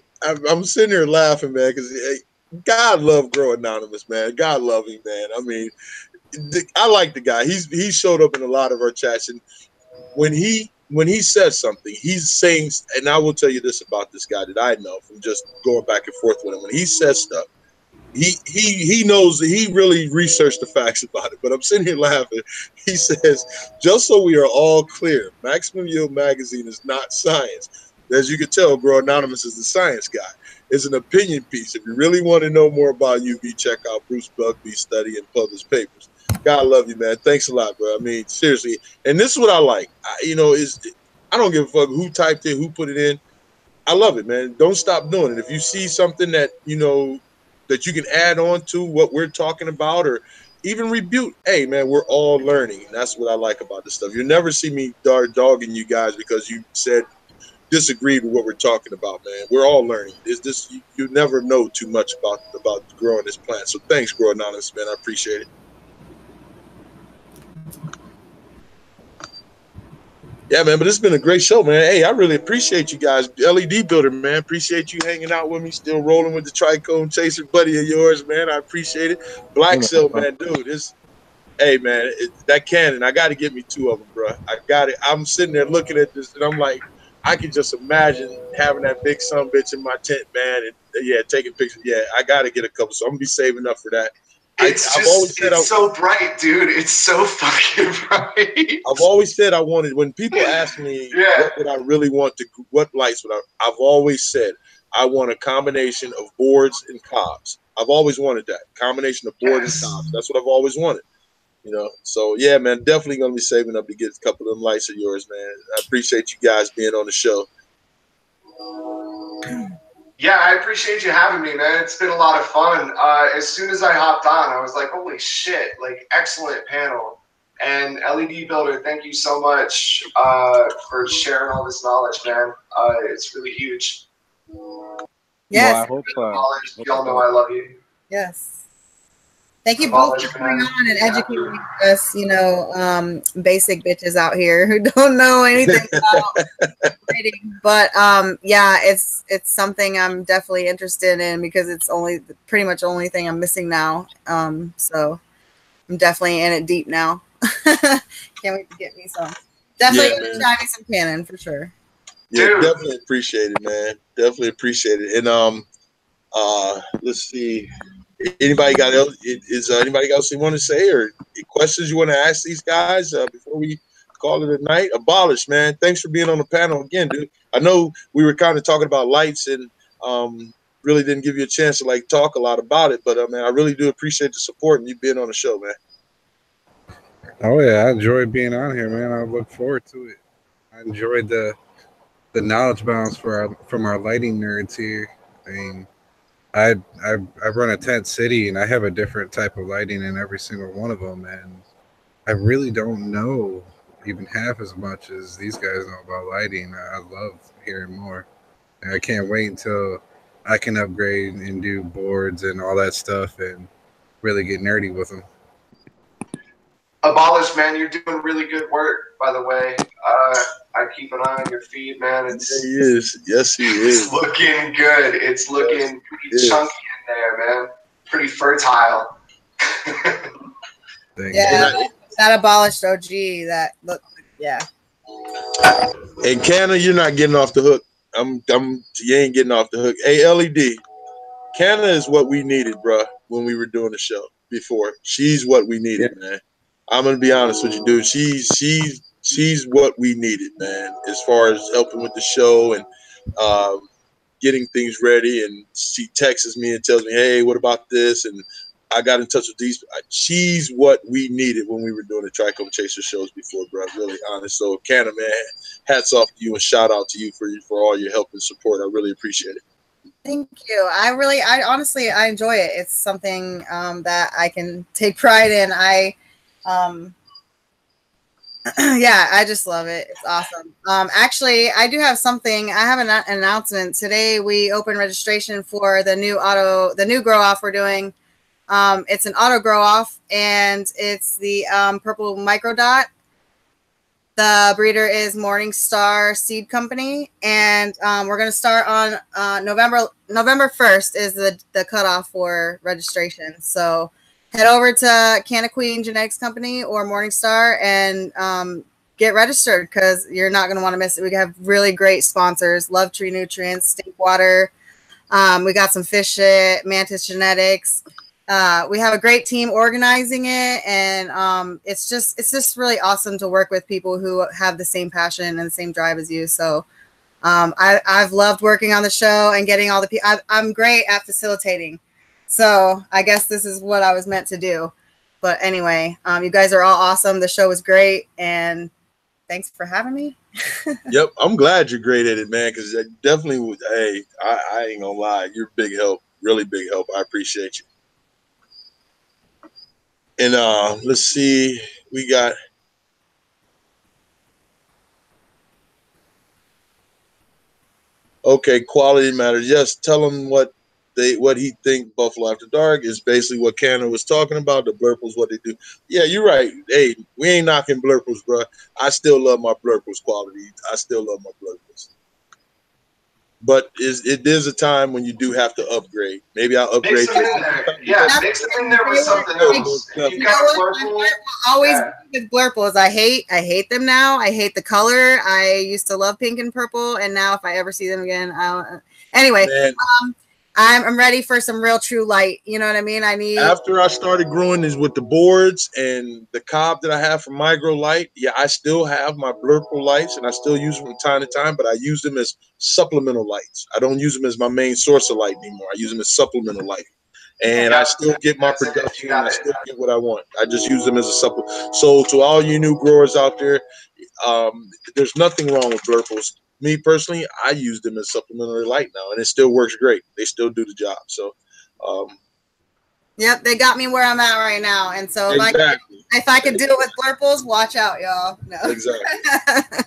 I'm sitting here laughing, man, because God love Grow Anonymous, man. God love him, man. I mean, I like the guy. He showed up in a lot of our chats, and when he says something, he's saying, and I will tell you this about this guy that I know from just going back and forth with him. When he says stuff, he knows, he really researched the facts about it, but I'm sitting here laughing. He says, just so we are all clear, Maximum Yield Magazine is not science. As you can tell, Grow Anonymous is the science guy. It's an opinion piece. If you really want to know more about UV, check out Bruce Bugby's study and published papers. God love you, man. Thanks a lot, bro. I mean, seriously. And this is what I like. I don't give a fuck who typed it, who put it in. I love it, man. Don't stop doing it. If you see something that that you can add on to what we're talking about, or even rebuke, hey, man, we're all learning. And that's what I like about this stuff. You'll never see me dogging you guys because you said disagreed with what we're talking about, man. We're all learning. Is this you never know too much about growing this plant. So thanks, Grow Anonymous, man. I appreciate it. Yeah, man, but it's been a great show, man. Hey, I really appreciate you guys. LED Builder, man. Appreciate you hanging out with me, still rolling with the Trichome Chaser buddy of yours, man. I appreciate it. Black Cell, man, dude, hey, man, that cannon, I got to get me 2 of them, bro. I got it. I'm sitting there looking at this, and I'm like, I can just imagine having that big son bitch in my tent, man, and yeah, taking pictures. Yeah, I got to get a couple, so I'm going to be saving up for that. It's so bright, dude. It's so fucking bright. I've always said I wanted, when people ask me what would I really want to, what lights would I've always said I want a combination of boards and cobs. I've always wanted that combination of boards and cobs. That's what I've always wanted. So yeah, man, definitely gonna be saving up to get a couple of them lights of yours, man. I appreciate you guys being on the show. Yeah, I appreciate you having me, man. It's been a lot of fun. As soon as I hopped on, I was like, holy shit, like, excellent panel. And LED Builder, thank you so much for sharing all this knowledge, man. It's really huge. Yes. Well, I hope, y'all know I love you. Yes. Thank you both for coming on and educating us, basic bitches out here who don't know anything about writing. But yeah, it's something I'm definitely interested in because it's pretty much the only thing I'm missing now. So I'm definitely in it deep now. Can't wait to get me some. Definitely try me some Canon for sure. Yeah, definitely appreciate it, man. Definitely appreciate it. And let's see. Anybody got else? Is anybody else you want to say or questions you want to ask these guys before we call it a night? Abolish, man. Thanks for being on the panel again, dude. I know we were kind of talking about lights and really didn't give you a chance to talk a lot about it, but man, I really do appreciate the support and you being on the show, man. Oh yeah, I enjoyed being on here, man. I look forward to it. I enjoyed the knowledge bounce from our lighting nerds here. I mean, I run a tent city and I have a different type of lighting in every single one of them, and I really don't know even half as much as these guys know about lighting. I love hearing more, and I can't wait until I can upgrade and do boards and all that stuff and really get nerdy with them. Abolish, man, you're doing really good work, by the way. I keep an eye on your feed, man. He is. Yes, he is. It's looking good. It's looking pretty chunky in there, man. Pretty fertile. Yeah, that abolished OG. That look, yeah. And Canna, you're not getting off the hook. You ain't getting off the hook. Hey, LED, Canna is what we needed, bro. When we were doing the show before, she's what we needed, man. I'm gonna be honest with you, dude. She's what we needed, man, as far as helping with the show and getting things ready. And she texts me and tells me, hey, what about this? And I got in touch with these. She's what we needed when we were doing the Trichome Chaser shows before, bro. Really honest. So, Canna, man, hats off to you and shout out to you for all your help and support. I really appreciate it. Thank you. I honestly enjoy it. It's something that I can take pride in. Yeah, I just love it. It's awesome. Actually, I do have something. I have an announcement. Today we open registration for the new grow off we're doing. It's an auto grow off, and it's the purple micro dot. The breeder is Morningstar Seed Company, and we're going to start on November 1st is the cutoff for registration. So head over to Canna Queen Genetics Company or Morningstar and get registered because you're not going to want to miss it. We have really great sponsors: Love Tree Nutrients, Stink Water, We got some fish at Mantis Genetics. We have a great team organizing it, and it's just really awesome to work with people who have the same passion and the same drive as you. So I've loved working on the show and getting all the people. I'm great at facilitating, so I guess this is what I was meant to do. But anyway, you guys are all awesome. The show was great, and thanks for having me. Yep, I'm glad you're great at it, man, because I definitely would. Hey, I ain't gonna lie, you're big help, really big help. I appreciate you. And let's see, we got okay, quality matters. Yes, tell them what he think Buffalo After Dark is basically what Cannon was talking about. The blurples, what they do. Yeah, you're right. Hey, we ain't knocking blurples, bro. I still love my blurples quality. I still love my blurples. But it is a time when you do have to upgrade. Maybe I'll upgrade. Mix them in there. Yeah, mix them in there with something else. If you got a blurple, always with blurples. I hate them now. I hate the color. I used to love pink and purple, and now if I ever see them again, anyway. I'm ready for some real true light. You know what I mean? After I started growing is with the boards and the cob that I have from Micro Light. Yeah, I still have my blurple lights and I still use them from time to time, but I use them as supplemental lights. I don't use them as my main source of light anymore. I use them as supplemental light. And I still get my production and I still get what I want. I just use them as a supplement. So to all you new growers out there, there's nothing wrong with blurples. Me personally, I use them as supplementary light now, and it still works great. They still do the job. So, yep, they got me where I'm at right now. And so, exactly. if I could do it with blurples, watch out, y'all. No. Exactly.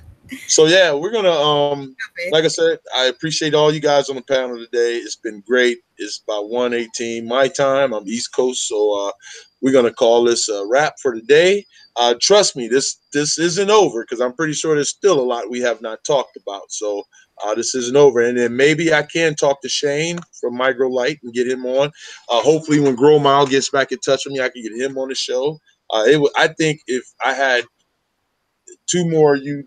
So yeah, we're gonna like I said, I appreciate all you guys on the panel today. It's been great. It's about 1:18 my time. I'm East Coast, so we're gonna call this a wrap for today. Trust me, this isn't over because I'm pretty sure there's still a lot we have not talked about. So this isn't over, and then maybe I can talk to Shane from Micro Light and get him on. Hopefully, when Grow Mile gets back in touch with me, I can get him on the show. I think if I had two more you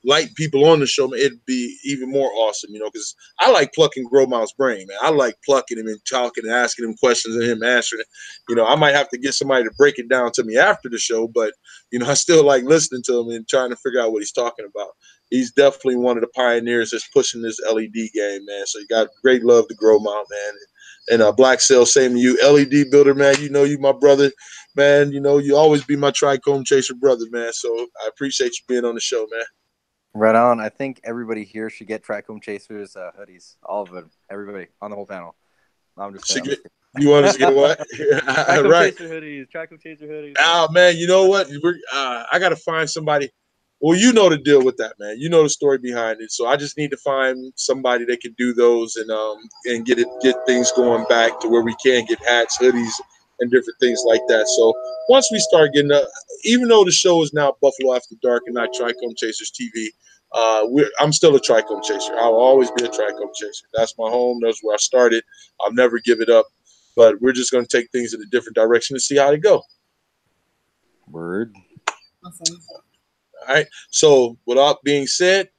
light people on the show, man, it'd be even more awesome, because I like plucking Grow Mile's brain, man. I like plucking him and talking and asking him questions and him answering it. I might have to get somebody to break it down to me after the show, but I still like listening to him and trying to figure out what he's talking about. He's definitely one of the pioneers that's pushing this LED game, man. So you got great love to Grow Mile, man. And Black Cell, same to you. LED Builder, man, you my brother. Man, you always be my trichome chaser brother, man. So I appreciate you being on the show, man. Right on. I think everybody here should get trichome chasers hoodies. All of them. Everybody on the whole panel. I'm just saying. You want us to get what? Right. Trichome chaser hoodies. Oh, man, you know what? I got to find somebody. Well, you know the deal with that, man. You know the story behind it. So I just need to find somebody that can do those and get things going back to where we can get hats, hoodies, and different things like that. So once we start getting up, even though the show is now Buffalo After Dark and not Trichome Chasers TV, I'm still a Trichome Chaser. I'll always be a Trichome Chaser. That's my home. That's where I started. I'll never give it up. But we're just going to take things in a different direction and see how they go. Word. Awesome. All right. So with that being said,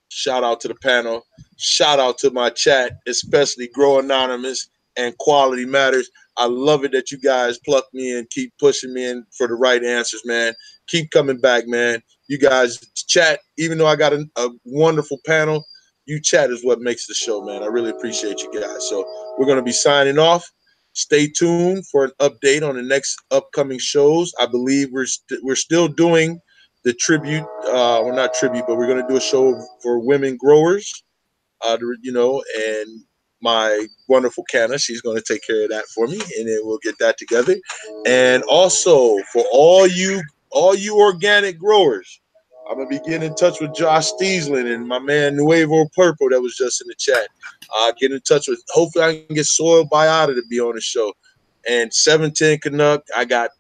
shout out to the panel. Shout out to my chat, especially Grow Anonymous and Quality Matters. I love it that you guys pluck me and keep pushing me in for the right answers, man. Keep coming back, man. You guys chat, even though I got a wonderful panel, you chat is what makes the show, man. I really appreciate you guys. So we're going to be signing off. Stay tuned for an update on the next upcoming shows. I believe we're still doing the tribute, well, not tribute, but we're going to do a show for women growers, and my wonderful Canna, she's going to take care of that for me, and then we'll get that together. And also for all you organic growers, I'm going to be getting in touch with Josh Steesland and my man Nuevo Purple that was just in the chat. Get in touch with, hopefully I can get Soil Biota to be on the show. And 710 Canuck, I got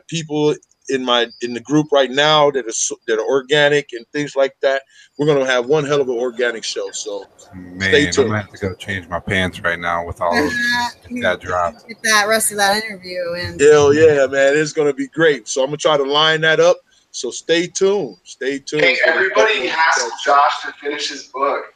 people in the group right now that are organic and things like that. We're gonna have one hell of an organic show. So stay tuned. I'm gonna have to go change my pants right now with all of that drop. Get that rest of that interview and hell yeah, man, it's gonna be great. So I'm gonna try to line that up. So stay tuned. Stay tuned. Hey, everybody has Josh to finish his book.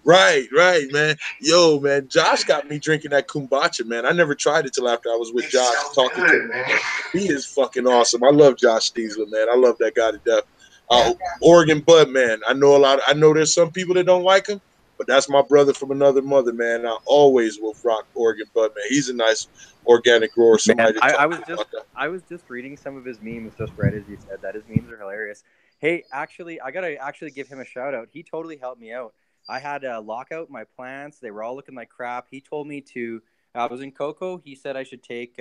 Right, man. Yo, man, Josh got me drinking that kombucha, man. I never tried it till after I was with Josh talking to him. man. He is fucking awesome. I love Josh Steesler, man. I love that guy to death. Yeah. Oregon Bud, man. I know there's some people that don't like him, but that's my brother from another mother, man. I always will rock Oregon Bud, man. He's a nice organic grower. Man, Somebody to I talk was just about that. I was just reading some of his memes just right as you said that. His memes are hilarious. Hey, actually, I gotta actually give him a shout out. He totally helped me out. I had a lockout my plants; they were all looking like crap. He told me to. I was in cocoa. He said I should take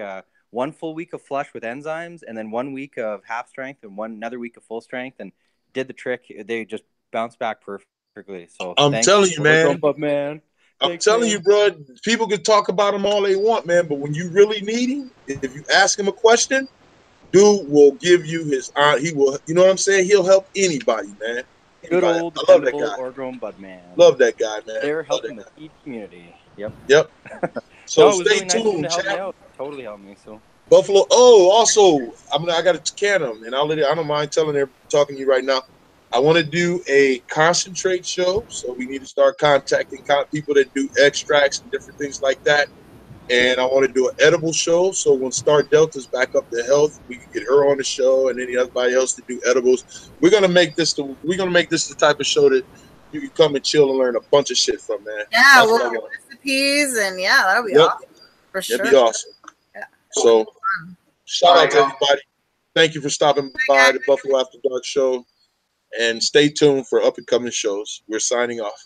1 full week of flush with enzymes, and then 1 week of half strength, and another week of full strength, and did the trick. They just bounced back perfectly. So I'm thanks, telling you, man. man. I'm Thanks, telling man. you, bro. People can talk about him all they want, man, but when you really need him, if you ask him a question, dude will give you his. He will. You know what I'm saying? He'll help anybody, man. Good Anybody. old I love that dependable guy. Oregon Bud man. Love that guy, man. They're Love that helping the guy. seed community. Yep. Yep. So No, it was stay really nice of him tuned, to help me chat. out. Totally helped me. So Buffalo. Oh, also, I got to can him, and I don't mind talking to you right now. I want to do a concentrate show, so we need to start contacting people that do extracts and different things like that. And I want to do an edible show, so when Star Delta's back up to health, we can get her on the show, and anybody else to do edibles. We're gonna make this the type of show that you can come and chill and learn a bunch of shit from, man. Yeah, That's we'll what I get want. recipes, and yeah, that'll be Yep, awesome for that'd sure. be awesome. Yeah. So, shout All out right, to everybody. Thank you for stopping by the Buffalo After Dark show, and stay tuned for up and coming shows. We're signing off.